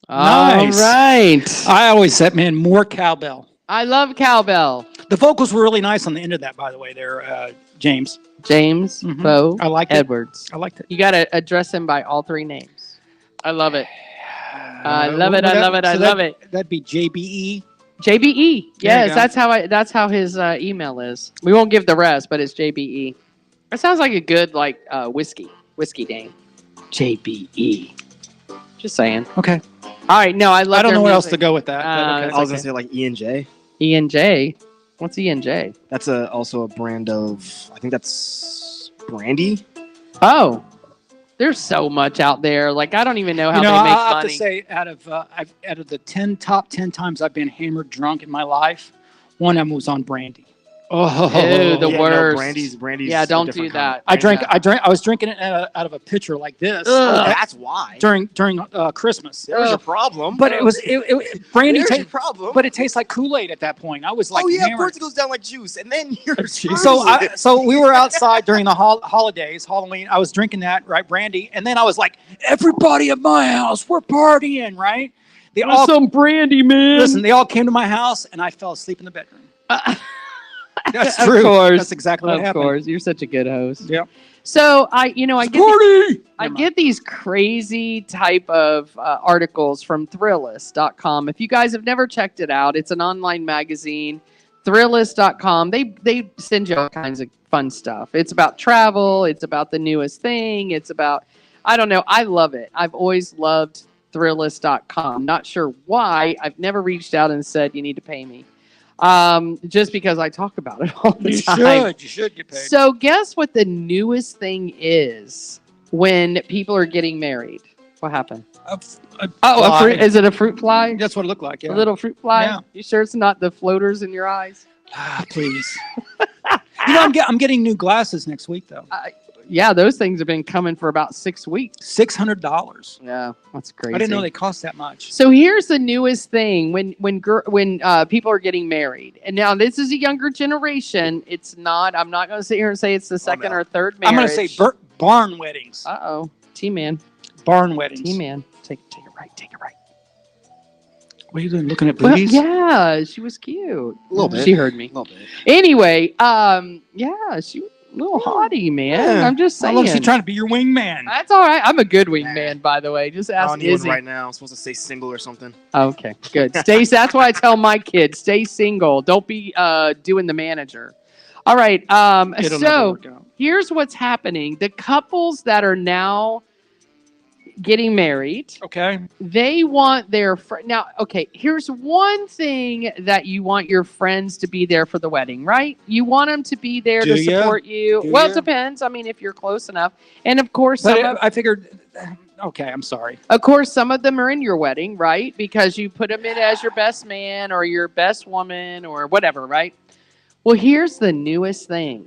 Speaker 4: Nice.
Speaker 3: All right.
Speaker 4: I always said, man, more cowbell.
Speaker 3: I love cowbell.
Speaker 4: The vocals were really nice on the end of that, by the way. There, James.
Speaker 3: James,
Speaker 4: Mhm.
Speaker 3: Beau,
Speaker 4: I liked it.
Speaker 3: Edwards.
Speaker 4: I liked it.
Speaker 3: You got to address him by all three names. I love it. I love
Speaker 4: What
Speaker 3: it. I
Speaker 4: would
Speaker 3: love it.
Speaker 4: that-
Speaker 3: I
Speaker 4: so
Speaker 3: love
Speaker 4: that-
Speaker 3: it.
Speaker 4: That'd be JBE.
Speaker 3: JBE.
Speaker 4: There you
Speaker 3: Yes,
Speaker 4: go.
Speaker 3: that's how his email is. We won't give the rest, but it's JBE. That sounds like a good whiskey name. JBE. Just saying.
Speaker 4: Okay.
Speaker 3: All right. No, I love.
Speaker 4: I don't
Speaker 3: their
Speaker 4: know where else
Speaker 3: music.
Speaker 4: to go with that. But
Speaker 3: Uh,
Speaker 4: okay.
Speaker 3: it's
Speaker 5: I was
Speaker 3: okay.
Speaker 5: gonna say like E&J.
Speaker 3: E&J. What's E&J?
Speaker 5: That's also a brand of, I think that's brandy.
Speaker 3: Oh, there's so much out there. Like I don't even know how
Speaker 4: You know,
Speaker 3: they make
Speaker 4: I'll have
Speaker 3: money.
Speaker 4: to say, out of the top 10 times I've been hammered drunk in my life, one of them was on brandy. Oh,
Speaker 3: Ew, the
Speaker 5: Yeah,
Speaker 3: worst.
Speaker 5: No, brandy's
Speaker 3: Yeah,
Speaker 5: a
Speaker 3: don't
Speaker 5: different
Speaker 3: do
Speaker 5: kind.
Speaker 3: that.
Speaker 4: I was drinking it out of a pitcher like this
Speaker 5: Oh,
Speaker 3: Ugh.
Speaker 5: that's why.
Speaker 4: during Christmas.
Speaker 5: There's
Speaker 3: Ugh.
Speaker 5: your problem.
Speaker 4: But it brandy
Speaker 5: There's your
Speaker 4: tastes,
Speaker 5: problem.
Speaker 4: but it tastes like Kool-Aid at that point. I was like,
Speaker 5: oh yeah, of
Speaker 4: hammered.
Speaker 5: course it goes down like juice, and then you're
Speaker 4: So we were outside during the holidays, Halloween. I was drinking that, right, brandy, and then I was like, everybody at my house, we're partying, right? They all
Speaker 3: some brandy, man.
Speaker 4: listen. They all came to my house, and I fell asleep in the bedroom. That's
Speaker 3: Of
Speaker 4: true.
Speaker 3: course.
Speaker 4: That's exactly what
Speaker 3: Of
Speaker 4: happened.
Speaker 3: course, you're such a good host.
Speaker 4: Yeah.
Speaker 3: So I
Speaker 4: Party.
Speaker 3: get these crazy type of articles from Thrillist.com. If you guys have never checked it out, it's an online magazine. Thrillist.com. They send you all kinds of fun stuff. It's about travel. It's about the newest thing. It's about I don't know. I love it. I've always loved Thrillist.com. Not sure why. I've never reached out and said you need to pay me. Just because I talk about it all the time.
Speaker 4: You should get paid.
Speaker 3: So guess what the newest thing is when people are getting married? What happened?
Speaker 4: A
Speaker 3: Oh,
Speaker 4: fly.
Speaker 3: is it a fruit fly?
Speaker 4: That's what it looked like. Yeah.
Speaker 3: A little fruit fly?
Speaker 4: Yeah.
Speaker 3: You sure it's not the floaters in your eyes?
Speaker 4: Please. I'm getting new glasses next week though.
Speaker 3: yeah, those things have been coming for about 6 weeks.
Speaker 4: $600.
Speaker 3: Yeah, that's crazy.
Speaker 4: I didn't know they cost that much.
Speaker 3: So here's the newest thing when people are getting married, and now this is a younger generation. It's not. I'm not going to sit here and say it's the second or third marriage.
Speaker 4: I'm going to say barn weddings.
Speaker 3: T-Man.
Speaker 4: Barn weddings.
Speaker 3: T-Man. Take it right. Take it right.
Speaker 4: What are you doing? Looking at boobies?
Speaker 3: Well, yeah, she was cute.
Speaker 5: A little bit.
Speaker 3: She heard me.
Speaker 5: A little bit.
Speaker 3: Anyway, yeah, she was a little hottie, man.
Speaker 5: Yeah.
Speaker 3: I'm just saying.
Speaker 4: How long is she trying to be your wingman?
Speaker 3: That's all right. I'm a good wingman, by the way. Just
Speaker 5: I
Speaker 3: ask
Speaker 5: don't need one
Speaker 3: Izzy.
Speaker 5: right now. I'm supposed to say single or something.
Speaker 3: Okay, good. That's what I tell my kids. Stay single. Don't be doing the manager. All right.
Speaker 4: It'll never
Speaker 3: So
Speaker 4: work out.
Speaker 3: here's what's happening. The couples that are now getting married,
Speaker 4: Okay.
Speaker 3: they want their now. Okay, here's one thing that you want your friends to be there for the wedding, right? You want them to be there to support you.
Speaker 4: Do
Speaker 3: Well,
Speaker 4: ya?
Speaker 3: it depends. I mean, if you're close enough, and of course,
Speaker 4: But I figured. Okay, I'm sorry.
Speaker 3: of course, some of them are in your wedding, right? Because you put them in as your best man or your best woman or whatever, right? Well, here's the newest thing.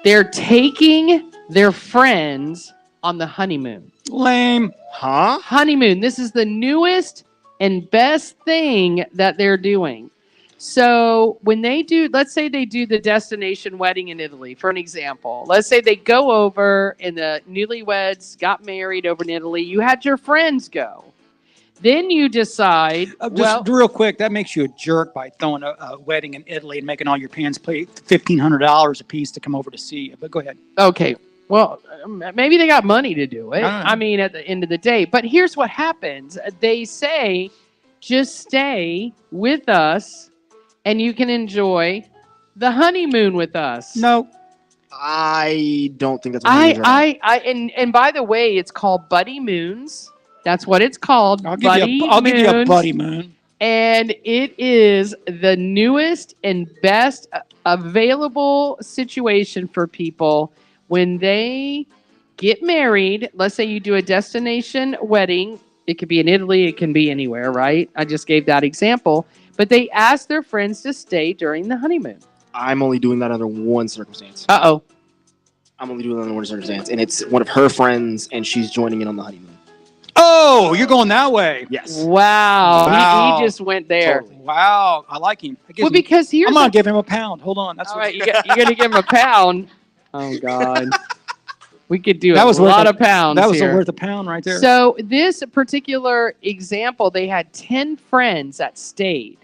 Speaker 3: They're taking their friends on the honeymoon.
Speaker 4: Lame.
Speaker 5: Huh?
Speaker 3: Honeymoon. This is the newest and best thing that they're doing. So when they do, let's say they do the destination wedding in Italy, for an example. Let's say they go over and the newlyweds got married over in Italy. You had your friends go. Then you decide,
Speaker 4: Just real quick, that makes you a jerk by throwing a wedding in Italy and making all your parents pay $1,500 a piece to come over to see you. But go ahead.
Speaker 3: okay, well, maybe they got money to do it.
Speaker 4: I don't know.
Speaker 3: I mean, at the end of the day. But here's what happens. They say, just stay with us and you can enjoy the honeymoon with us.
Speaker 4: No.
Speaker 5: I don't think that's what it is right
Speaker 3: And by the way, it's called Buddy Moons. That's what it's called.
Speaker 4: I'll give you a buddy moon.
Speaker 3: And it is the newest and best available situation for people when they get married. Let's say you do a destination wedding. It could be in Italy. It can be anywhere, right? I just gave that example. But they ask their friends to stay during the honeymoon.
Speaker 5: I'm only doing that under one circumstance.
Speaker 3: Uh-oh.
Speaker 5: I'm only doing that under one circumstance. And it's one of her friends, and she's joining in on the honeymoon.
Speaker 4: Oh, you're going that way.
Speaker 5: Yes.
Speaker 3: Wow.
Speaker 4: Wow.
Speaker 3: He just went there.
Speaker 5: Totally.
Speaker 4: Wow. I like him.
Speaker 3: Well, because here's
Speaker 4: I'm going to give him a pound. Hold on. That's
Speaker 3: all right. You're going to give him a pound. Oh, God. We could do
Speaker 4: That was
Speaker 3: a
Speaker 4: worth
Speaker 3: lot
Speaker 4: a-
Speaker 3: of pounds
Speaker 4: That was
Speaker 3: here.
Speaker 4: worth a pound right there.
Speaker 3: So this particular example, they had 10 friends that stayed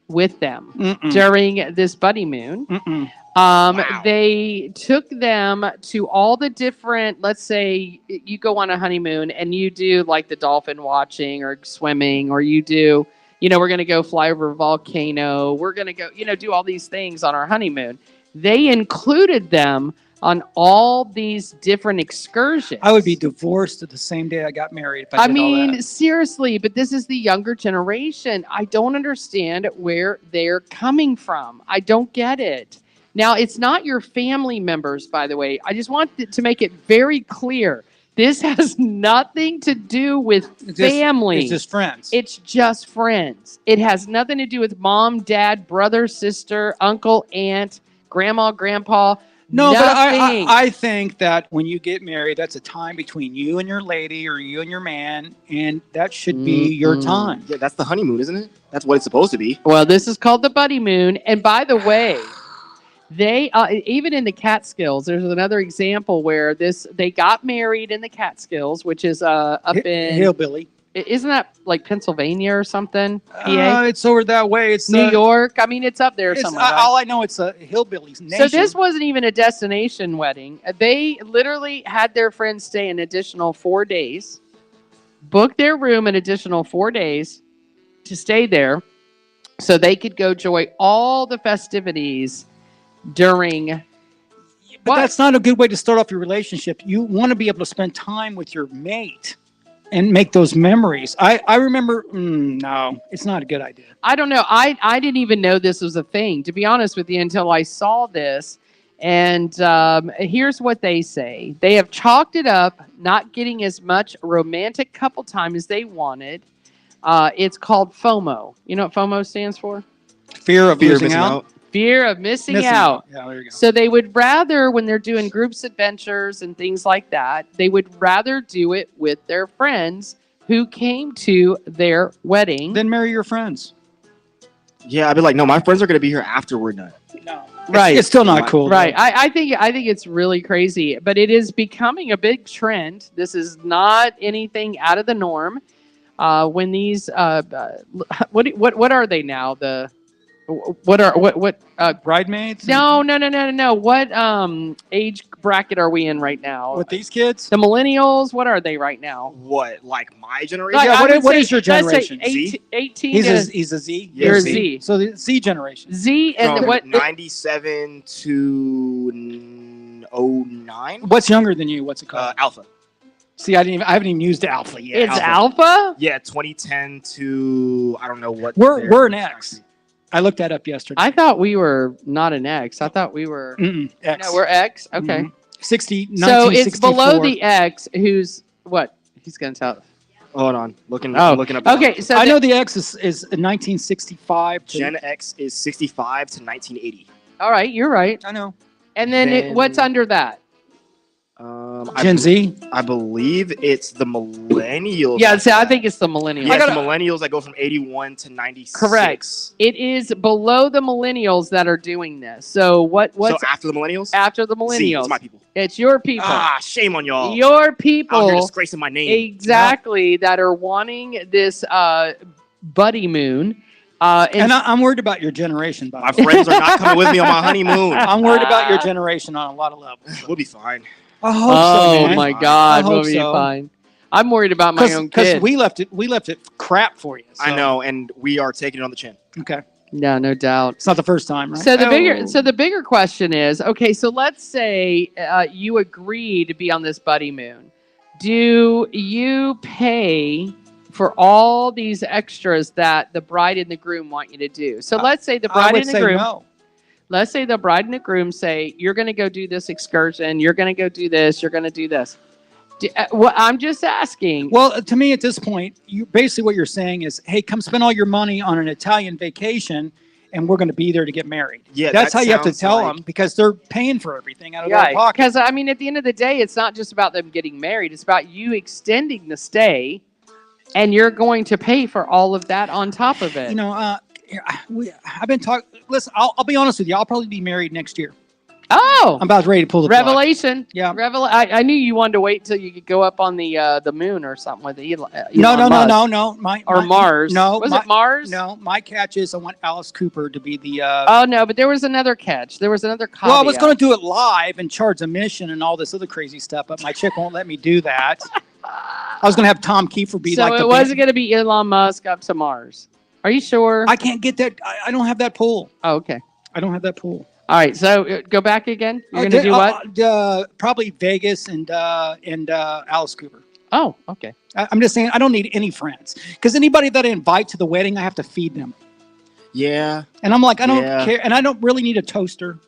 Speaker 3: with them
Speaker 4: Mm-mm.
Speaker 3: during this buddy moon.
Speaker 4: Mm-mm.
Speaker 3: They took them to all the different, let's say you go on a honeymoon and you do like the dolphin watching or swimming, or you do, we're going to go fly over a volcano. We're going to go, do all these things on our honeymoon. They included them on all these different excursions.
Speaker 4: I would be divorced the same day I got married if I
Speaker 3: I
Speaker 4: did all
Speaker 3: mean,
Speaker 4: that.
Speaker 3: seriously, but this is the younger generation. I don't understand where they're coming from. I don't get it. Now, it's not your family members, by the way. I just want to make it very clear. This has nothing to do with family.
Speaker 4: It's just friends.
Speaker 3: It's just friends. It has nothing to do with mom, dad, brother, sister, uncle, aunt, grandma, grandpa.
Speaker 4: No,
Speaker 3: Nothing.
Speaker 4: but I think that when you get married, that's a time between you and your lady or you and your man, and that should be your time.
Speaker 5: Yeah, that's the honeymoon, isn't it? That's what it's supposed to be.
Speaker 3: Well, this is called the buddy moon. And by the way, they even in the Catskills, there's another example where they got married in the Catskills, which is up in
Speaker 4: Hillbilly.
Speaker 3: Isn't that like Pennsylvania or something? PA?
Speaker 4: It's over that way. It's
Speaker 3: New York. I mean, it's up there somewhere. Right?
Speaker 4: All I know, it's a hillbilly's nation.
Speaker 3: So this wasn't even a destination wedding. They literally had their friends stay an additional 4 days, book their room an additional 4 days to stay there so they could go enjoy all the festivities during.
Speaker 4: But that's not a good way to start off your relationship. You want to be able to spend time with your mate and make those memories. I remember, no, it's not a good idea.
Speaker 3: I don't know. I didn't even know this was a thing, to be honest with you, until I saw this. And here's what they say. They have chalked it up, not getting as much romantic couple time as they wanted. It's called FOMO. You know what FOMO stands for?
Speaker 4: Fear of
Speaker 5: Fear of
Speaker 4: losing
Speaker 5: missing
Speaker 4: out.
Speaker 3: Fear of missing out.
Speaker 4: Yeah, there you go.
Speaker 3: So they would rather, when they're doing groups adventures and things like that, they would rather do it with their friends who came to their wedding.
Speaker 4: Then marry your friends.
Speaker 5: Yeah, I'd be like, no, my friends are gonna be here after we're done.
Speaker 4: No,
Speaker 3: Right.
Speaker 4: It's still not cool.
Speaker 3: Right.
Speaker 4: though.
Speaker 3: I think it's really crazy, but it is becoming a big trend. This is not anything out of the norm. When these what are they now? What
Speaker 4: Bridesmaids.
Speaker 3: No. What age bracket are we in right now?
Speaker 4: With these kids.
Speaker 3: The millennials, what are they right now?
Speaker 5: What, like my generation?
Speaker 3: Like,
Speaker 4: Yeah,
Speaker 3: I
Speaker 4: what-
Speaker 3: would
Speaker 4: what
Speaker 3: say,
Speaker 4: is your
Speaker 3: let's say
Speaker 4: generation?
Speaker 3: 18
Speaker 4: He's
Speaker 3: to
Speaker 4: a Z.
Speaker 5: Yeah,
Speaker 3: you're a
Speaker 5: Z.
Speaker 3: Z.
Speaker 4: So the Z generation.
Speaker 3: Z and
Speaker 5: From
Speaker 3: what
Speaker 5: 97 to 09?
Speaker 4: What's younger than you? What's it called?
Speaker 5: Alpha.
Speaker 4: See, I haven't even used Alpha yet.
Speaker 3: it's alpha?
Speaker 5: Yeah, 2010 to I don't know what.
Speaker 4: We're an X. I looked that up yesterday.
Speaker 3: I thought we were not an X. I thought we were
Speaker 4: X.
Speaker 3: No, we're X. Okay.
Speaker 4: Mhm. 60.
Speaker 3: So it's below
Speaker 4: 1964.
Speaker 3: the X who's what? He's going to tell.
Speaker 5: Hold on, looking
Speaker 3: Oh,
Speaker 5: looking up.
Speaker 3: okay. So
Speaker 4: I know the X is 1965 to.
Speaker 5: Gen X is 65 to 1980.
Speaker 3: all right, you're right.
Speaker 4: I know.
Speaker 3: And then what's under that?
Speaker 4: Gen Z.
Speaker 5: I believe it's the millennials.
Speaker 3: Yeah, see, I think it's the millennials.
Speaker 5: Yeah, it's the millennials that go from 81 to 96.
Speaker 3: Correct. It is below the millennials that are doing this. So what's
Speaker 5: So after the millennials?
Speaker 3: after the
Speaker 5: See,
Speaker 3: millennials?
Speaker 5: it's my people.
Speaker 3: It's your people.
Speaker 5: Ah, shame on y'all.
Speaker 3: Your
Speaker 5: Out here
Speaker 3: people.
Speaker 5: disgracing my name.
Speaker 3: Exactly, that are wanting this buddy moon.
Speaker 4: And I'm worried about your generation,
Speaker 5: My
Speaker 4: Bob.
Speaker 5: friends are not coming with me on my honeymoon.
Speaker 4: I'm worried about your generation on a lot of levels.
Speaker 5: We'll be fine.
Speaker 4: I hope
Speaker 3: Oh
Speaker 4: so, man.
Speaker 3: my
Speaker 5: I
Speaker 3: God, we'll
Speaker 4: hope
Speaker 3: be
Speaker 4: so.
Speaker 3: fine. I'm worried about my own
Speaker 4: Because
Speaker 3: kid.
Speaker 4: we left it crap for you.
Speaker 5: I
Speaker 4: so-
Speaker 5: know, and we are taking it on the chin.
Speaker 4: Okay,
Speaker 3: Yeah, no doubt.
Speaker 4: it's not the first time, right?
Speaker 3: So the
Speaker 4: Oh.
Speaker 3: bigger question is, okay, so let's say you agree to be on this buddy moon. Do you pay for all these extras that the bride and the groom want you to do? So let's say the
Speaker 4: I
Speaker 3: bride
Speaker 4: would
Speaker 3: and the
Speaker 4: say
Speaker 3: groom.
Speaker 4: no.
Speaker 3: Let's say the bride and the groom say, you're going to go do this excursion. You're going to go do this. You're going to do this. I'm just asking.
Speaker 4: Well, to me at this point, you basically what you're saying is, hey, come spend all your money on an Italian vacation, and we're going to be there to get married.
Speaker 5: Yeah,
Speaker 4: that's
Speaker 5: that
Speaker 4: how you have to
Speaker 5: sounds
Speaker 4: tell
Speaker 5: like-
Speaker 4: them because they're paying for everything out of
Speaker 3: Yeah,
Speaker 4: their pocket.
Speaker 3: because I mean, at the end of the day, it's not just about them getting married. It's about you extending the stay, and you're going to pay for all of that on top of it.
Speaker 4: You know, I've been talking. Listen, I'll be honest with you. I'll probably be married next year.
Speaker 3: Oh,
Speaker 4: I'm about ready to pull the plug.
Speaker 3: revelation!
Speaker 4: Yeah.
Speaker 3: I knew you wanted to wait till you could go up on the moon or something with Elon
Speaker 4: No.
Speaker 3: Musk. Or Mars.
Speaker 4: No,
Speaker 3: Was it Mars?
Speaker 4: No, my catch is I want Alice Cooper to be the.
Speaker 3: Oh no, but there was another catch. There was another caveat.
Speaker 4: Well, I was going to do it live and charge admission and all this other crazy stuff, but my chick won't let me do that. I was going to have Tom Kiefer be
Speaker 3: So
Speaker 4: like the.
Speaker 3: it wasn't going to be Elon Musk up to Mars. Are you sure?
Speaker 4: I can't get that. I don't have that pull.
Speaker 3: Oh, okay.
Speaker 4: I don't have that pull.
Speaker 3: All right. So go back again. You're going to do what?
Speaker 4: Probably Vegas and Alice Cooper.
Speaker 3: Oh, okay.
Speaker 4: I'm just saying I don't need any friends because anybody that I invite to the wedding, I have to feed them.
Speaker 5: Yeah.
Speaker 4: And I'm like, I don't
Speaker 5: Yeah.
Speaker 4: care, and I don't really need a toaster.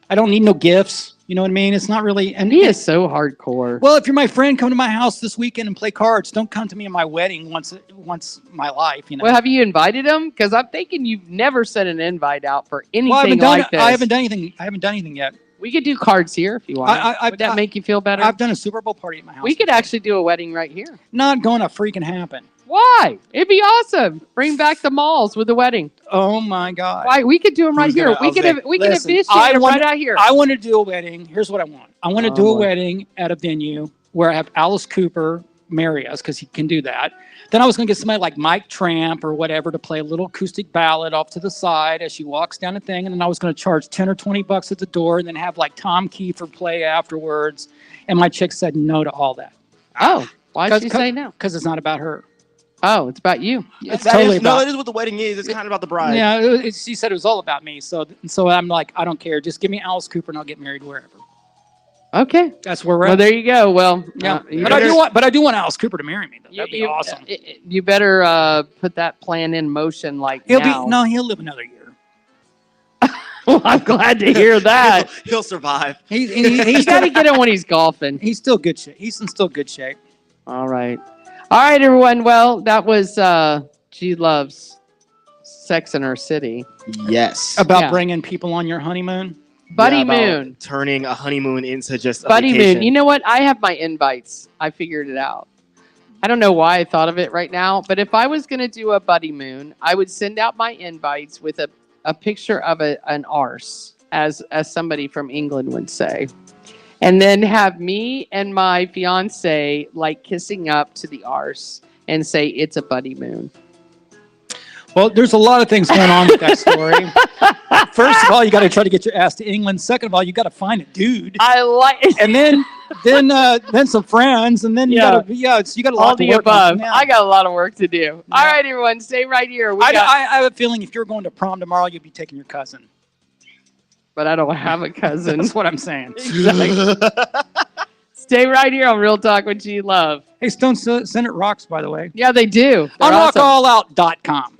Speaker 4: I don't need no gifts. You know what I mean? It's not really. And
Speaker 3: He is so hardcore.
Speaker 4: Well, if you're my friend, come to my house this weekend and play cards. Don't come to me at my wedding once my life. You know.
Speaker 3: Well, have you invited him? Because I'm thinking you've never sent an invite out for anything
Speaker 4: Well, I haven't done.
Speaker 3: like this.
Speaker 4: I haven't done anything. I haven't done anything yet.
Speaker 3: We could do cards here if you want.
Speaker 4: I-
Speaker 3: Would that make you feel better?
Speaker 4: I've done a Super Bowl party at my house.
Speaker 3: We could actually do a wedding right here.
Speaker 4: Not going to freaking happen.
Speaker 3: Why? It'd be awesome. Bring back the malls with the wedding.
Speaker 4: Oh my God.
Speaker 3: Why? We could do them right
Speaker 5: Who's
Speaker 3: here.
Speaker 5: gonna-
Speaker 3: We could
Speaker 5: Jose,
Speaker 3: we could
Speaker 4: listen,
Speaker 3: officiate
Speaker 4: I
Speaker 3: them
Speaker 4: want-
Speaker 3: right out here.
Speaker 4: I want to do a wedding. Here's what I want. I want to
Speaker 3: Oh,
Speaker 4: do a
Speaker 3: boy.
Speaker 4: wedding at a venue where I have Alice Cooper marry us because he can do that. Then I was going to get somebody like Mike Tramp or whatever to play a little acoustic ballad off to the side as she walks down the thing. And then I was going to charge 10 or 20 bucks at the door and then have like Tom Kiefer play afterwards. And my chick said no to all that
Speaker 3: Oh, why'd
Speaker 4: 'Cause-
Speaker 3: you say no?
Speaker 4: because it's not about her.
Speaker 3: Oh, it's about you.
Speaker 4: It's
Speaker 5: That
Speaker 4: totally
Speaker 5: is, no,
Speaker 4: about.
Speaker 5: that is what the wedding is. It's kind of about the bride.
Speaker 4: Yeah, she said it was all about me. So I'm like, I don't care. Just give me Alice Cooper and I'll get married wherever.
Speaker 3: Okay.
Speaker 4: That's where we're
Speaker 3: Well,
Speaker 4: at.
Speaker 3: there you go. Well,
Speaker 4: Yeah,
Speaker 3: you
Speaker 4: but I
Speaker 3: better-
Speaker 4: do want Alice Cooper to marry me. Though. That'd be
Speaker 3: you-
Speaker 4: awesome.
Speaker 3: You better put that plan in motion like now.
Speaker 4: He'll live another year.
Speaker 3: Well, I'm glad to hear that.
Speaker 5: He'll survive.
Speaker 4: He's
Speaker 3: You got to get him when he's golfing.
Speaker 4: He's still good shape. He's in still good shape.
Speaker 3: All right, everyone. Well, that was G Love's Sex in Our City.
Speaker 5: Yes.
Speaker 4: About
Speaker 3: Yeah.
Speaker 4: bringing people on your honeymoon.
Speaker 3: Buddy
Speaker 5: Yeah, about
Speaker 3: Moon.
Speaker 5: turning a honeymoon into just a
Speaker 3: Buddy
Speaker 5: vacation.
Speaker 3: Moon. You know what? I have my invites. I figured it out. I don't know why I thought of it right now, but if I was going to do a Buddy Moon, I would send out my invites with a picture of an arse, as somebody from England would say. And then have me and my fiance like kissing up to the arse and say it's a Buddy Moon.
Speaker 4: Well, there's a lot of things going on with that story. First of all, you got to try to get your ass to England. Second of all, you got to find a dude,
Speaker 3: I like it.
Speaker 4: and then some friends, and then you got to you got a lot
Speaker 3: All
Speaker 4: to
Speaker 3: the
Speaker 4: work on.
Speaker 3: above.
Speaker 4: Yeah.
Speaker 3: I got a lot of work to do. All right, everyone, stay right here.
Speaker 4: I have a feeling if you're going to prom tomorrow, you'll be taking your cousin.
Speaker 3: But I don't have a cousin.
Speaker 4: That's what I'm saying.
Speaker 3: Exactly. Stay right here on Real Talk with G Love.
Speaker 4: Hey, Stone Senate rocks, by the way.
Speaker 3: Yeah, they do. They're
Speaker 4: On
Speaker 3: awesome.
Speaker 4: rockallout.com.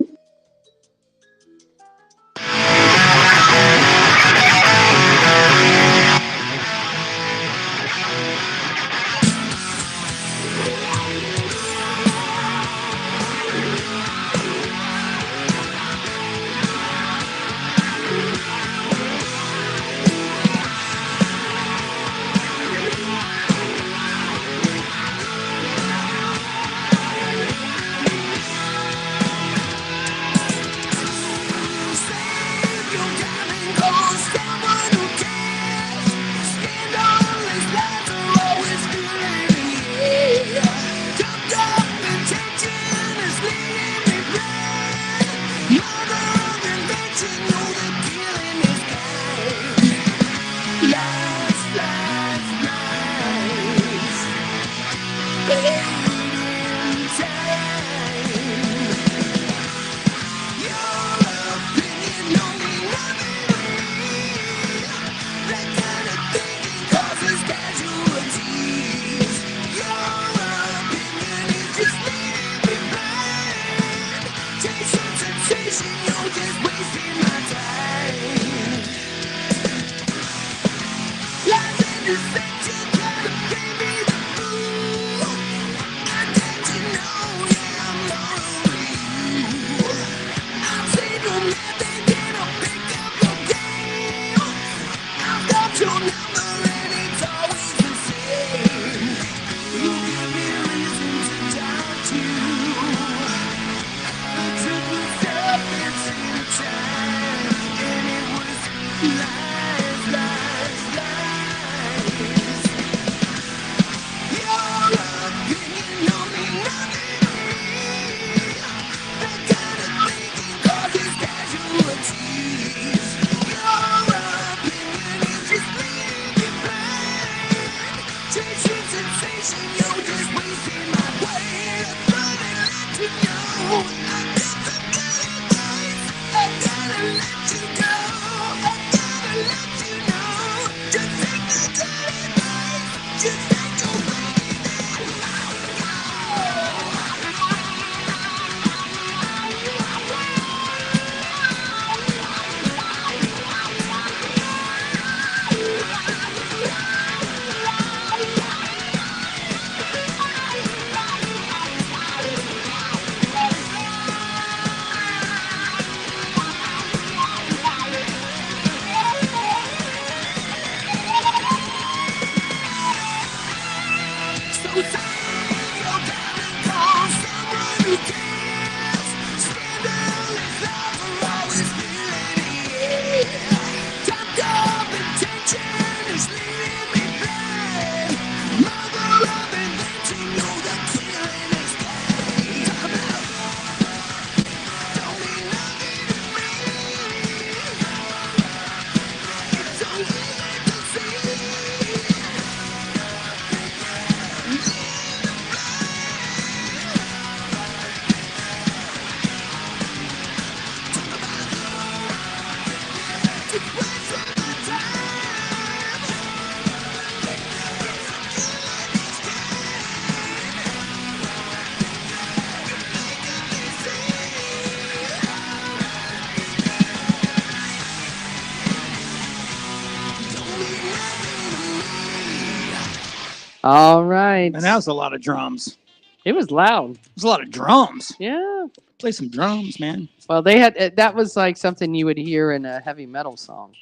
Speaker 3: All right.
Speaker 4: And that was a lot of drums.
Speaker 3: It was loud.
Speaker 4: There's a lot of drums.
Speaker 3: Yeah.
Speaker 4: Play some drums, man.
Speaker 3: Well, they had that was like something you would hear in a heavy metal song.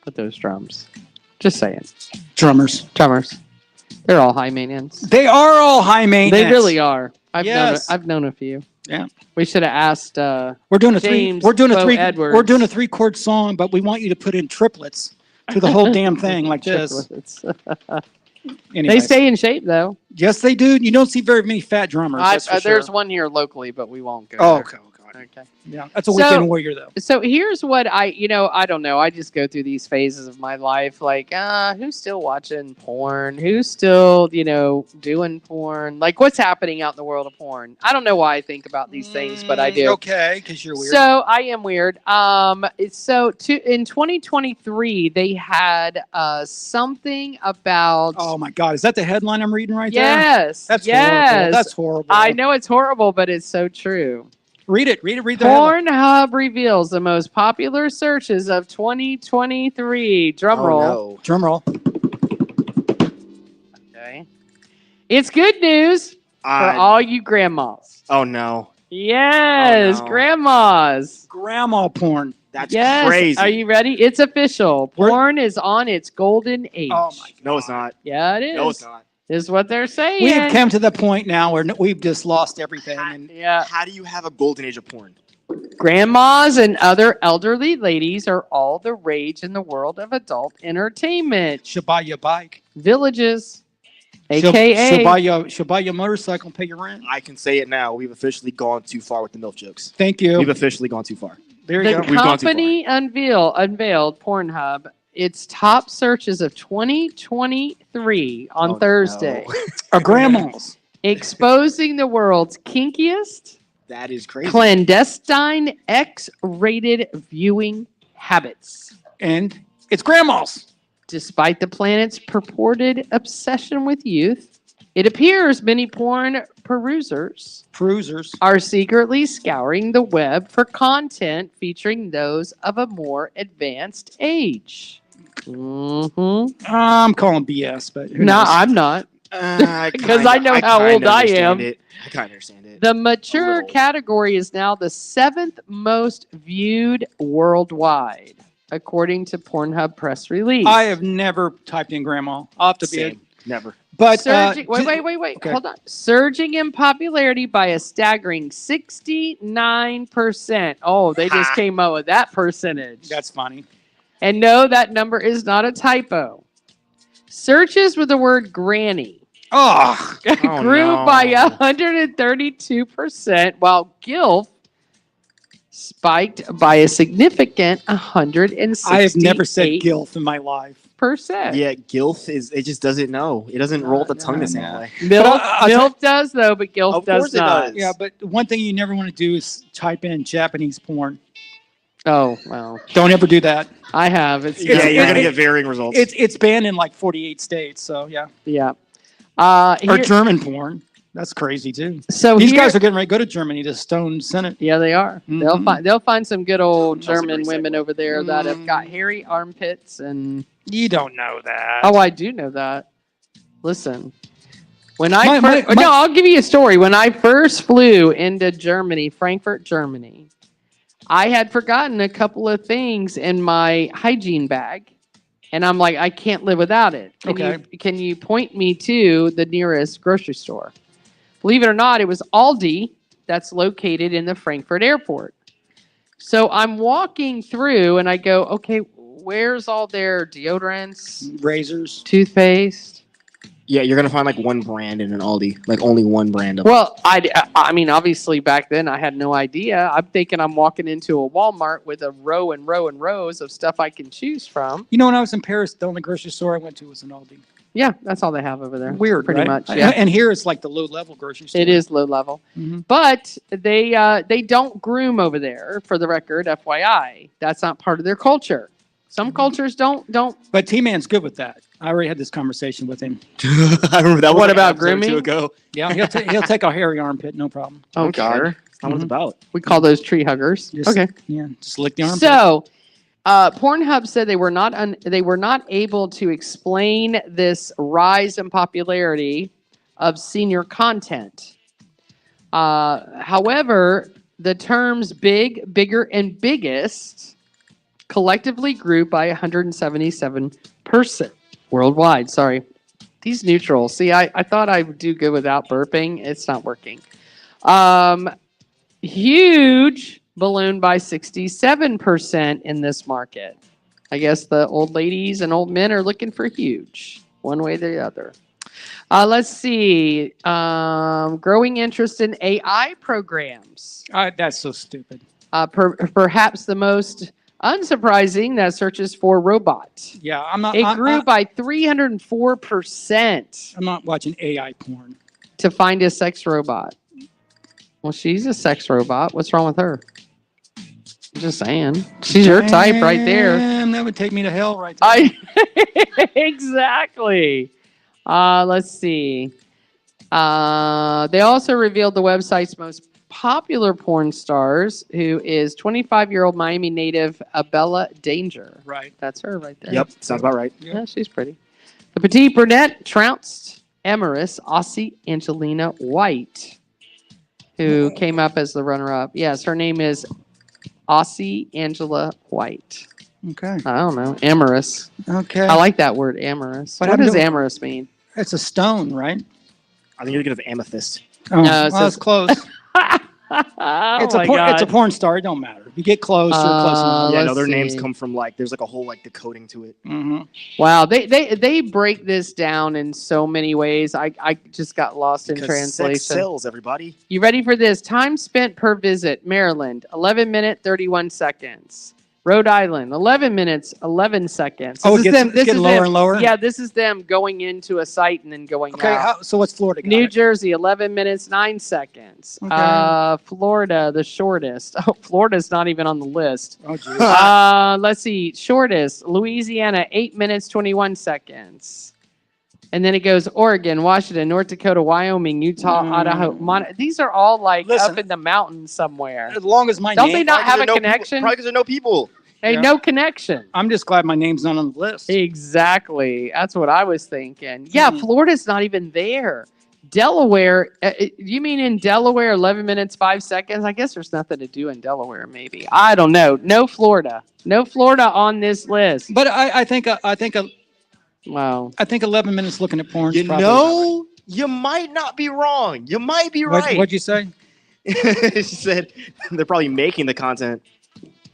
Speaker 3: With those drums. Just saying.
Speaker 4: Drummers.
Speaker 3: They're all high maintenance.
Speaker 4: They are all high maintenance.
Speaker 3: They really are.
Speaker 4: Yes.
Speaker 3: I've known a few.
Speaker 4: Yeah.
Speaker 3: We should have asked.
Speaker 4: We're doing a
Speaker 3: James
Speaker 4: We're doing a
Speaker 3: Beau
Speaker 4: three.
Speaker 3: Edwards.
Speaker 4: We're doing a 3-chord song, but we want you to put in triplets to the whole damn thing, like this.
Speaker 3: They
Speaker 4: Anyways.
Speaker 3: stay in shape though.
Speaker 4: Yes, they do. You don't see very many fat drummers. That's for
Speaker 3: There's
Speaker 4: sure.
Speaker 3: one here locally, but we won't go.
Speaker 4: Oh,
Speaker 3: there.
Speaker 4: okay.
Speaker 3: Okay.
Speaker 4: Yeah, that's a weekend warrior though.
Speaker 3: So here's what I don't know. I just go through these phases of my life. Like, who's still watching porn? Who's still, doing porn? Like, what's happening out in the world of porn? I don't know why I think about these things, but I do.
Speaker 4: Okay, because you're weird.
Speaker 3: So I am weird. In 2023, they had something about.
Speaker 4: Oh my God, is that the headline I'm reading right there?
Speaker 3: Yes.
Speaker 4: That's
Speaker 3: yes.
Speaker 4: horrible. That's horrible.
Speaker 3: I know it's horrible, but it's so true.
Speaker 4: Read it. Read the headline.
Speaker 3: Pornhub reveals the most popular searches of 2023. Drum roll.
Speaker 5: No.
Speaker 4: Drum roll.
Speaker 3: Okay. It's good news for all you grandmas.
Speaker 5: Oh no.
Speaker 3: Yes,
Speaker 5: Oh, no.
Speaker 3: grandmas.
Speaker 4: Grandma porn.
Speaker 5: That's
Speaker 3: Yes.
Speaker 5: crazy.
Speaker 3: Are you ready? It's official. Porn is on its golden age.
Speaker 4: Oh my God.
Speaker 5: No, it's not.
Speaker 3: Yeah, it is.
Speaker 5: No, it's not.
Speaker 3: This is what they're saying.
Speaker 4: We have come to the point now where we've just lost everything. And
Speaker 3: Yeah.
Speaker 5: How do you have a golden age of porn?
Speaker 3: Grandmas and other elderly ladies are all the rage in the world of adult entertainment.
Speaker 4: she'll buy you a bike.
Speaker 3: Villages,
Speaker 4: She'll
Speaker 3: aka
Speaker 4: buy you a motorcycle and pay your rent.
Speaker 5: I can say it now. We've officially gone too far with the MILF jokes.
Speaker 4: Thank you.
Speaker 5: We've officially gone too far.
Speaker 4: There you
Speaker 3: the
Speaker 4: go.
Speaker 5: We've gone too
Speaker 3: company unveiled Pornhub its top searches of 2023 on
Speaker 5: Oh,
Speaker 3: Thursday,
Speaker 5: no.
Speaker 4: Our grandmas.
Speaker 3: exposing the world's kinkiest,
Speaker 5: That is crazy.
Speaker 3: clandestine, X-rated viewing habits.
Speaker 4: And it's grandmas.
Speaker 3: Despite the planet's purported obsession with youth, it appears many porn perusers
Speaker 4: Cruisers.
Speaker 3: are secretly scouring the web for content featuring those of a more advanced age. Mm-hmm.
Speaker 4: I'm calling BS, but who
Speaker 3: No,
Speaker 4: knows?
Speaker 3: I'm not. Because I know how old I am.
Speaker 5: I kind of understand it.
Speaker 3: The mature
Speaker 5: little.
Speaker 3: category is now the 7th most viewed worldwide, according to Pornhub press release.
Speaker 4: I have never typed in grandma. I'll have to be
Speaker 5: Same. Never.
Speaker 4: But
Speaker 3: Surging, wait.
Speaker 4: okay.
Speaker 3: Hold on. Surging in popularity by a staggering 69%. Oh, they just came out with that percentage.
Speaker 4: That's funny.
Speaker 3: And no, that number is not a typo. Searches with the word granny
Speaker 4: Oh,
Speaker 3: grew
Speaker 5: no.
Speaker 3: by 132%, while GILF spiked by a significant 168%.
Speaker 4: I have never said gilf in my life.
Speaker 5: Yeah, gilf is. It just doesn't know. It doesn't roll the tongue the same way.
Speaker 3: MILF does, though, but GILF
Speaker 5: Of
Speaker 3: does
Speaker 5: course it
Speaker 3: not.
Speaker 5: does.
Speaker 4: Yeah, but one thing you never want to do is type in Japanese porn.
Speaker 3: Oh, well.
Speaker 4: Don't ever do that.
Speaker 3: I have. It's
Speaker 5: Yeah, you're gonna
Speaker 4: it-
Speaker 5: get varying results.
Speaker 4: It's banned in like 48 states. So yeah,
Speaker 3: Yeah.
Speaker 4: or
Speaker 3: Here-
Speaker 4: German porn. That's crazy too.
Speaker 3: so
Speaker 4: These
Speaker 3: here-
Speaker 4: guys are getting ready to go to Germany to stone Senate.
Speaker 3: Yeah, they are.
Speaker 4: Mhm.
Speaker 3: They'll find some good old
Speaker 5: That's a
Speaker 3: German
Speaker 5: great
Speaker 3: women
Speaker 5: segue.
Speaker 3: over there that have got hairy armpits and.
Speaker 4: You don't know that.
Speaker 3: Oh, I do know that. Listen, when I
Speaker 4: My-
Speaker 3: first,
Speaker 4: my-
Speaker 3: no, I'll give you a story. When I first flew into Germany, Frankfurt, Germany, I had forgotten a couple of things in my hygiene bag, and I'm like, I can't live without it. Can you point me to the nearest grocery store? Believe it or not, it was Aldi that's located in the Frankfurt airport. So I'm walking through, and I go, okay, where's all their deodorants,
Speaker 4: Razors.
Speaker 3: toothpaste?
Speaker 5: Yeah, you're gonna find like one brand in an Aldi, like only one brand of.
Speaker 3: Well, I mean, obviously back then I had no idea. I'm thinking I'm walking into a Walmart with a row and row and rows of stuff I can choose from.
Speaker 4: You know, when I was in Paris, the only grocery store I went to was an Aldi.
Speaker 3: Yeah, that's all they have over there.
Speaker 4: Weird,
Speaker 3: pretty
Speaker 4: right?
Speaker 3: much. Yeah,
Speaker 4: And here it's like the low-level grocery store.
Speaker 3: it is low level,
Speaker 4: Mhm.
Speaker 3: but they don't groom over there. For the record, FYI, that's not part of their culture. Some cultures don't.
Speaker 4: But T-Man's good with that. I already had this conversation with him.
Speaker 5: I remember that.
Speaker 3: What
Speaker 5: was like
Speaker 3: about
Speaker 5: an episode or two
Speaker 3: grooming?
Speaker 5: ago.
Speaker 4: Yeah, he'll take a hairy armpit, no problem.
Speaker 5: I
Speaker 3: Oh
Speaker 5: don't
Speaker 3: God,
Speaker 5: care. That's not what
Speaker 4: Mhm.
Speaker 5: it's about.
Speaker 3: we call those tree huggers.
Speaker 4: Just-
Speaker 3: Okay.
Speaker 4: Yeah, just lick the armpit.
Speaker 3: So, Pornhub said they were not able to explain this rise in popularity of senior content. However, the terms big, bigger, and biggest collectively grew by 177% worldwide. Sorry. These neutrals. See, I thought I would do good without burping. It's not working. Huge balloon by 67% in this market. I guess the old ladies and old men are looking for huge, one way or the other. Let's see. Growing interest in AI programs.
Speaker 4: That's so stupid.
Speaker 3: Perhaps the most unsurprising, that searches for robot.
Speaker 4: Yeah, I'm not.
Speaker 3: It grew by 304%.
Speaker 4: I'm not watching AI porn.
Speaker 3: To find a sex robot. Well, she's a sex robot. What's wrong with her? I'm just saying. She's your type right there.
Speaker 4: Damn, that would take me to hell right there.
Speaker 3: Exactly. Let's see. They also revealed the website's most popular porn stars, who is 25-year-old Miami native Abella Danger.
Speaker 4: Right.
Speaker 3: That's her right there.
Speaker 5: Yep, sounds about right.
Speaker 3: Yeah, she's pretty. The petite brunette trounced amorous Aussie Angelina White, who came up as the runner-up. Yes, her name is Aussie Angela White.
Speaker 4: Okay.
Speaker 3: I don't know. Amorous.
Speaker 4: Okay.
Speaker 3: I like that word, amorous. What does amorous mean?
Speaker 4: It's a stone, right?
Speaker 5: I think you're thinking of amethyst.
Speaker 4: Oh,
Speaker 3: No,
Speaker 4: well,
Speaker 3: it
Speaker 4: that's
Speaker 3: says-
Speaker 4: close.
Speaker 3: Oh
Speaker 4: It's
Speaker 3: my
Speaker 4: a
Speaker 3: God.
Speaker 4: it's a porn star. It don't matter. If you get close, you're close enough.
Speaker 5: Yeah,
Speaker 3: let's
Speaker 5: no, their names
Speaker 3: see.
Speaker 5: come from like there's like a whole like decoding to it.
Speaker 4: Mm-hmm.
Speaker 3: Wow, they break this down in so many ways. I just got lost in
Speaker 5: Because
Speaker 3: translation.
Speaker 5: sex sells, everybody.
Speaker 3: You ready for this? Time spent per visit: Maryland, 11 minutes 31 seconds. Rhode Island, 11 minutes 11 seconds.
Speaker 4: Oh,
Speaker 3: This
Speaker 4: it
Speaker 3: is
Speaker 4: gets,
Speaker 3: them.
Speaker 4: it's
Speaker 3: This
Speaker 4: getting
Speaker 3: is
Speaker 4: lower
Speaker 3: them.
Speaker 4: and lower?
Speaker 3: Yeah, this is them going into a site and then going
Speaker 4: Okay,
Speaker 3: out.
Speaker 4: so what's Florida got?
Speaker 3: New Jersey, 11 minutes 9 seconds.
Speaker 4: Okay.
Speaker 3: Florida, the shortest. Oh, Florida's not even on the list.
Speaker 4: Oh, geez.
Speaker 3: Let's see. Shortest, Louisiana, 8 minutes 21 seconds. And then it goes Oregon, Washington, North Dakota, Wyoming, Utah, Idaho. These are all like
Speaker 4: Listen,
Speaker 3: up in the mountains somewhere.
Speaker 4: As long as my
Speaker 3: Don't
Speaker 4: name...
Speaker 3: they not have a
Speaker 5: Probably 'cause
Speaker 3: connection?
Speaker 5: Probably because there are no people.
Speaker 3: Hey,
Speaker 4: Yeah.
Speaker 3: no connection.
Speaker 4: I'm just glad my name's not on the list.
Speaker 3: Exactly. That's what I was thinking. Yeah,
Speaker 4: Hmm.
Speaker 3: Florida's not even there. Delaware, you mean in Delaware, 11 minutes, 5 seconds? I guess there's nothing to do in Delaware, maybe. I don't know. No Florida. No Florida on this list.
Speaker 4: But I think
Speaker 3: Wow.
Speaker 4: 11 minutes looking at porn.
Speaker 5: You know, you might not be wrong. You might be right.
Speaker 4: What'd you say?
Speaker 5: She said they're probably making the content.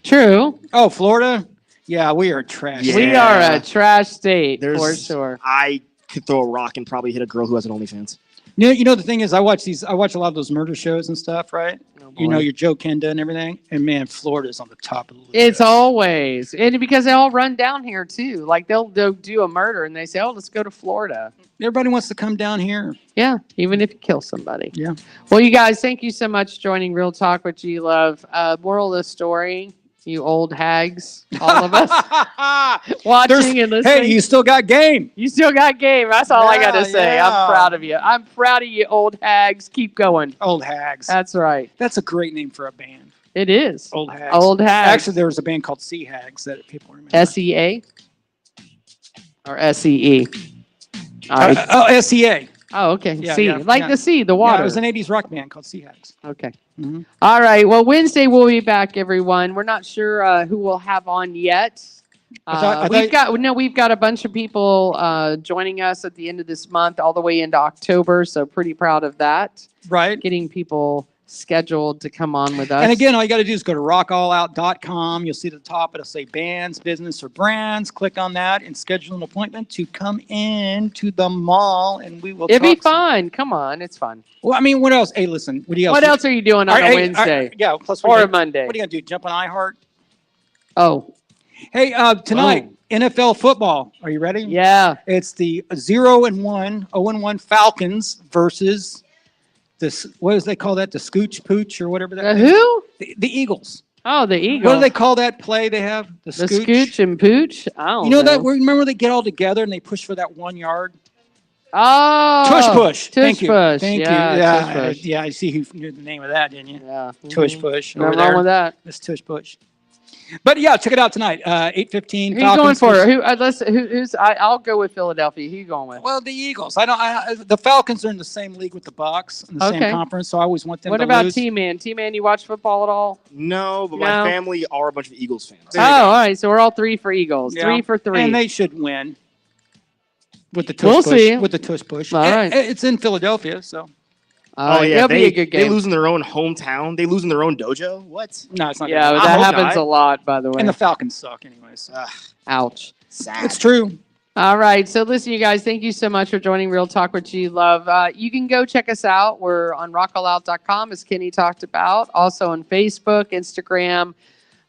Speaker 3: True.
Speaker 4: Oh, Florida? Yeah, we are trash.
Speaker 5: Yeah.
Speaker 3: We are a trash state for
Speaker 5: There's-
Speaker 3: sure.
Speaker 5: I could throw a rock and probably hit a girl who has an OnlyFans.
Speaker 4: You know the thing is, I watch a lot of those murder shows and stuff, right?
Speaker 3: Oh,
Speaker 4: You know,
Speaker 3: boy.
Speaker 4: your Joe Kenda and everything. And man, Florida's on the top of the list.
Speaker 3: It's always, and because they all run down here too. Like they'll do a murder and they say, "Oh, let's go to Florida."
Speaker 4: Everybody wants to come down here.
Speaker 3: Yeah, even if you kill somebody.
Speaker 4: Yeah.
Speaker 3: Well, you guys, thank you so much for joining Real Talk with G Love. Moral of the story: you old hags, all of us watching and listening.
Speaker 4: Hey, you still got game.
Speaker 3: You still got game. That's all I got to
Speaker 4: Yeah,
Speaker 3: say.
Speaker 4: yeah.
Speaker 3: I'm proud of you. I'm proud of you, old hags. Keep going.
Speaker 4: Old Hags.
Speaker 3: That's right.
Speaker 4: That's a great name for a band.
Speaker 3: It is.
Speaker 4: Old Hags.
Speaker 3: Old hags.
Speaker 4: Actually, there was a band called Sea Hags that people remember.
Speaker 3: SEA or SEE?
Speaker 4: SEA.
Speaker 3: Oh, okay.
Speaker 4: Yeah,
Speaker 3: Sea.
Speaker 4: yeah,
Speaker 3: Like
Speaker 4: yeah.
Speaker 3: the sea, the
Speaker 4: Yeah,
Speaker 3: water.
Speaker 4: it was an 80s rock band called Sea Hags.
Speaker 3: Okay.
Speaker 4: Mhm.
Speaker 3: All right. Well, Wednesday we'll be back, everyone. We're not sure who we'll have on yet.
Speaker 4: I
Speaker 3: We've got a bunch of people joining us at the end of this month, all the way into October. So pretty proud of that.
Speaker 4: Right.
Speaker 3: Getting people scheduled to come on with us.
Speaker 4: And again, all you got to do is go to rockallout.com. You'll see at the top, it'll say bands, business, or brands. Click on that and schedule an appointment to come in to the mall, and we will
Speaker 3: it'll be
Speaker 4: talk some-
Speaker 3: fun. Come on, it's fun.
Speaker 4: Well, I mean, what else? Hey, listen, what else?
Speaker 3: What else are you doing on a Wednesday
Speaker 4: yeah, plus
Speaker 3: or a Monday?
Speaker 4: what are you going to do? Jump on iHeart?
Speaker 3: Oh,
Speaker 4: Hey, tonight, NFL football. Are you ready?
Speaker 3: yeah.
Speaker 4: It's the 0-1 Falcons versus this. What does they call that? The Scooch Pooch or whatever that. is?
Speaker 3: Who?
Speaker 4: The Eagles.
Speaker 3: Oh, the Eagle.
Speaker 4: What do they call that play they have? The
Speaker 3: The Scooch and Pooch? I don't
Speaker 4: You know that? Remember they get all together and they push for that 1 yard.
Speaker 3: Oh.
Speaker 4: Tush push.
Speaker 3: Tush
Speaker 4: Thank you.
Speaker 3: push.
Speaker 4: Thank
Speaker 3: Yeah,
Speaker 4: you. Yeah,
Speaker 3: tush push.
Speaker 4: yeah. I see who knew the name of that, didn't you?
Speaker 3: Yeah.
Speaker 4: Tush
Speaker 3: Mhm.
Speaker 4: push.
Speaker 3: Nothing
Speaker 4: Over
Speaker 3: wrong
Speaker 4: there.
Speaker 3: with that.
Speaker 4: It's Tush push. But yeah, check it out tonight. 8:15.
Speaker 3: Who you going for? I'll go with Philadelphia. Who you going with?
Speaker 4: Well, the Eagles. The Falcons are in the same league with the Bucks in the same conference, so I always want them to lose.
Speaker 3: What about T-Man? T-Man, you watch football at all?
Speaker 5: No, but my family are a bunch of Eagles fans.
Speaker 3: All right. So we're all 3 for Eagles.
Speaker 4: Yeah.
Speaker 3: 3 for 3.
Speaker 4: And they should win. With the tush
Speaker 3: We'll
Speaker 4: push.
Speaker 3: see.
Speaker 4: With the tush push.
Speaker 3: All right.
Speaker 4: It's in Philadelphia, so.
Speaker 5: Oh yeah,
Speaker 3: it'll be a good game.
Speaker 5: They lose in their own hometown. They lose in their own dojo. What?
Speaker 4: No, it's not.
Speaker 3: Yeah, but that happens a lot, by the way.
Speaker 4: And the Falcons suck, anyways.
Speaker 3: Ouch.
Speaker 5: Sad.
Speaker 4: It's true.
Speaker 3: All right. So listen, you guys, thank you so much for joining Real Talk with G Love. You can go check us out. We're on rockallout.com, as Kenny talked about. Also on Facebook, Instagram.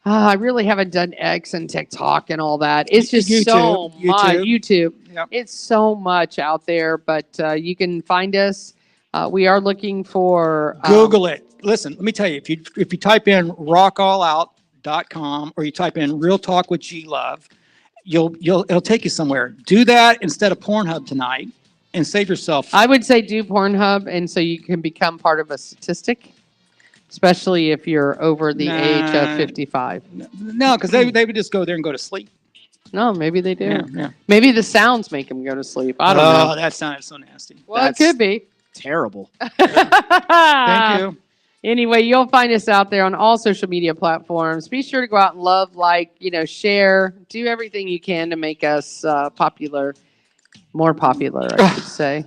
Speaker 3: I really haven't done X and TikTok and all that. It's just so much. YouTube.
Speaker 4: Yep.
Speaker 3: It's so much out there, but you can find us. We are looking for
Speaker 4: Google it. Listen, let me tell you, if you type in rockallout.com or you type in Real Talk with G Love, it'll take you somewhere. Do that instead of Pornhub tonight and save yourself.
Speaker 3: I would say do Pornhub, and so you can become part of a statistic, especially if you're over the age of 55.
Speaker 4: No, because they would just go there and go to sleep.
Speaker 3: No, maybe they do.
Speaker 4: Yeah.
Speaker 3: Maybe the sounds make them go to sleep. I don't know.
Speaker 4: Oh, that sounded so nasty.
Speaker 3: Well, it could be.
Speaker 5: Terrible.
Speaker 4: Thank you.
Speaker 3: Anyway, you'll find us out there on all social media platforms. Be sure to go out and love, share, do everything you can to make us popular, more popular, I should say.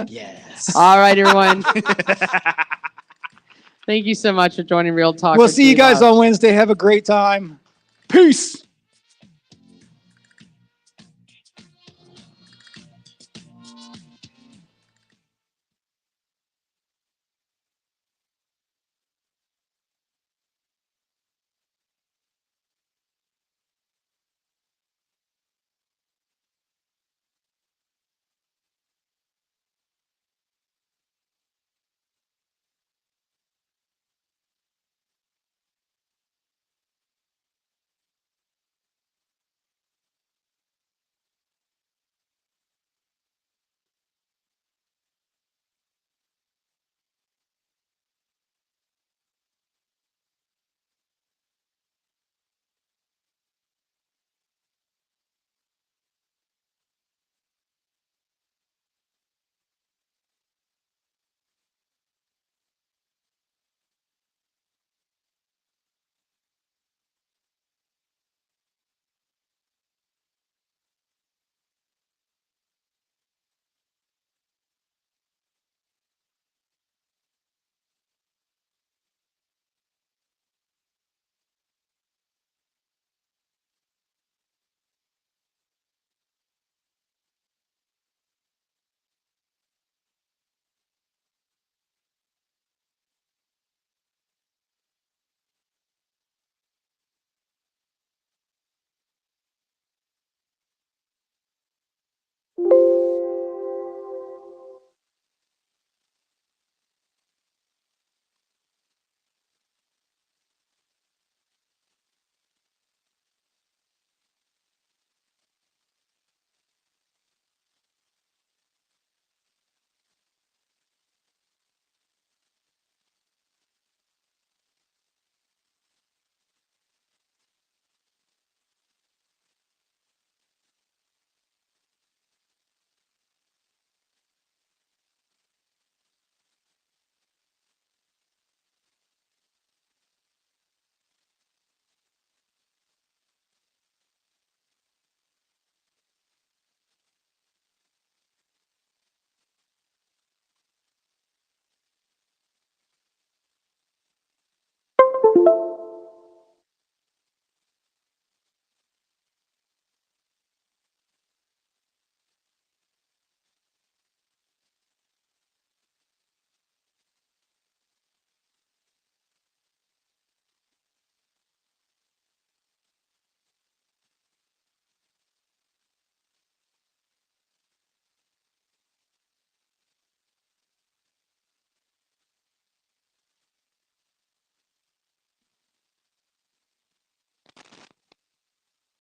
Speaker 5: Yes.
Speaker 3: All right, everyone. Thank you so much for joining Real Talk.
Speaker 4: We'll
Speaker 3: with
Speaker 4: see you
Speaker 3: G
Speaker 4: guys
Speaker 3: Love.
Speaker 4: on Wednesday. Have a great time. Peace.